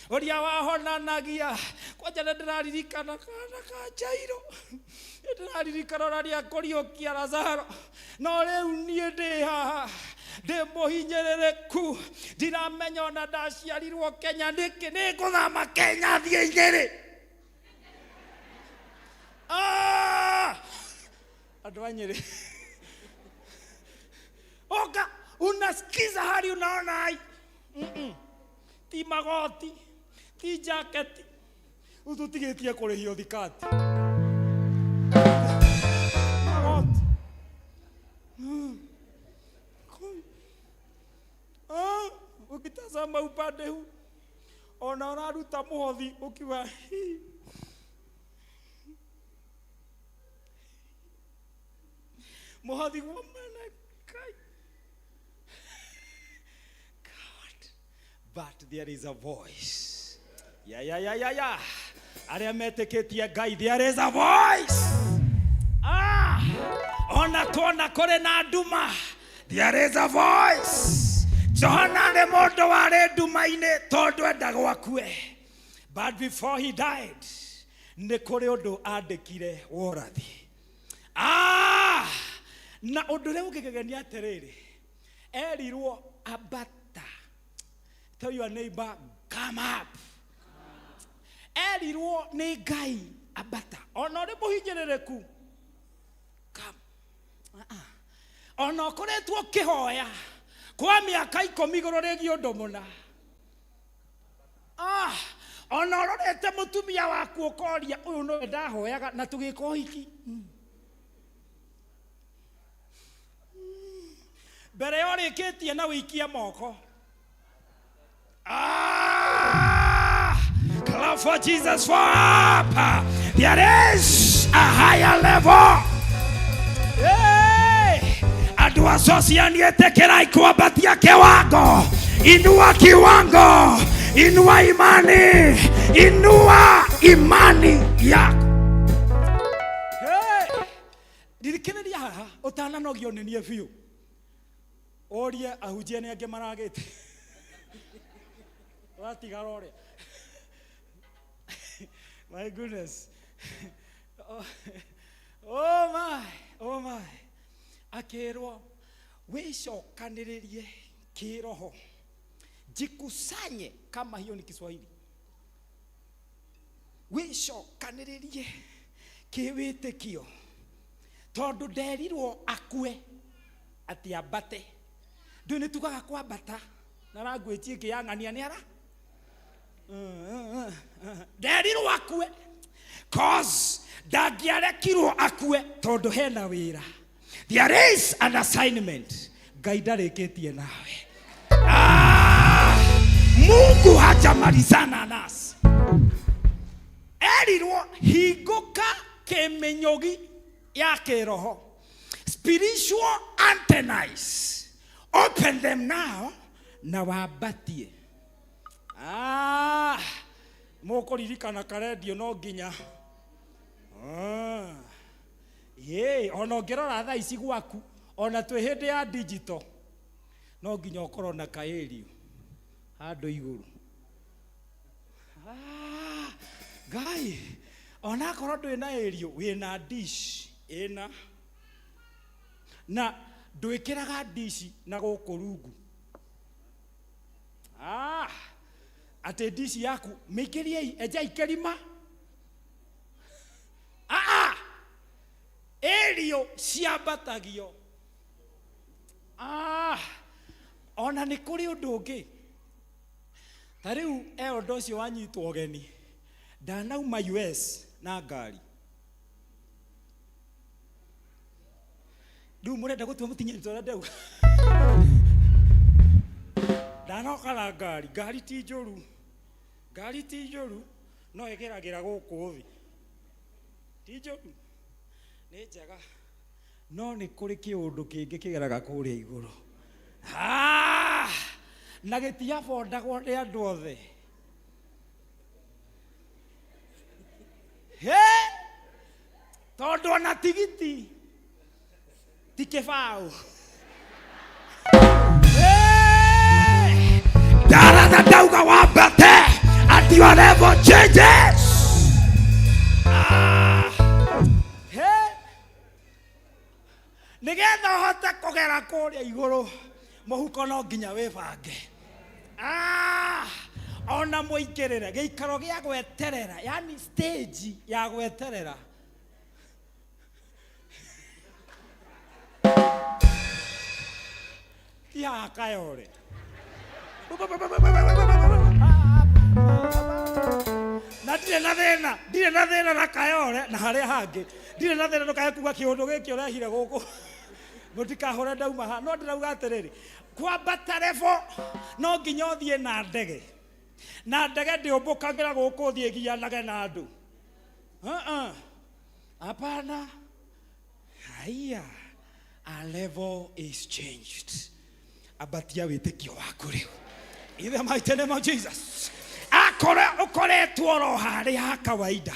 uria wahonanagia. Kwanja ndiraririkana kana ka Jairo, ndiraririkana raria kuriokia Lazaro, no riu nie ndi haha ndi muhinyerereku. Ndiramenya ona ndaciarirwo Kenya niki ni nguthama Kenya thie Nyeri. Andu a Nyeri, oga unasikiza hali unaona ai. Ti magoti, ti jaketi, ututigetie kurihio thikati. Magoti. Ukitazama upande huu ona unaruta muhothi ukiwa muhothi wa Kai. God, but there is a voice. Yeah. Aria meteketie Ngai, there is a voice. Ona tona kore na nduma, there is a voice. Johana ne mundu wari nduma-ini tondu endaga akue. But before he died, ni kuri undu andikire worathi. Na undu riu ngigegenia atiriri, erirwo ambata. Tell your neighbor, come up. erirwo nĩ Ngai ambata ona ũrĩ mũhinyĩrĩrĩku ona ũkoretwo ũkĩhoya kwa mĩaka 10 igũrũ rĩgiĩ ũndũ mũna ona ũrorete mũtumia waku ũkoria ũyũ nĩwe ndahoyaga na tũgĩka ũhiki mbere ya ũrĩkĩtie na wĩikie moko clap for Jesus for up. There is a higher level. Andu asocianiete kirai kuambatia kiwango. Inua kiwango. Inua imani. Inua imani yako. Ndirikineria haha utananogio nĩ niĩ biũ. Orie ahunjia nĩ angĩ maragĩte. Watigara ũrĩa. My goodness. Oh my. Akirwo wicokanĩrĩrie kiroho. Jikusanye kama hiyo ni Kiswahili. Wicokanĩrĩrie kiwĩtĩkio. Tondu nderirwo akue ati ambate. Ndũ nĩ tugaga kwambata na rangwĩtie kĩyang'ania nĩ ara. Nderirwo akue cause ndangĩarekirwo akue tondu hena wĩra. There is an assignment. Ngai ndarĩkĩtie nawe. Mungu hajamalizana nasi. Erirwo hingũka kĩmĩnyũgi ya kĩroho. Spiritual antennas. Open them now na wambatie. Mũkũririkana karendio no nginya. Ona ũngĩrora thaa ici gwaku ona twĩ hĩndĩ ya digital no nginya ũkorwo na kaĩrio handũ igũrũ. Ngai ona korwo ndwĩ na ĩrio wĩna dish ĩna na ndwĩkĩraga dish na gũkũ rungu. Ate dish yaku mĩikĩrie enja ikĩrima. Erio ciambatagio. Ona nĩ kũrĩ ũndũ ũngĩ. Ta rĩu ũndũ ũcio wanyitwo ũgeni. Ndanauma US na ngari. Rĩu mũrenda gũtua mũtinyĩrĩte ũrĩa ndauga. Ndanoka na ngari. Ngari ti njũru. Ngari ti njũru. No ĩgeragĩra gũkũ thĩ. Ti njũru. Nĩ njega. No nĩ kũrĩ kĩũndũ kĩngĩ kĩgeraga kũrĩa igũrũ. Na gĩtiabondagwo nĩ andũ othe. Tondũ ona tigiti ti kĩbaũ. Ndaratha ndauga wambate and your level changes. Nigetha ũhote kũgera kũrĩa igũrũ mũhuko no nginya wĩbange. Ona mũingĩrĩre gĩikaro gĩa gweterera, yani stage ya gweterera. Ya kayore. Na ndirĩ na thĩna na kayore na harĩa hangĩ. Ndirĩ na thĩna ndũkae kuga kĩũndũ gĩkĩ ũrehire gũkũ. Mũtikahũre ndauma haha. No ndĩrauga atĩrĩrĩ, kwambata level no nginya ũthiĩ na ndege. Na ndege ndĩũmbũkagĩra gũkũ thiĩ ĩgianage na andũ. Hapana. Haya. A level is changed. Abatia wĩtĩkio waku rĩu. In the mighty name of Jesus. Ukoretwo ro harĩa kawaida.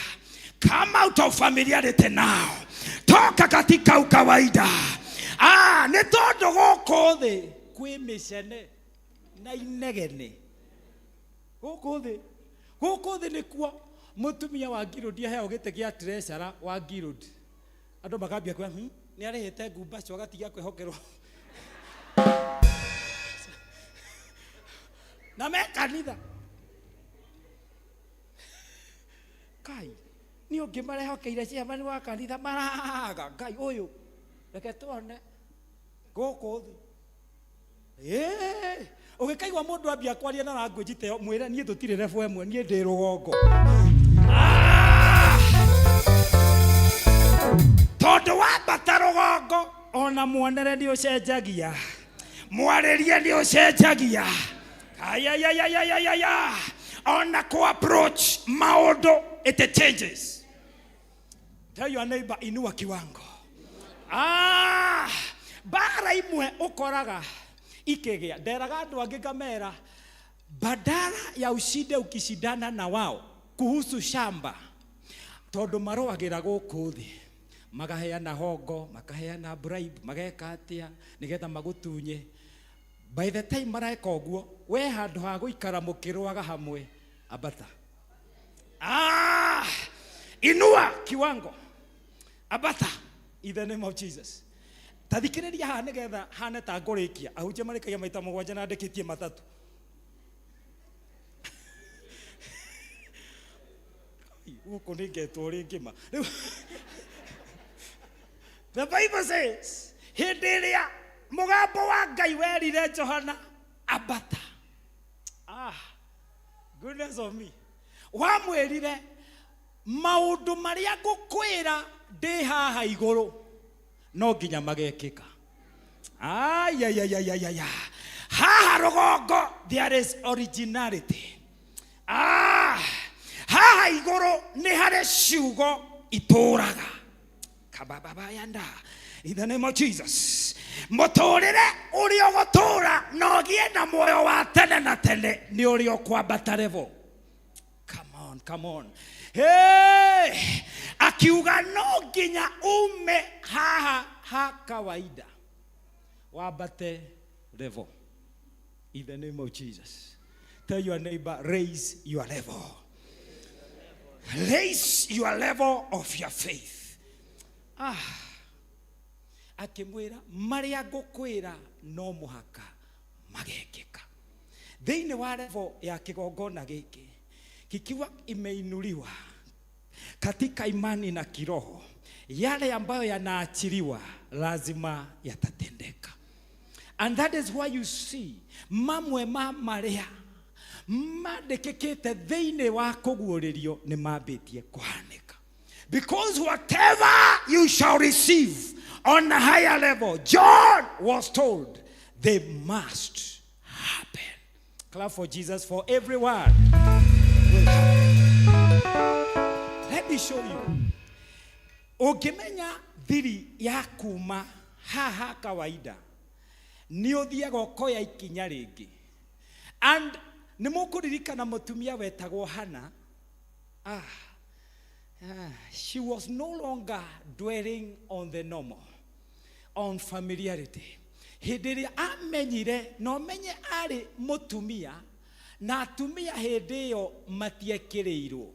Come out of familiarity now. Toka katika ukawaida. Nĩ tondũ gũkũ thĩ kwĩ mĩcene na inegene. Gũkũ thĩ nĩkuo mũtumia wa Ngirũndi aheo gĩtĩ gĩa treasurer wa Ngirũndi. Andũ makambia kwa nĩ arĩhĩte ngumbaco agatiga kwĩhokerwo. Na me kanitha. Ngai ni å ngä marehokeire ciamani wa kanitha maraga Ngai å yå reke tuone gå kå thä å gä kaigua må ndå ambia kwaria na language te mwä re niä tå tirä rebu ĩmwe niä ndä rå gongo tondå wambata rå gongo ona muonere nä å cenjagia mwarĩrie nĩ ũcenjagia ayayayayayaya ona ku approach maũndũ it changes. Tell your neighbor inua kiwango. Bara imwe ũkoraga ikĩgĩa nderaga andũ angĩ ngamera badala ya ushinde ukishindana na wao kuhusu shamba tondũ marũagĩra gũkũ thĩ magaheana hongo makaheana bribe mageka atia nigetha magutunye. By the time mareka ũguo we handũ ha gũikara mũkĩrũaga hamwe abata inua kiwango abata in the name of Jesus. Tathikĩrĩria haha nigetha hane ta ngũrĩkia ahunjia marĩkagia maita mũgwanja na ndĩkĩtie matatũ. Gũkũ nĩngetwo rĩ ngĩma. The Bible says hĩndĩ ĩrĩa mũgambo wa Ngai werire Johana abata. Goodness of me. Wamwĩrire maũndũ marĩa ngũkwĩra ndĩ haha igũrũ no nginya magekĩka. Haha rũgongo there is originality. Haha igũrũ nĩ harĩ ciugo itũũraga. Kabababa yanda. In the name of Jesus. Mũtũrĩre ũrĩa ũgũtũũra na ũgĩe na muoyo wa tene na tene nĩ ũrĩa ũkwambata level. Come on. Hey! Akiuga no nginya ume haha ha kawaida wambate level. In the name of Jesus. Tell your neighbor, raise your level. Raise your level of your faith. Akimwĩra marĩa ngũkwĩra no mũhaka magekĩka. Thĩinĩ wa level ya kĩgongona gĩkĩ kikiwa imeinuliwa katika imani na kiroho, yale ambayo yanaachiliwa lazima yatatendeka. And that is why you see mamwe marĩa mandĩkĩkĩte thĩinĩ wa kũguũrĩrio nĩ mambĩtie kũhanĩka. Because whatever you shall receive on a higher level, John was told they must happen. Clap for Jesus for everyone. Let me show you. Ũngĩmenya thiri ya kuma haha kawaida nĩ ũthiaga ũkoya ikinya rĩngĩ. And nĩ mũkũririkana mũtumia wetagwo Hana. She was no longer dwelling on the normal, on familiarity. Hĩndĩ ĩrĩa amenyire na ũmenye arĩ mũtumia na atumia hĩndĩ ĩyo matiekĩrĩirwo.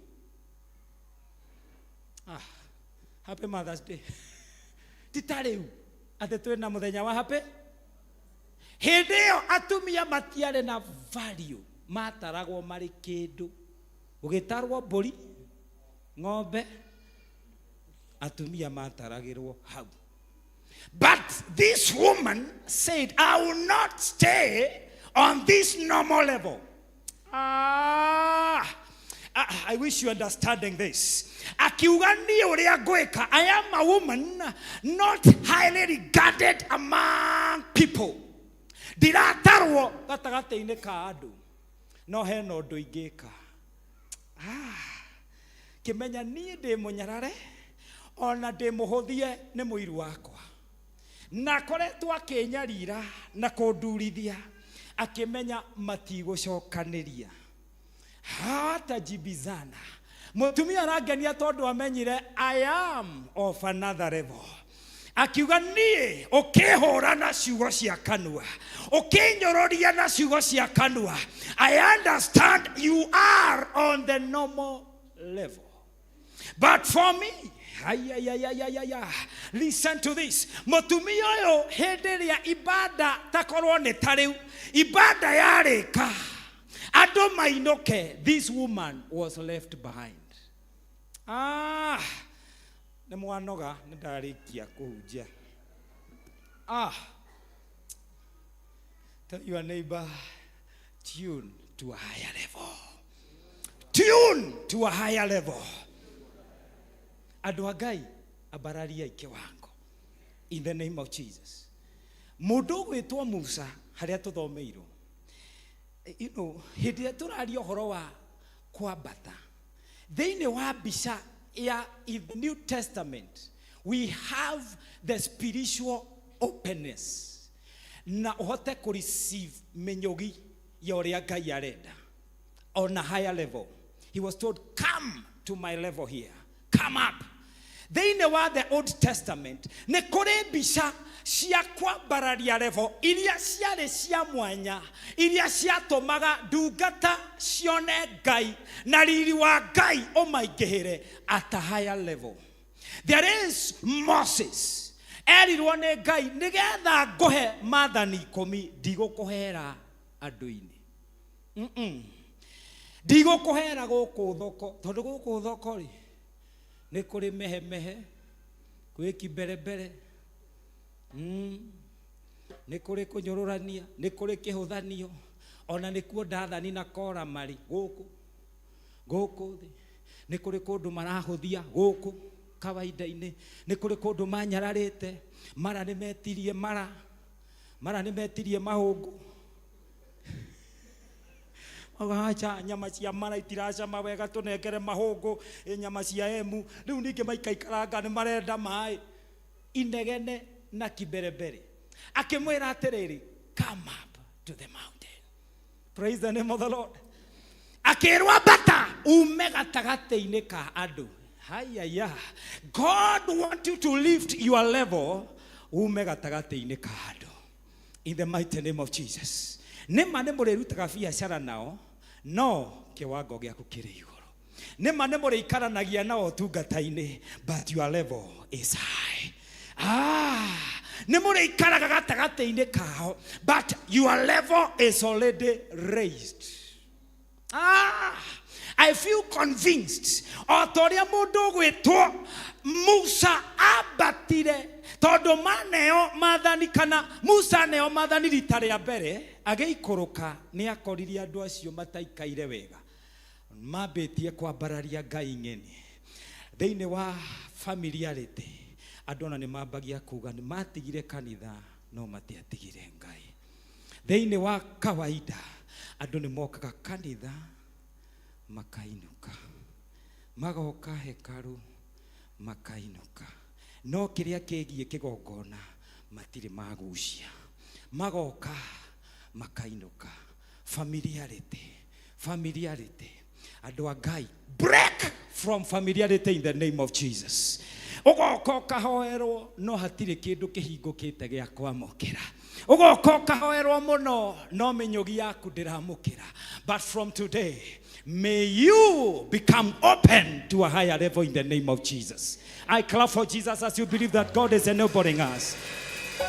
Happy Mother's Day. Tita rĩu atĩ twĩna mũthenya wa happy. Hĩndĩ ĩyo atumia matiarĩ na value, mataragwo marĩ kĩndũ. Ũgĩtarwo mbũri, ng'ombe, atumia mataragĩrwo hau. But this woman said, I will not stay on this normal level. I wish you understanding this. Akiuga niĩ ũrĩa ngwĩka, I am a woman not highly regarded among people. Ndiratarwo gatagatĩ-inĩ ka andũ, no hena ũndũ ingĩka. Kĩmenya niĩ ndĩ mũnyarare ona ndĩ mũhũthie nĩ mũiru wakwa. Na koretwo akĩnyarira na kũndurithia akĩmenya matigũcokanĩria. Hatajibizana. Mũtumia arangenia tondũ amenyire I am of another level. Akiuga niĩ ũkĩhũra na ciugo cia kanua, ũkĩnyororia na ciugo cia kanua, I understand you are on the normal level. But for me, listen to this. Mũtumia ũyũ hĩndĩ ĩrĩa ibada takorwo nĩ ta rĩu, ibada yarĩka, andũ mainũke, this woman was left behind. nĩ mwanoga nĩ ndarĩkia kũhunjia. Tell your neighbor, tune to a higher level. Tune to a higher level. Andũ a Ngai abararia ikiwango. In the name of Jesus. Mũndũ gwĩtwo Musa harĩa tũthomeirwo. You know, hĩndĩ ĩrĩa tũraria ũhoro wa kwambata. Thĩinĩ wa mbica ya in the New Testament, we have the spiritual openness. Na uhote ku receive menyogi ya ũrĩa Ngai arenda. On a higher level. He was told, come to my level here. Come up. Thĩinĩ wa the Old Testament, nĩ kũrĩ mbica cia kwambararia level iria ciarĩ cia mwanya, iria ciatũmaga ndungata cione Ngai na riri wa Ngai ũmaingĩhĩre at a higher level. There is Moses. Erirwo nĩ Ngai nĩgetha ngũhe maathani 10 ndigũkũhera andũ-inĩ. Ndigũkũhera gũkũ thoko, tondũ gũkũ thoko rĩ nĩ kũrĩ mehemehe, kwĩ kimbelembele, nĩ kũrĩ kũnyũrũrania, nĩ kũrĩ kĩhũthanio, ona nĩ kuo ndathani na kora marĩ gũkũ thĩ, nĩ kũrĩ kũndũ marahũthia gũkũ kawaida-inĩ, nĩ kũrĩ kũndũ manyararĩte, mara nĩ metirie mara nĩ metirie mahũngũ. Acha nyama cia mara itiracama wega tũnengere mahũngũ, nyama cia emu, rĩu ningĩ maikaikaranga nĩ marenda maĩ, inegene na kimbelembele. Akĩmwĩra atĩrĩrĩ, come up to the mountain. Praise the name of the Lord. Akĩrwo ambata ume gatagatĩ-inĩ ka andũ. Hayaya. God wants you to lift your level ume gatagatĩ-inĩ ka andũ. In the mighty name of Jesus. Nĩma nĩ mũrĩrutaga biacara nao, no kĩwango gĩaku kĩrĩ igũrũ. Nĩma nĩ mũrĩikaranagia nao tungata-inĩ, but your level is high. Nĩ mũrĩikaraga gatagatĩ-inĩ kao, but your level is already raised. I feel convinced. Otoria mũndũ gwĩtwo Musa ambatire, tondũ maneo maathani kana Musa neo maathani rita rĩa mbere, agĩikũrũka nĩ akoririe andũ acio mataikaire wega, mambĩtie kwambararia Ngai ng'eni. Thĩinĩ wa familiarity, andũ ona nĩ mambagia kuga nĩ matigire kanitha no matiatigire Ngai. Thĩinĩ wa kawaida, andũ nĩ mokaga kanitha makainuka, magoka hekaru makainuka, no kĩrĩa kĩgiĩ kĩgongona matirĩ magucia, magoka makainuka. Familiarity. Andũ a Ngai, break from familiarity in the name of Jesus. Ugoka ũkahoerwo no hatirĩ kĩndũ kĩhingũkĩte gĩa kwamũkĩra. Ugoka ũkahoerwo mũno no mĩnyũgi yaku ndĩramũkĩra. But from today, may you become open to a higher level in the name of Jesus. I clap for Jesus as you believe that God is enabling us.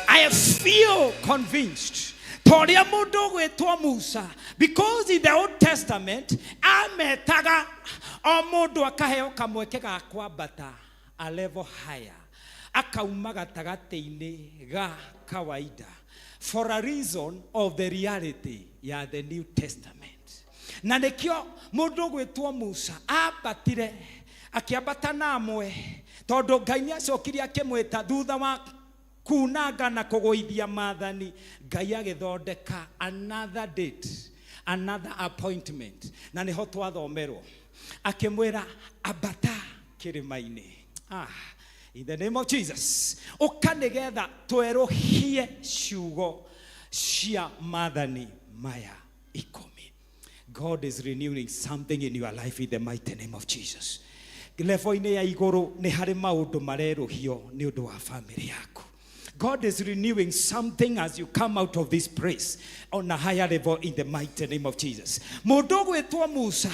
I feel convinced. Toria mũndũ gwĩtwo Musa, because in the Old Testament, ametaga o mũndũ akaheo kamweke ga kwambata a level higher. Akauma gatagatĩ-inĩ ga kawaida for a reason of the reality ya the New Testament. Na nĩkĩo mũndũ gwĩtwo Musa ambatire, akĩambata na amwe, tondũ Ngai nĩacokirie akĩmwĩta thutha wa kunanga na kũgũithia maathani. Ngai agĩthondeka another date, another appointment, na nĩho twathomerwo akĩmwĩra ambata kĩrĩma-inĩ. In the name of Jesus, ũka nĩgetha twerũhie ciugo cia maathani maya 10. God is renewing something in your life in the mighty name of Jesus. Level-inĩ ya igũrũ nĩ harĩ maũndũ marerũhio nĩ ũndũ wa family yaku. God is renewing something as you come out of this place on a higher level in the mighty name of Jesus. Mũndũ gwĩtwo Musa,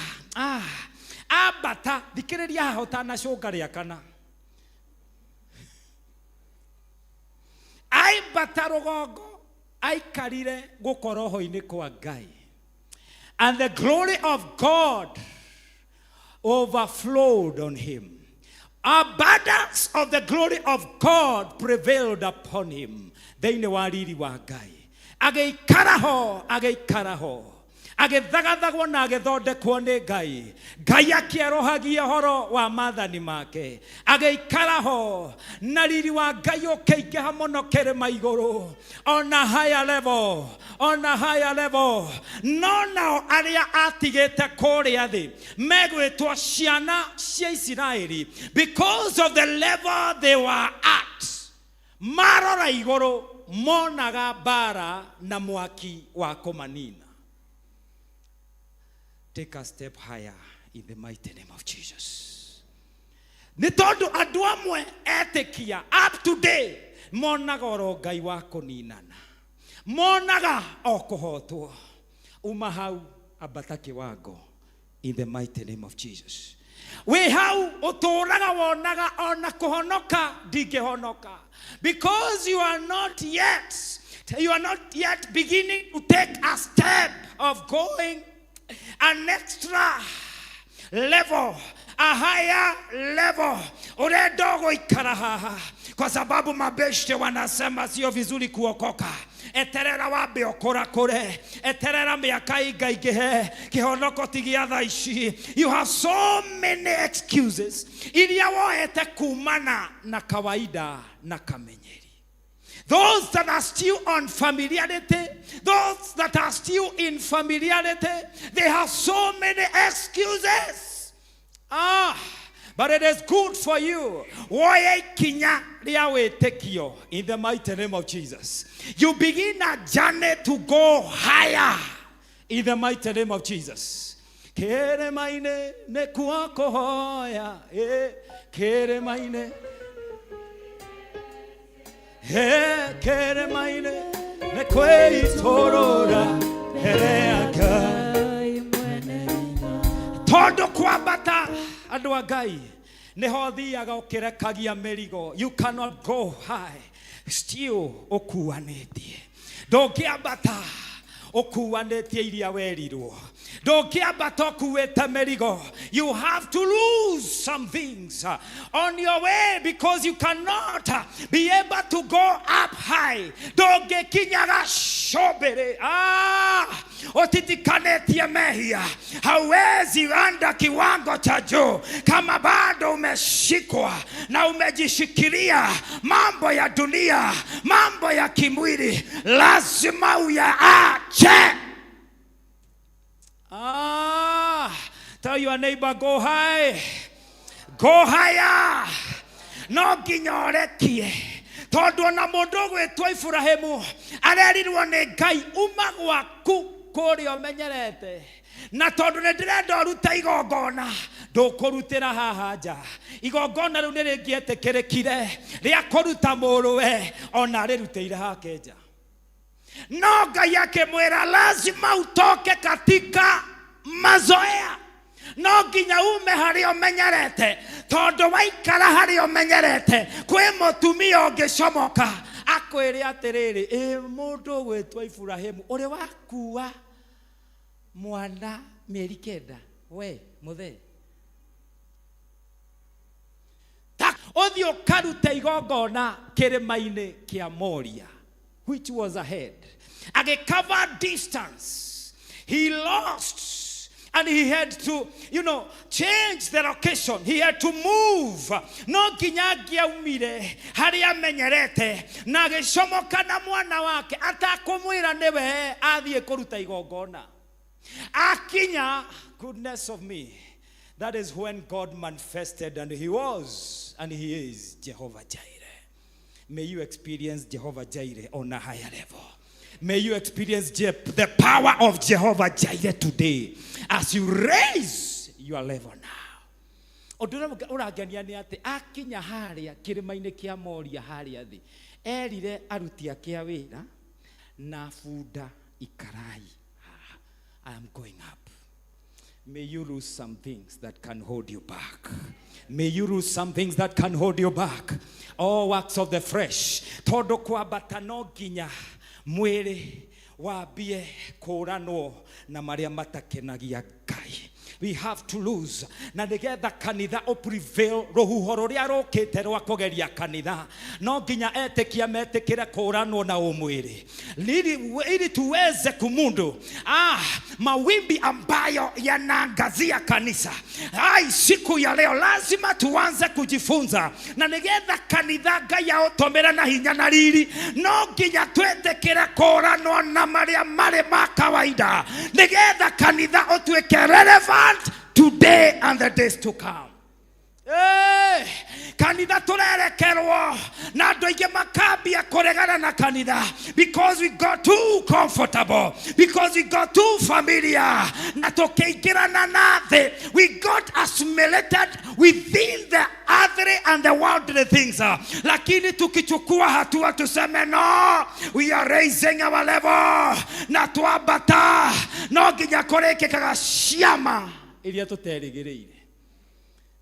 ambata, thikĩrĩria haha ũtanacũnga rĩa kana. Aimbata rũgongo, aikarire gũkorwo ho-inĩ kwa Ngai. And the glory of God overflowed on him. Abundance of the glory of God prevailed upon him. Thĩinĩ wa riri wa Ngai. Agĩikara ho. Agĩthagathagwo na agĩthondekwo nĩ Ngai. Ngai akĩerohagia horo wa maathani make. Agĩikara ho. Na riri wa Ngai ũkĩingĩha mũno kĩrĩma igũrũ. On a higher level. On a higher level. No nao arĩa atigĩte kũrĩa thĩ megwĩtwo ciana cia Isiraeli because of the level they were at. Marora igũrũ monaga bara na mwaki wa kũmanina. Take a step higher in the mighty name of Jesus. Nĩ tondũ andũ amwe etĩkia up today monaga oro Ngai wa kũninana. Monaga o kũhotwo. Uma hau ambata kĩwango in the mighty name of Jesus. We hau ũtũũraga wonaga ona kũhonoka ndingĩhonoka. Because you are not yet beginning to take a step of going an extra level, a higher level. Unaenda kuikara haha kwa sababu mabeshte wanasema sio vizuri kuokoka. Eterera wambe okora kore. Eterera miaka ingaigehe. Kihonoko tigia thaa ici. You have so many excuses iria woete kumana na kawaida na kamenyeri. Those that are still on familiarity, those that are still in familiarity, they have so many excuses. But it is good for you. In the mighty name of Jesus. You begin a journey to go higher. In the mighty name of Jesus. Kere maine ne kuako hoya. Kere maine. Kere maine ne kwe itorora. Hereaka. Todo kwabata andũ a Ngai nĩho thiaga ũkĩrekagia mĩrigo. You cannot go high still ũkuanĩtie. Ndũngĩambata ũkuanĩtie iria werirwo. Ndũngĩambata ũkuĩte mĩrigo. You have to lose some things on your way because you cannot be able to go up high. Ndũngĩkinyaga shobere. Otitikanetie mehia. Hawezi anda kiwango cha juu kama bado umeshikwa na umejishikilia mambo ya dunia, mambo ya kimwili. Lazima uyaache. Tell your neighbor, go high. Go higher. No ginyorekie. Todo na mũndũ gwĩtwo Iburahĩmu arerirwo nĩ Ngai uma gwaku kũrĩa ũmenyerete. Na tondũ nĩ ndĩrenda ũrute igongona ndũkũrutĩra haha nja. Igongona rĩu nĩ rĩngĩetĩkĩrĩkire rĩa kũruta mũrũwe ona rĩrutĩire hake nja. No Ngai akĩmwĩra lazima utoke katika mazoea. No nginya ume harĩa ũmenyerete. Tondũ waikara harĩa ũmenyerete kwĩ mũtumia ũngĩcomoka akwĩre atĩrĩrĩ mũndũ gwĩtwo Iburahĩmu ũrĩ wakua mwana mĩeri kenda we mũthee. Ũthiĩ ũkarute igongona kĩrĩma-inĩ kĩa Moria, which was ahead. Agĩcover distance. He lost. And he had to, change the location. He had to move. No kinyagia umire haria menyerete na gĩcomoka na mwana wake atakumwira niwe athiĩ kũruta igongona. Akinya, goodness of me. That is when God manifested, and he was and he is Jehovah Jireh. May you experience Jehovah Jireh on a higher level. May you experience the power of Jehovah Jireh today as you raise your level now. Ũrangenia nĩ atĩ akinya harĩa kĩrĩma-inĩ kĩa Moria harĩa thĩ erire aruti ake a wĩra na bunda ikarai. I am going up. May you lose some things that can hold you back. May you lose some things that can hold you back. All works of the flesh. Todo kwambata no nginya mwĩrĩ wambie kũranwo na marĩa matakenagia Ngai. we have to lose. Na nigetha kanitha o prevail ruhuho ruria rukite rwa kugeria kanitha no nginya etikia metikire kuranwo na umwiri ili tuweze kumundu mawimbi ambayo yanaangazia kanisa. Siku ya leo lazima tuanze kujifunza na nigetha kanitha Ngai automera na hinya na riri no nginya twetikire kuranwo na maria mari ma kawaida nigetha kanitha otuike relevant today and the days to come. Kanitha turerekerwo na andu aingi makambia kuregana na kanitha because we got too comfortable, because we got too familiar, na tukiingirana na thi we got assimilated within the earthly and the worldly things. Lakini tukichukua hatua tuseme no, we are raising our level na tuambata no nginya kurikikaga ciama iria tuterigiriire.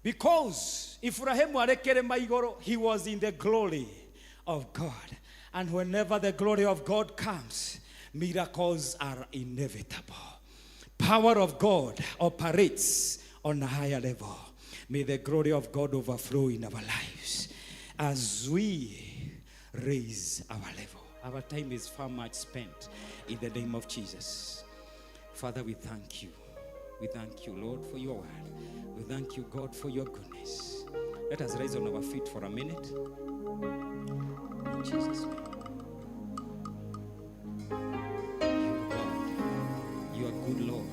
Because Ibrahimu arekere maigoro, he was in the glory of God. And whenever the glory of God comes, miracles are inevitable. Power of God operates on a higher level. May the glory of God overflow in our lives as we raise our level. Our time is far much spent in the name of Jesus. Father, we thank you. We thank you, Lord, for your word. We thank you, God, for your goodness. Let us rise on our feet for a minute. In Jesus' name. You, God, you are good, Lord.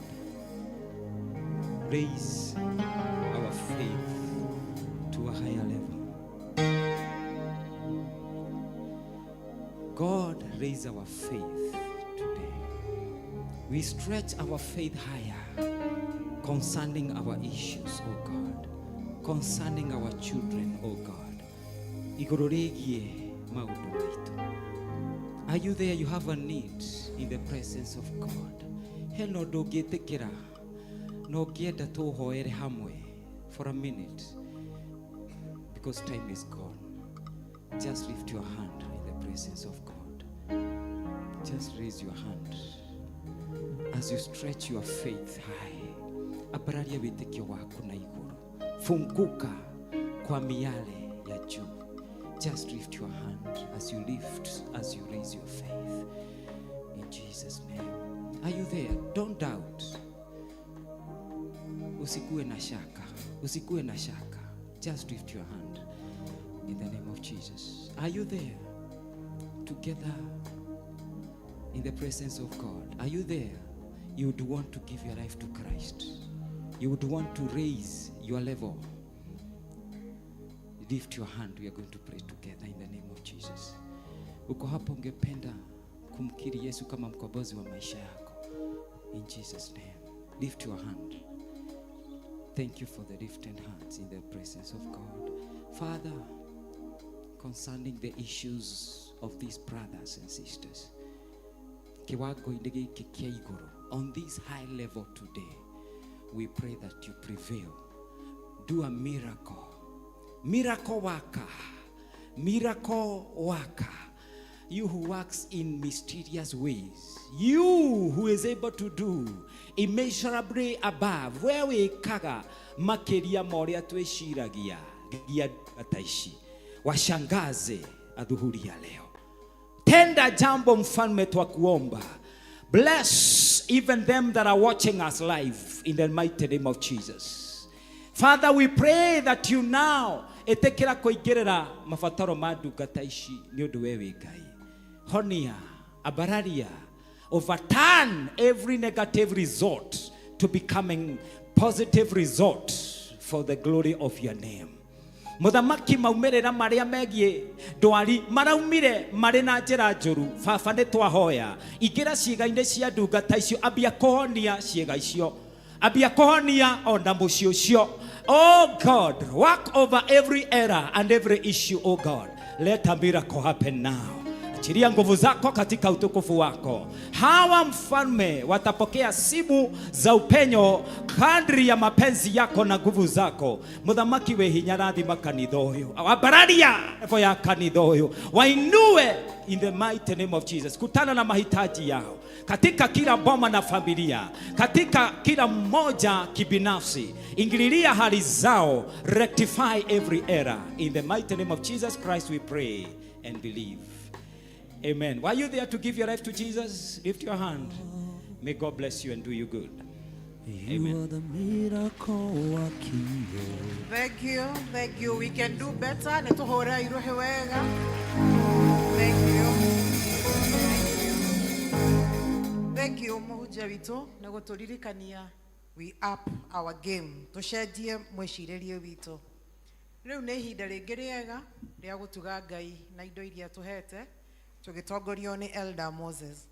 Raise our faith to a higher level. God, raise our faith today. We stretch our faith higher concerning our issues, oh God, concerning our children, oh God. Are you there? You have a need in the presence of God. Hello, do getekera. No geta to hoere hamwe for a minute because time is gone. Just lift your hand in the presence of God. Just raise your hand as you stretch your faith high. Abararia witikio wako na iguru. Funguka kwa miale ya juu. Just lift your hand as you raise your faith. In Jesus' name. Are you there? Don't doubt. Usikue na shaka. Usikue na shaka. Just lift your hand in the name of Jesus. Are you there? Together in the presence of God. Are you there? You would want to give your life to Christ. You would want to raise your level. Lift your hand. We are going to pray together in the name of Jesus. Uko hapo ungependa kumkiri Yesu kama mkombozi wa maisha yako. In Jesus' name. Lift your hand. Thank you for the lifted hands in the presence of God. Father, concerning the issues of these brothers and sisters, on this high level today, we pray that you prevail. Do a miracle. Miracle worker. Miracle worker. You who works in mysterious ways. You who is able to do immeasurably above. Where we kaga makeria moria tueshiragia. Gia ataishi. Washangaze adhuhuri ya leo. Tenda jambo mfalme twakuomba. Bless even them that are watching us live in the mighty name of Jesus. Father, we pray that you now etekera koigerera mafataro maduka taishi nyodo wewe Ngai. Honia, abararia, overturn every negative result to becoming positive result for the glory of your name. Muthamaki maumerera maria megie ndwari maraumire mari na njira njuru baba ni twahoya igira ciiga-ini cia ndungata icio ambia kuhonia ciiga icio ambia kuhonia ona mucio ucio. Oh God, work over every error and every issue. Oh God, let a miracle happen now. Achilia nguvu zako katika utukufu wako. Hawa mfalme watapokea simu za upenyo kadri ya mapenzi yako na nguvu zako. Muthamaki we hinya rathima kanitha uyu, wabararia evo ya kanitha uyu, wainue in the mighty name of Jesus. Kutana na mahitaji yao katika kila boma na familia, katika kila mmoja kibinafsi. Ingililia hali zao, rectify every error. In the mighty name of Jesus Christ we pray and believe. Amen. Were you there to give your life to Jesus? Lift your hand. May God bless you and do you good. Amen. Thank you, thank you. We can do better. Netuhora irohe wega. Thank you. Thank you, muhunjia witũ nĩ gũtũririkania we up our game. Tũcenjie mwĩcirĩrie witũ. Rĩu nĩ ihinda rĩngĩ rĩega rĩa gũtuga Ngai na indo iria tũhete, tũgĩtongorio nĩ Elder Moses.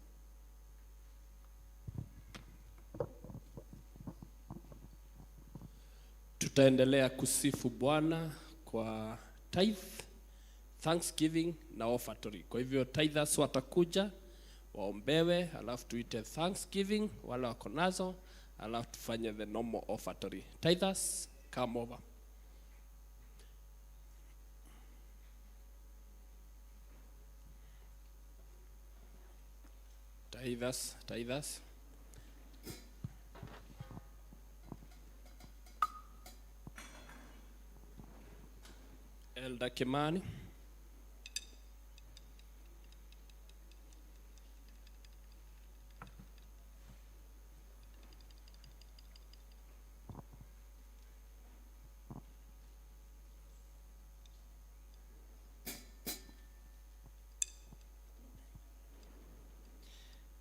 Tutaendelea kusifu Bwana kwa tithe, thanksgiving na offertory. Kwa hivyo tithers watakuja waombewe, alafu tuite thanksgiving wale wako nazo, alafu tufanye the normal offertory. Tithers, come over. Tithers. Elder Kimani.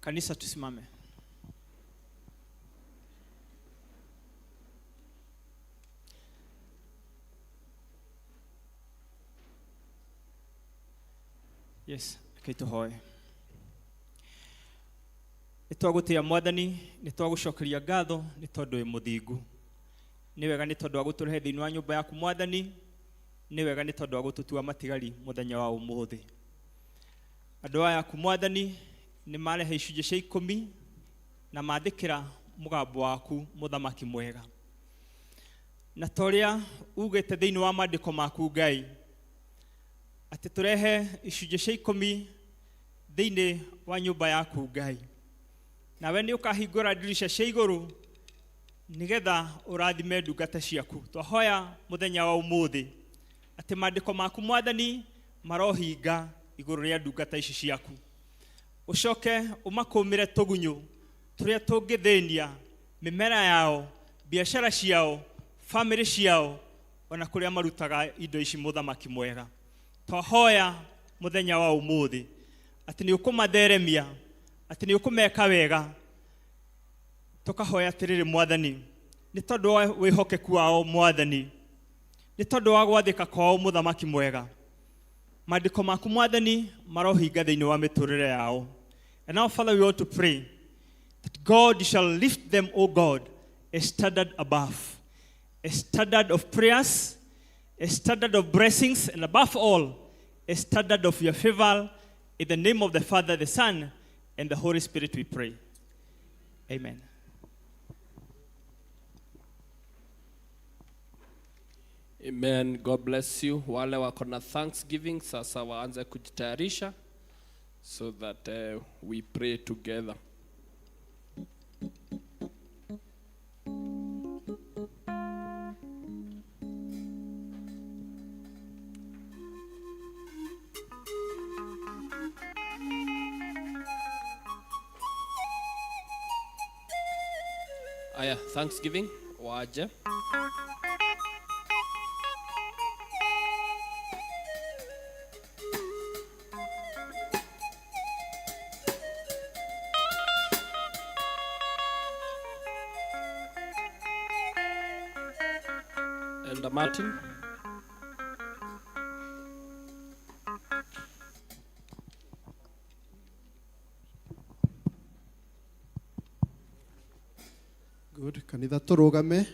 Kanisa tusimame. Yes, kaituhoe. Nitwagutia Mwathani, nitwagucokeria ngatho ni tondu wi muthingu. Ni wega ni tondu wa guturehe thiini wa nyumba yaku Mwathani. Ni wega ni tondu wa gututua matigari muthenya wa umuthi. Andu aya ku Mwathani ni marehe icunjĩ cia 10 na mathikira mugambo waku muthamaki mwega. Na toria ugite thiini wa maandiko maku Ngai ati turehe icunjĩ cia 10 thiini wa nyumba yaku Ngai. Nawe ni ukahingura dirisha cia iguru nigetha urathime ndungata ciaku. Twahoya muthenya wa umuthi ati maandiko maku Mwathani marohinga iguru ria ndungata ici ciaku. Ucoke umakumire tugunyu turia tungithenia mimera yao, biashara ciao, family ciao, ona kuria marutaga indo ici muthamaki mwega. Twahoya muthenya wa umuthi ati ni ukumatheremia, ati ni ukumeka wega. Tukahoya atiriri Mwathani, ni tondu wa wihokeku wao Mwathani, ni tondu wa gwathika kwao muthamaki mwega. Maandiko maku Mwathani marohinga thiini wa miturire yao. And now, Father, we want to pray that God shall lift them, O God, a standard above, a standard of prayers, a standard of blessings, and above all, a standard of your favor. In the name of the Father, the Son, and the Holy Spirit we pray. Amen. Amen. God bless you. Wale wako na thanksgiving sasa waanze kujitayarisha so that we pray together. Aya, thanksgiving waje. Elder Martin. Good. Kanitha turugame.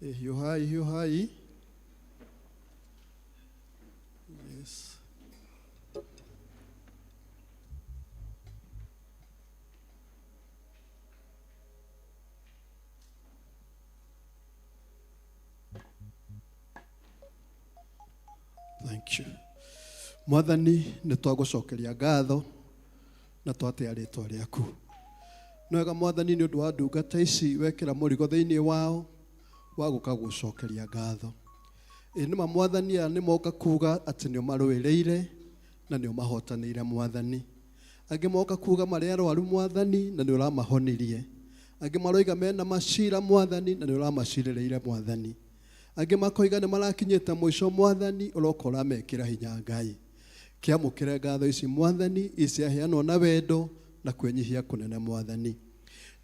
Hiyo hai. Yes. Thank you. Mwathani nĩ twagũcokeria ngatho na twatĩa rĩtwa rĩaku. Nĩ wega Mwathani nĩ ũndũ wa ndungata ici wekĩra mũrigo thĩinĩ wao wa gũka gũcokeria ngatho. Nĩ ma Mwathani aya nĩ moka kuga atĩ nĩ ũmarũĩrĩire na nĩ ũmahotanĩire Mwathani. Angĩ moka kuga marĩ arwaru Mwathani na nĩ ũramahonirie. Angĩ maroiga mena macira Mwathani na nĩ ũramacirĩrĩire Mwathani. Angĩ makoiga nĩ marakinyĩte mũico Mwathani ũroka ũramekĩra hinya Ngai. Kĩamũkĩre ngatho ici Mwathani iciaheanwo na wendo na kwĩnyihia kũnene Mwathani.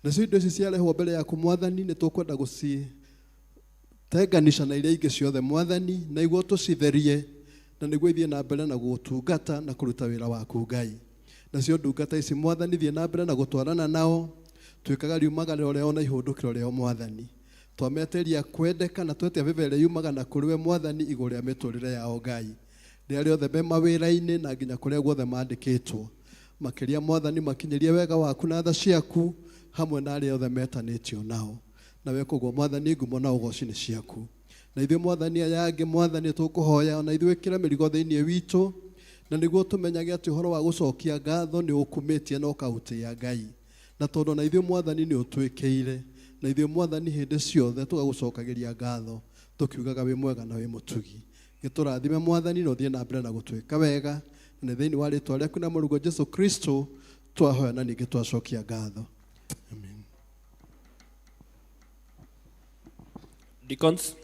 Nacio indo ici ciarehwo mbere yaku Mwathani nĩ tũkwenda gũcitenganisha na iria ingĩ ciothe Mwathani na iguo tũcitherie na nĩguo ithiĩ na mbere na gũtungata na kũruta wĩra waku Ngai. Nacio ndungata ici Mwathani thiĩ na mbere na gũtwarana nao twĩkaga riumagarĩro rĩao na ihũndũkĩro rĩao Mwathani. Twameteria kwendeka na twetia vivere yumaga na kũrĩwe Mwathani igũrũ rĩa mĩtũrĩre yao Ngai. Rĩrĩa rĩothe me mawĩra-inĩ na nginya kũrĩa guothe mandĩkĩtwo. Makĩria Mwathani makinyĩrie wega waku na tha ciaku hamwe na arĩa othe metanĩtio nao. Na weka ũguo Mwathani ngumo na ũgooci nĩ ciaku. Na ithuĩ Mwathani aya angĩ Mwathani tũkũhoya na ithuĩ ĩkĩra mĩrigo thĩinĩ witũ na nĩguo tũmenyage atĩ ũhoro wa gũcokia ngatho nĩ ũkumĩtie na ũkaũtĩĩa Ngai. Na tondũ na ithuĩ Mwathani nĩ ũtwĩkĩire na ithuĩ Mwathani hĩndĩ ciothe tũgagũcokagĩria ngatho tũkiugaga wĩ mwega na wĩ mũtugi. Gĩtũrathime Mwathani na ũthiĩ na mbere na gũtwĩka wega na thĩinĩ wa rĩtwa rĩaku na mũrugo Jesũ Kristo twahoya na ningĩ twacokia ngatho. Amen. Deacons.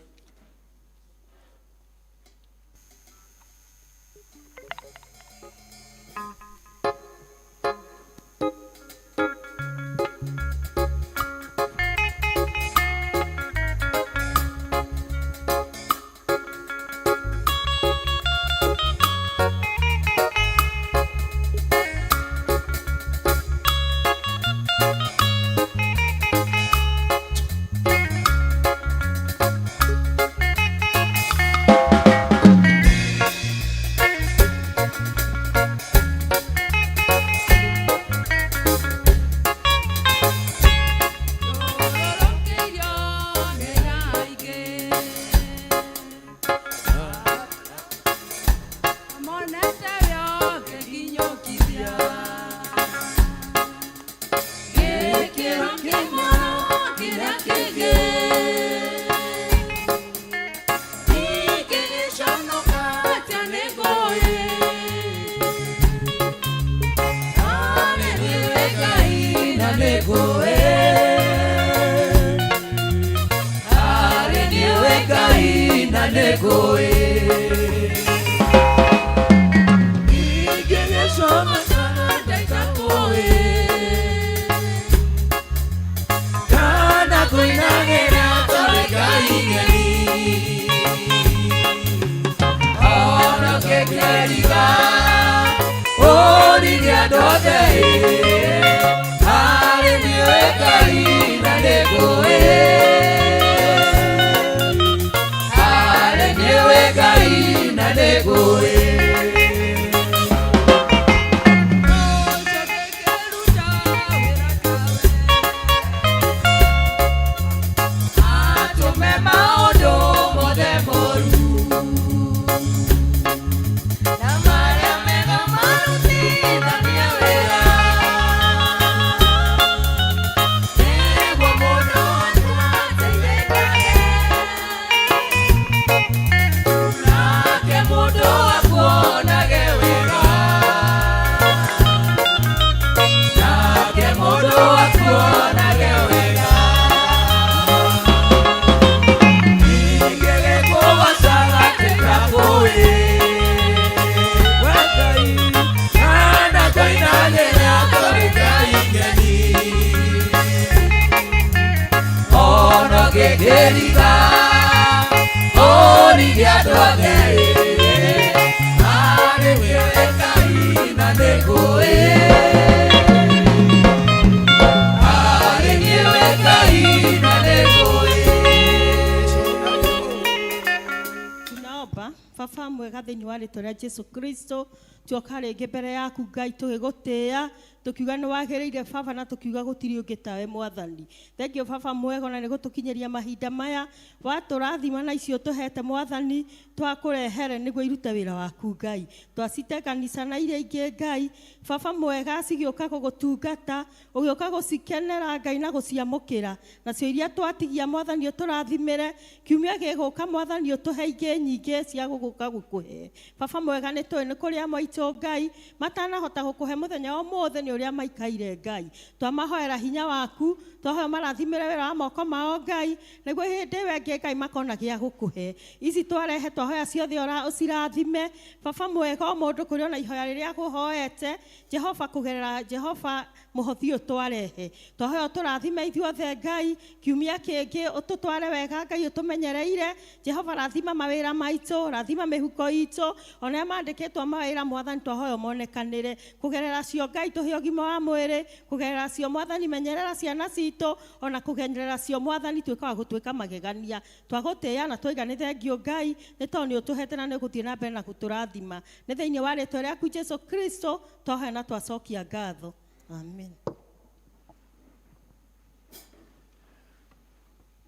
Baba mwega thĩinĩ wa rĩtwa rĩa Jesũ Kristo tuoka rĩngĩ mbere yaku Ngai tũgĩgũtĩĩa tukiuga nĩ wagĩrĩire baba na tukiuga gũtirĩ ũngĩ tawe mwathani. Thengio baba mwega na nĩ gũtũkinyeria mahinda maya watũrathima na icio tũhete mwathani twakũrehere nĩguo irute wĩra waku Ngai. Twacite kanitha na iria ingĩ Ngai baba mwega cigĩũka gũgũtungata ũgĩũka gũcikenera Ngai na gũciamũkĩra nacio iria twatigia mwathani ũtũrathimĩre kiumia gĩgũka mwathani ũtũhe ingĩ nyingĩ cia gũgũka gũkũhe. Baba mwega nĩ tũĩ nĩ kũrĩa maitũ Ngai matanahota gũkũhe mũthenya wa ũmũthĩ nĩ ũrĩa maikaire Ngai. Twamahoera hinya waku twahoya marathimĩre wĩra wa moko mao Ngai nĩguo hĩndĩ ĩyo ĩngĩ Ngai makona gĩa gũkũhe. Ici twarehe twahoya ciothe ũcirathime baba mwega o mũndũ kũrĩ ona ihoya rĩrĩa agũhoete Jehova kũgerera Jehova mũhothi ũtwarehe. Twahoya ũtũrathime ithuothe Ngai kiumia kĩngĩ ũtũtware wega Ngai ũtũmenyereire Jehova rathima mawĩra maitũ rathima mĩhuko itũ ona mandĩkĩtwo mawĩra mwathani twahoya monekanĩre kũgerera cio Ngai tũhe ũgima wa mwĩrĩ kũgerera cio mwathani menyerera ciana citũ ona kũgerera cio mwathani twĩka wa gũtwĩka magegania twagũtĩĩa na twoiga nĩ thengio Ngai nĩ tondũ nĩ ũtũhete na nĩ gũthiĩ na mbere na gũtũrathima nĩ thĩinĩ wa rĩĩtwa rĩaku Jesũ Kristo twahoya na twacokia ngatho. Amen.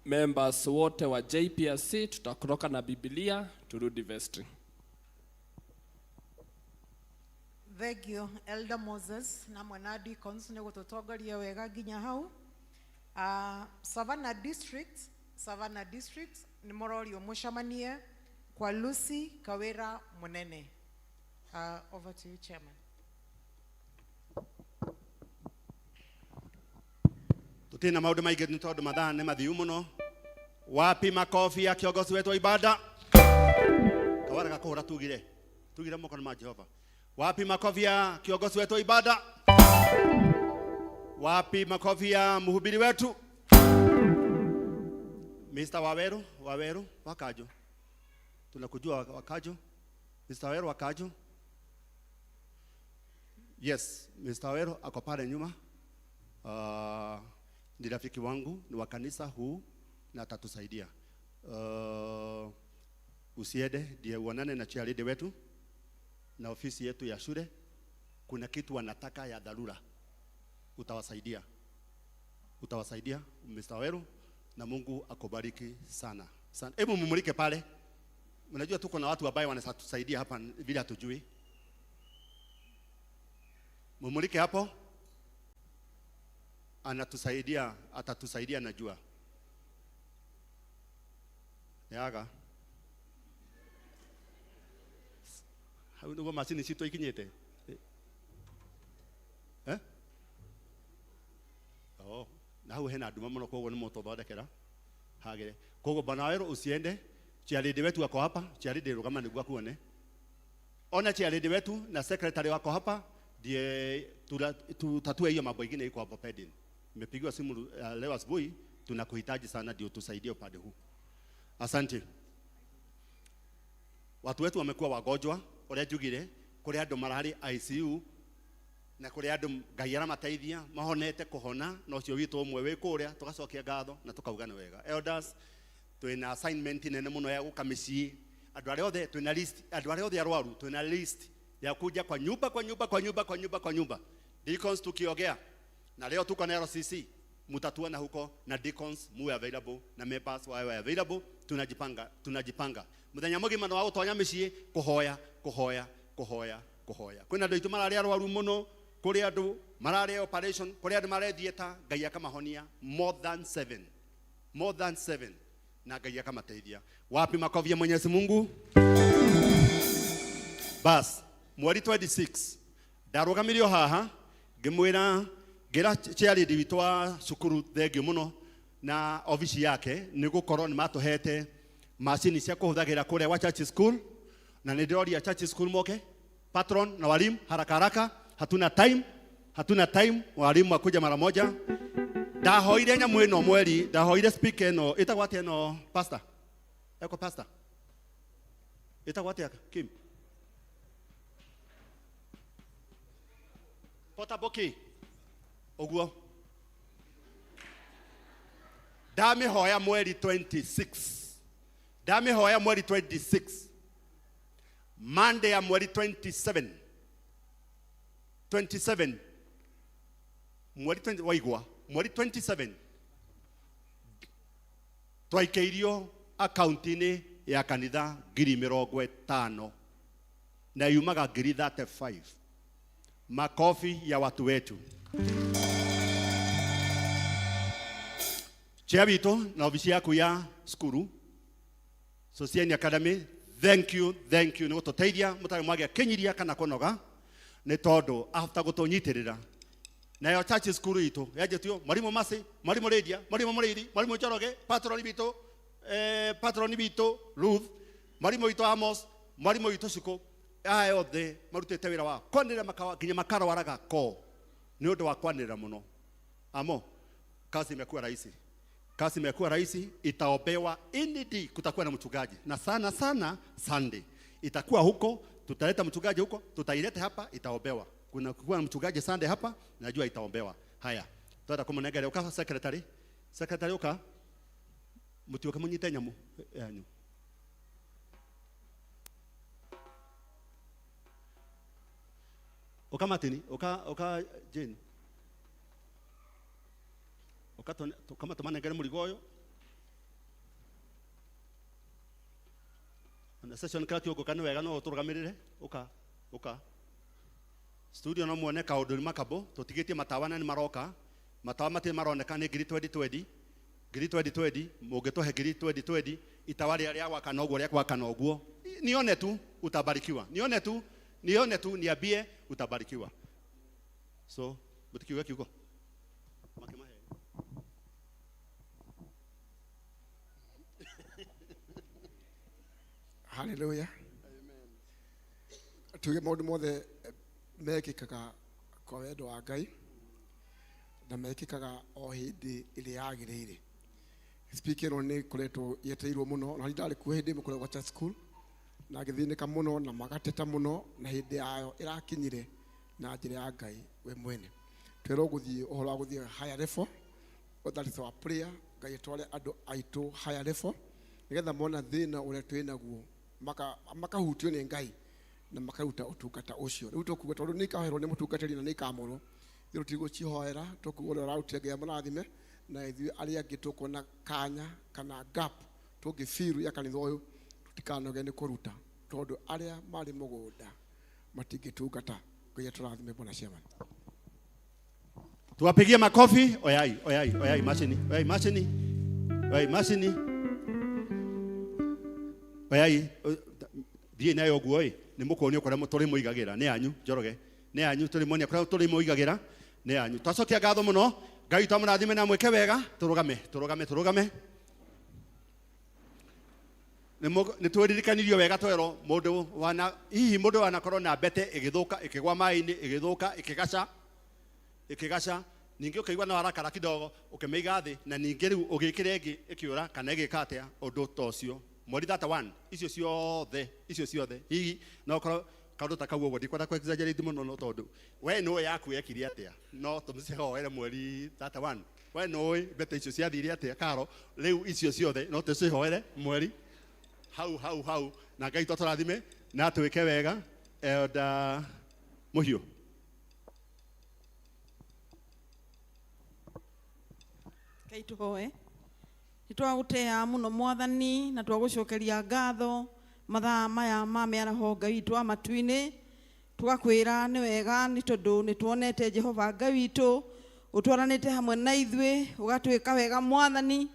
Members wote wa JPSC tutakutoka na Biblia turudi vestry. Thegio Elder Moses na mwana deacons nĩ gũtũtongoria wega nginya hau. Savannah District nĩ mũrorio mũcemanie kwa Lucy Kawira Munene. Over to you, Chairman. Tutina maundu maingĩ nĩ tondũ mathaa nĩ mathiu mũno. Wapi makofi ya kiongozi wetu wa ibada? Kawara gakũhũra tugire moko ma Jehova. Wapi makofi ya kiongozi wetu wa ibada? Wapi makofi ya mhubiri wetu? Mr. Waweru Wakajo. Tunakujua Wakajo. Mr. Waweru Wakajo. Yes, Mr. Waweru ako pale nyuma. Ni rafiki wangu ni wa kanisa huu na atatusaidia. Usiende ndiye uonane na cheerleader wetu na ofisi yetu ya shule. Kuna kitu wanataka ya dharura. Utawasaidia Mr. Waweru na Mungu akubariki sana. Hebu mumulike pale. Unajua tuko na watu ambao wanatusaidia hapa bila hatujui. Mumulike hapo. Atatusaidia najua. Yaga. Hau ndugu machine cito ikinyete. Oh, na hau hena nduma muno koguo nĩ mũtũthondekera. Hagere. Koguo bana Waweru usiende. Cheerleader wetu wako hapa. Cheerleader rugama nĩguo akuone. Ona cheerleader wetu na secretary wako hapa. Die tutatue hiyo mambo mengine iko hapo pending. Nimepigiwa simu leo asubuhi tunakuhitaji sana ndio tusaidie upande huu. Asante. Watu wetu wamekuwa wagonjwa, uria jugire, kuri andu marari ICU na kuri andu Ngai aramateithia mahonete kuhona na ucio witu umwe wi kuria tugacokia ngatho na tukauga ni wega. Elders twina assignment nene muno ya guka micii andu aria othe twina list andu aria othe arwaru twina list ya kuja kwa nyumba. Deacons tukiogea na leo tuko na RCC mutatuana huko na deacons muwe available na members wawe available. Tunajipanga muthenya mugima no gutonya micii kuhoya. Kwina andu itu marari arwaru muno, kuri andu marari operation, kuri andu marari theater. Ngai akamahonia more than 7 na Ngai akamateithia. Wapi makofi ya Mwenyezi Mungu? Bas mweri 26 ndarugamirio haha ngimwira ngira cheerleader witũ wa cukuru thengio muno na ofisi yake nĩ gũkorwo nĩ matuhete machine cia kũhũthagĩra kũrĩa wa church school na nĩ ndĩroria church school moke patron na walimu haraka. Hatuna time walimu akuja mara moja. Ndahoire nyamu ĩno mweri, ndahoire speaker ĩno ĩtagwo atĩa ĩno pastor ĩtagwo atĩa Kim Potaboki oguo ndamihoya mweri 26 Monday ya mweri 27 mweri 20 waigwa mweri 27 twaikeirio akaunti-inĩ ya kanitha 50,000 na yumaga 35. Makofi ya watu wetu. Chia wito na ofisi yaku ya skuru Society Academy, thank you nĩ gũtũteithia mũtarĩ mwagĩa kĩnyiria kana kũnoga nĩ tondũ after gũtũnyitirĩra nayo church skuru itu yajetio mwalimu Masi, mwalimu Lydia, mwalimu Muridi, mwalimu Njoroge, patroni bito Ruth, mwalimu wito Amos, mwalimu wito Siko, aya othe marutĩte wĩra wa kwanĩrĩra makawa nginya makaro waraga ko nĩ ũndũ wa kwanĩrĩra mũno. Amo kazi imekuwa rahisi, itaombewa any day. Kutakuwa na mchungaji na sana sana Sunday itakuwa huko, tutaleta mchungaji huko, tutaileta hapa, itaombewa. Kuna kuwa na mchungaji Sunday hapa, najua itaombewa. Haya, tuta kumunegere uka secretary uka mutioka munyite nyamu yanyu. Uka Martini, uka Jane. Kama tumanegere mũrigo ũyũ na session kati ũguo kana wega no tũrũgamĩrĩre uka studio no muone kaũndũ makabo tũtigĩtie matawa na nĩ maroka matawa matirĩ maroneka nĩ 2020 mũngĩtũhe 2020 itawa rĩa gwakana ũguo rĩa gwakana ũguo nione tu utabarikiwa, nione tu niambie utabarikiwa. So mtikiuga kiugo Hallelujah. Amen. Tuge maundu mothe mekikaga kwa wendo wa Ngai na mekikaga o hindi ĩrĩa yagĩrĩire. Speaker nĩ koretwo yeteirwo muno na ndari kuo hindi mukore wa church school na gĩthĩnĩka muno na magateta muno na hindi yayo ĩrakinyire na njĩra ya Ngai we mwene. Twĩrwo gũthiĩ ũhoro wa gũthiĩ higher level, that is our prayer. Ngai tware andũ aitũ higher level nigetha mona thĩna ũrĩa twĩ naguo makahutio nĩ Ngai na makaruta ũtungata ũcio. Rĩu tũkuga tondũ nĩ ikaherwo nĩ mũtungatĩri na nĩ ikamũrwo, rĩu tigũcihoera tũkuga ũrĩa ũrarutire Ngai amũrathime na ithuĩ arĩa angĩ tũkuona kanya kana gap tũngĩfiru ya kanitha ũyũ tũtikanoge nĩ kũruta tondũ arĩa marĩ mũgũnda matingĩtungata. Ngai atũrathime Bwana Ciamani. Tuwapigie makofi. Oyai mashini. Oyai thiĩ nayo guo nĩ mũkonio kũrĩa tũrĩ mũigagira nĩ anyu Njoroge, nĩ anyu tũrĩ monia kũrĩa tũrĩ mũigagira nĩ anyu. Twacokia ngatho mũno. Ngai twamũrathime na mwĩke wega. Tũrũgame. Nĩ twĩririkanirio wega twerwo mũndũ wanakorwo na mbete ĩgĩthũka ĩkĩgwa maĩ-inĩ ĩgĩthũka ĩkĩgaca ningĩ ũkaigua no harakara kidogo ũkĩmĩiga thĩ na ningĩ rĩu ũgĩkĩra ĩngĩ ĩkĩũra kana ĩgĩka atĩa ũndũ ta ũcio. Mweri 31 icio ciothe hihi no kaũndũ ta kau ũguo ndikwenda ku exaggerate mũno no tondũ we nĩwe yaku yekire atĩa no tũmĩcihoere mweri 31 we nĩwe mbete icio ciathire atĩa Karo rĩu icio ciothe no tũcihoere mweri hau na Ngai tũrathime na twĩke wega Elder Mũhiũ. Ngai tũhoe. Nĩtwagũtĩa mũno Mwathani na twagũcokeria ngatho mathaa maya ma mĩaraho Ngai witũ wa matu-inĩ tũgakwĩra nĩ wega nĩ tondũ nĩtuonete Jehova Ngai witũ ũtwaranĩte hamwe na ithuĩ ũgatwĩka wega Mwathani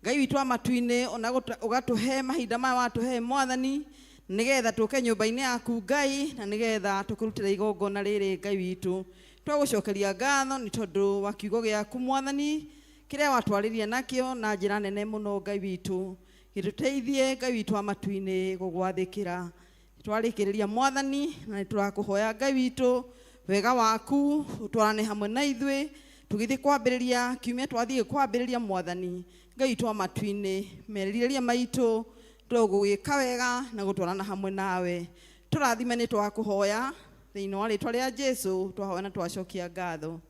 Ngai witũ wa matu-inĩ ona ũgatũhe mahinda maya watũhe Mwathani nĩgetha tũke nyũmba-inĩ yaku Ngai na nĩgetha tũkũrutĩra igongona rĩrĩ Ngai witũ. Twagũcokeria ngatho nĩ tondũ wa kiugo gĩaku Mwathani kĩrĩa watwarĩria nakĩo na njĩra nene mũno Ngai witũ. Gĩtũteithie Ngai witũ wa matu-inĩ gũgwathĩkĩra. Twarĩkĩrĩria Mwathani na nĩtũrakũhoya Ngai witũ wega waku ũtwarane hamwe na ithuĩ tũgĩthiĩ kwambĩrĩria kiumia twathiĩ kwambĩrĩria Mwathani Ngai witũ wa matu-inĩ merirĩria maitũ tũgũgĩka wega na gũtwarana hamwe nawe. Tũrathime nĩ twakũhoya thĩinĩ wa rĩtwa rĩa Jesũ twahoya na twacokia ngatho.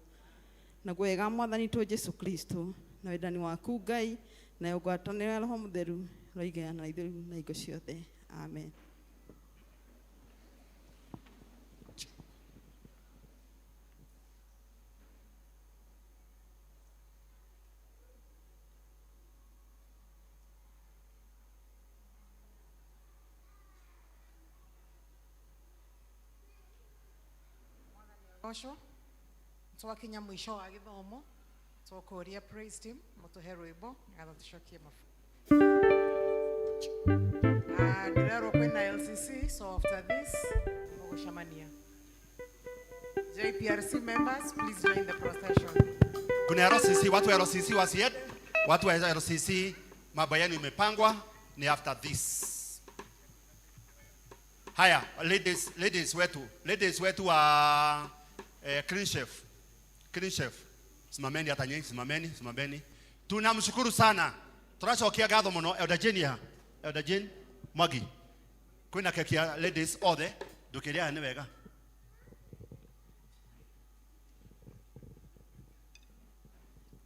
Na gwega Mwathani tu Jesu Kristo na wendani waku Ngai na ũgwatanĩro wa Roho Mũtheru roigana na ithuĩ na hingo ciothe. Amen. Nyagosho. Twakinya mwisho wa githomo. Twakuria praise team mutuhe rwimbo ngatho tushokie mafu. Ndirero kwina LCC, so after this mugushamania. JPRC members, please join the procession. Kuna RCC, watu wa RCC wasiende. Watu wa RCC mambo yenu imepangwa ni after this. Haya, ladies wetu wa clean chef. Simameni hata nyinyi, simameni. Tunamshukuru sana. Tunashokia gatho muno Elder Jane Magi. Kuna keki ya ladies othe dukiria ni wega.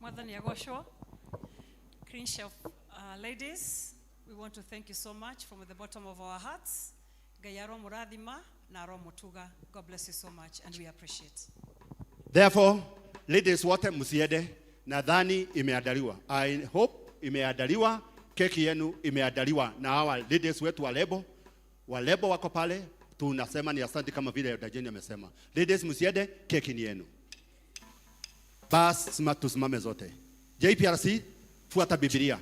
Mwathani Agosho, Clean Chef ladies, we want to thank you so much from the bottom of our hearts. Gayaro Muradhima, Naro Mutuga, God bless you so much and we appreciate. Therefore, ladies wote msiende, nadhani imeandaliwa. I hope imeandaliwa, keki yenu imeandaliwa na hawa ladies wetu wa lebo wako pale, tunasema ni asante kama vile Elder Jane amesema. Ladies msiende, keki ni yenu. Bas tusimame zote. JPRC, fuata Biblia.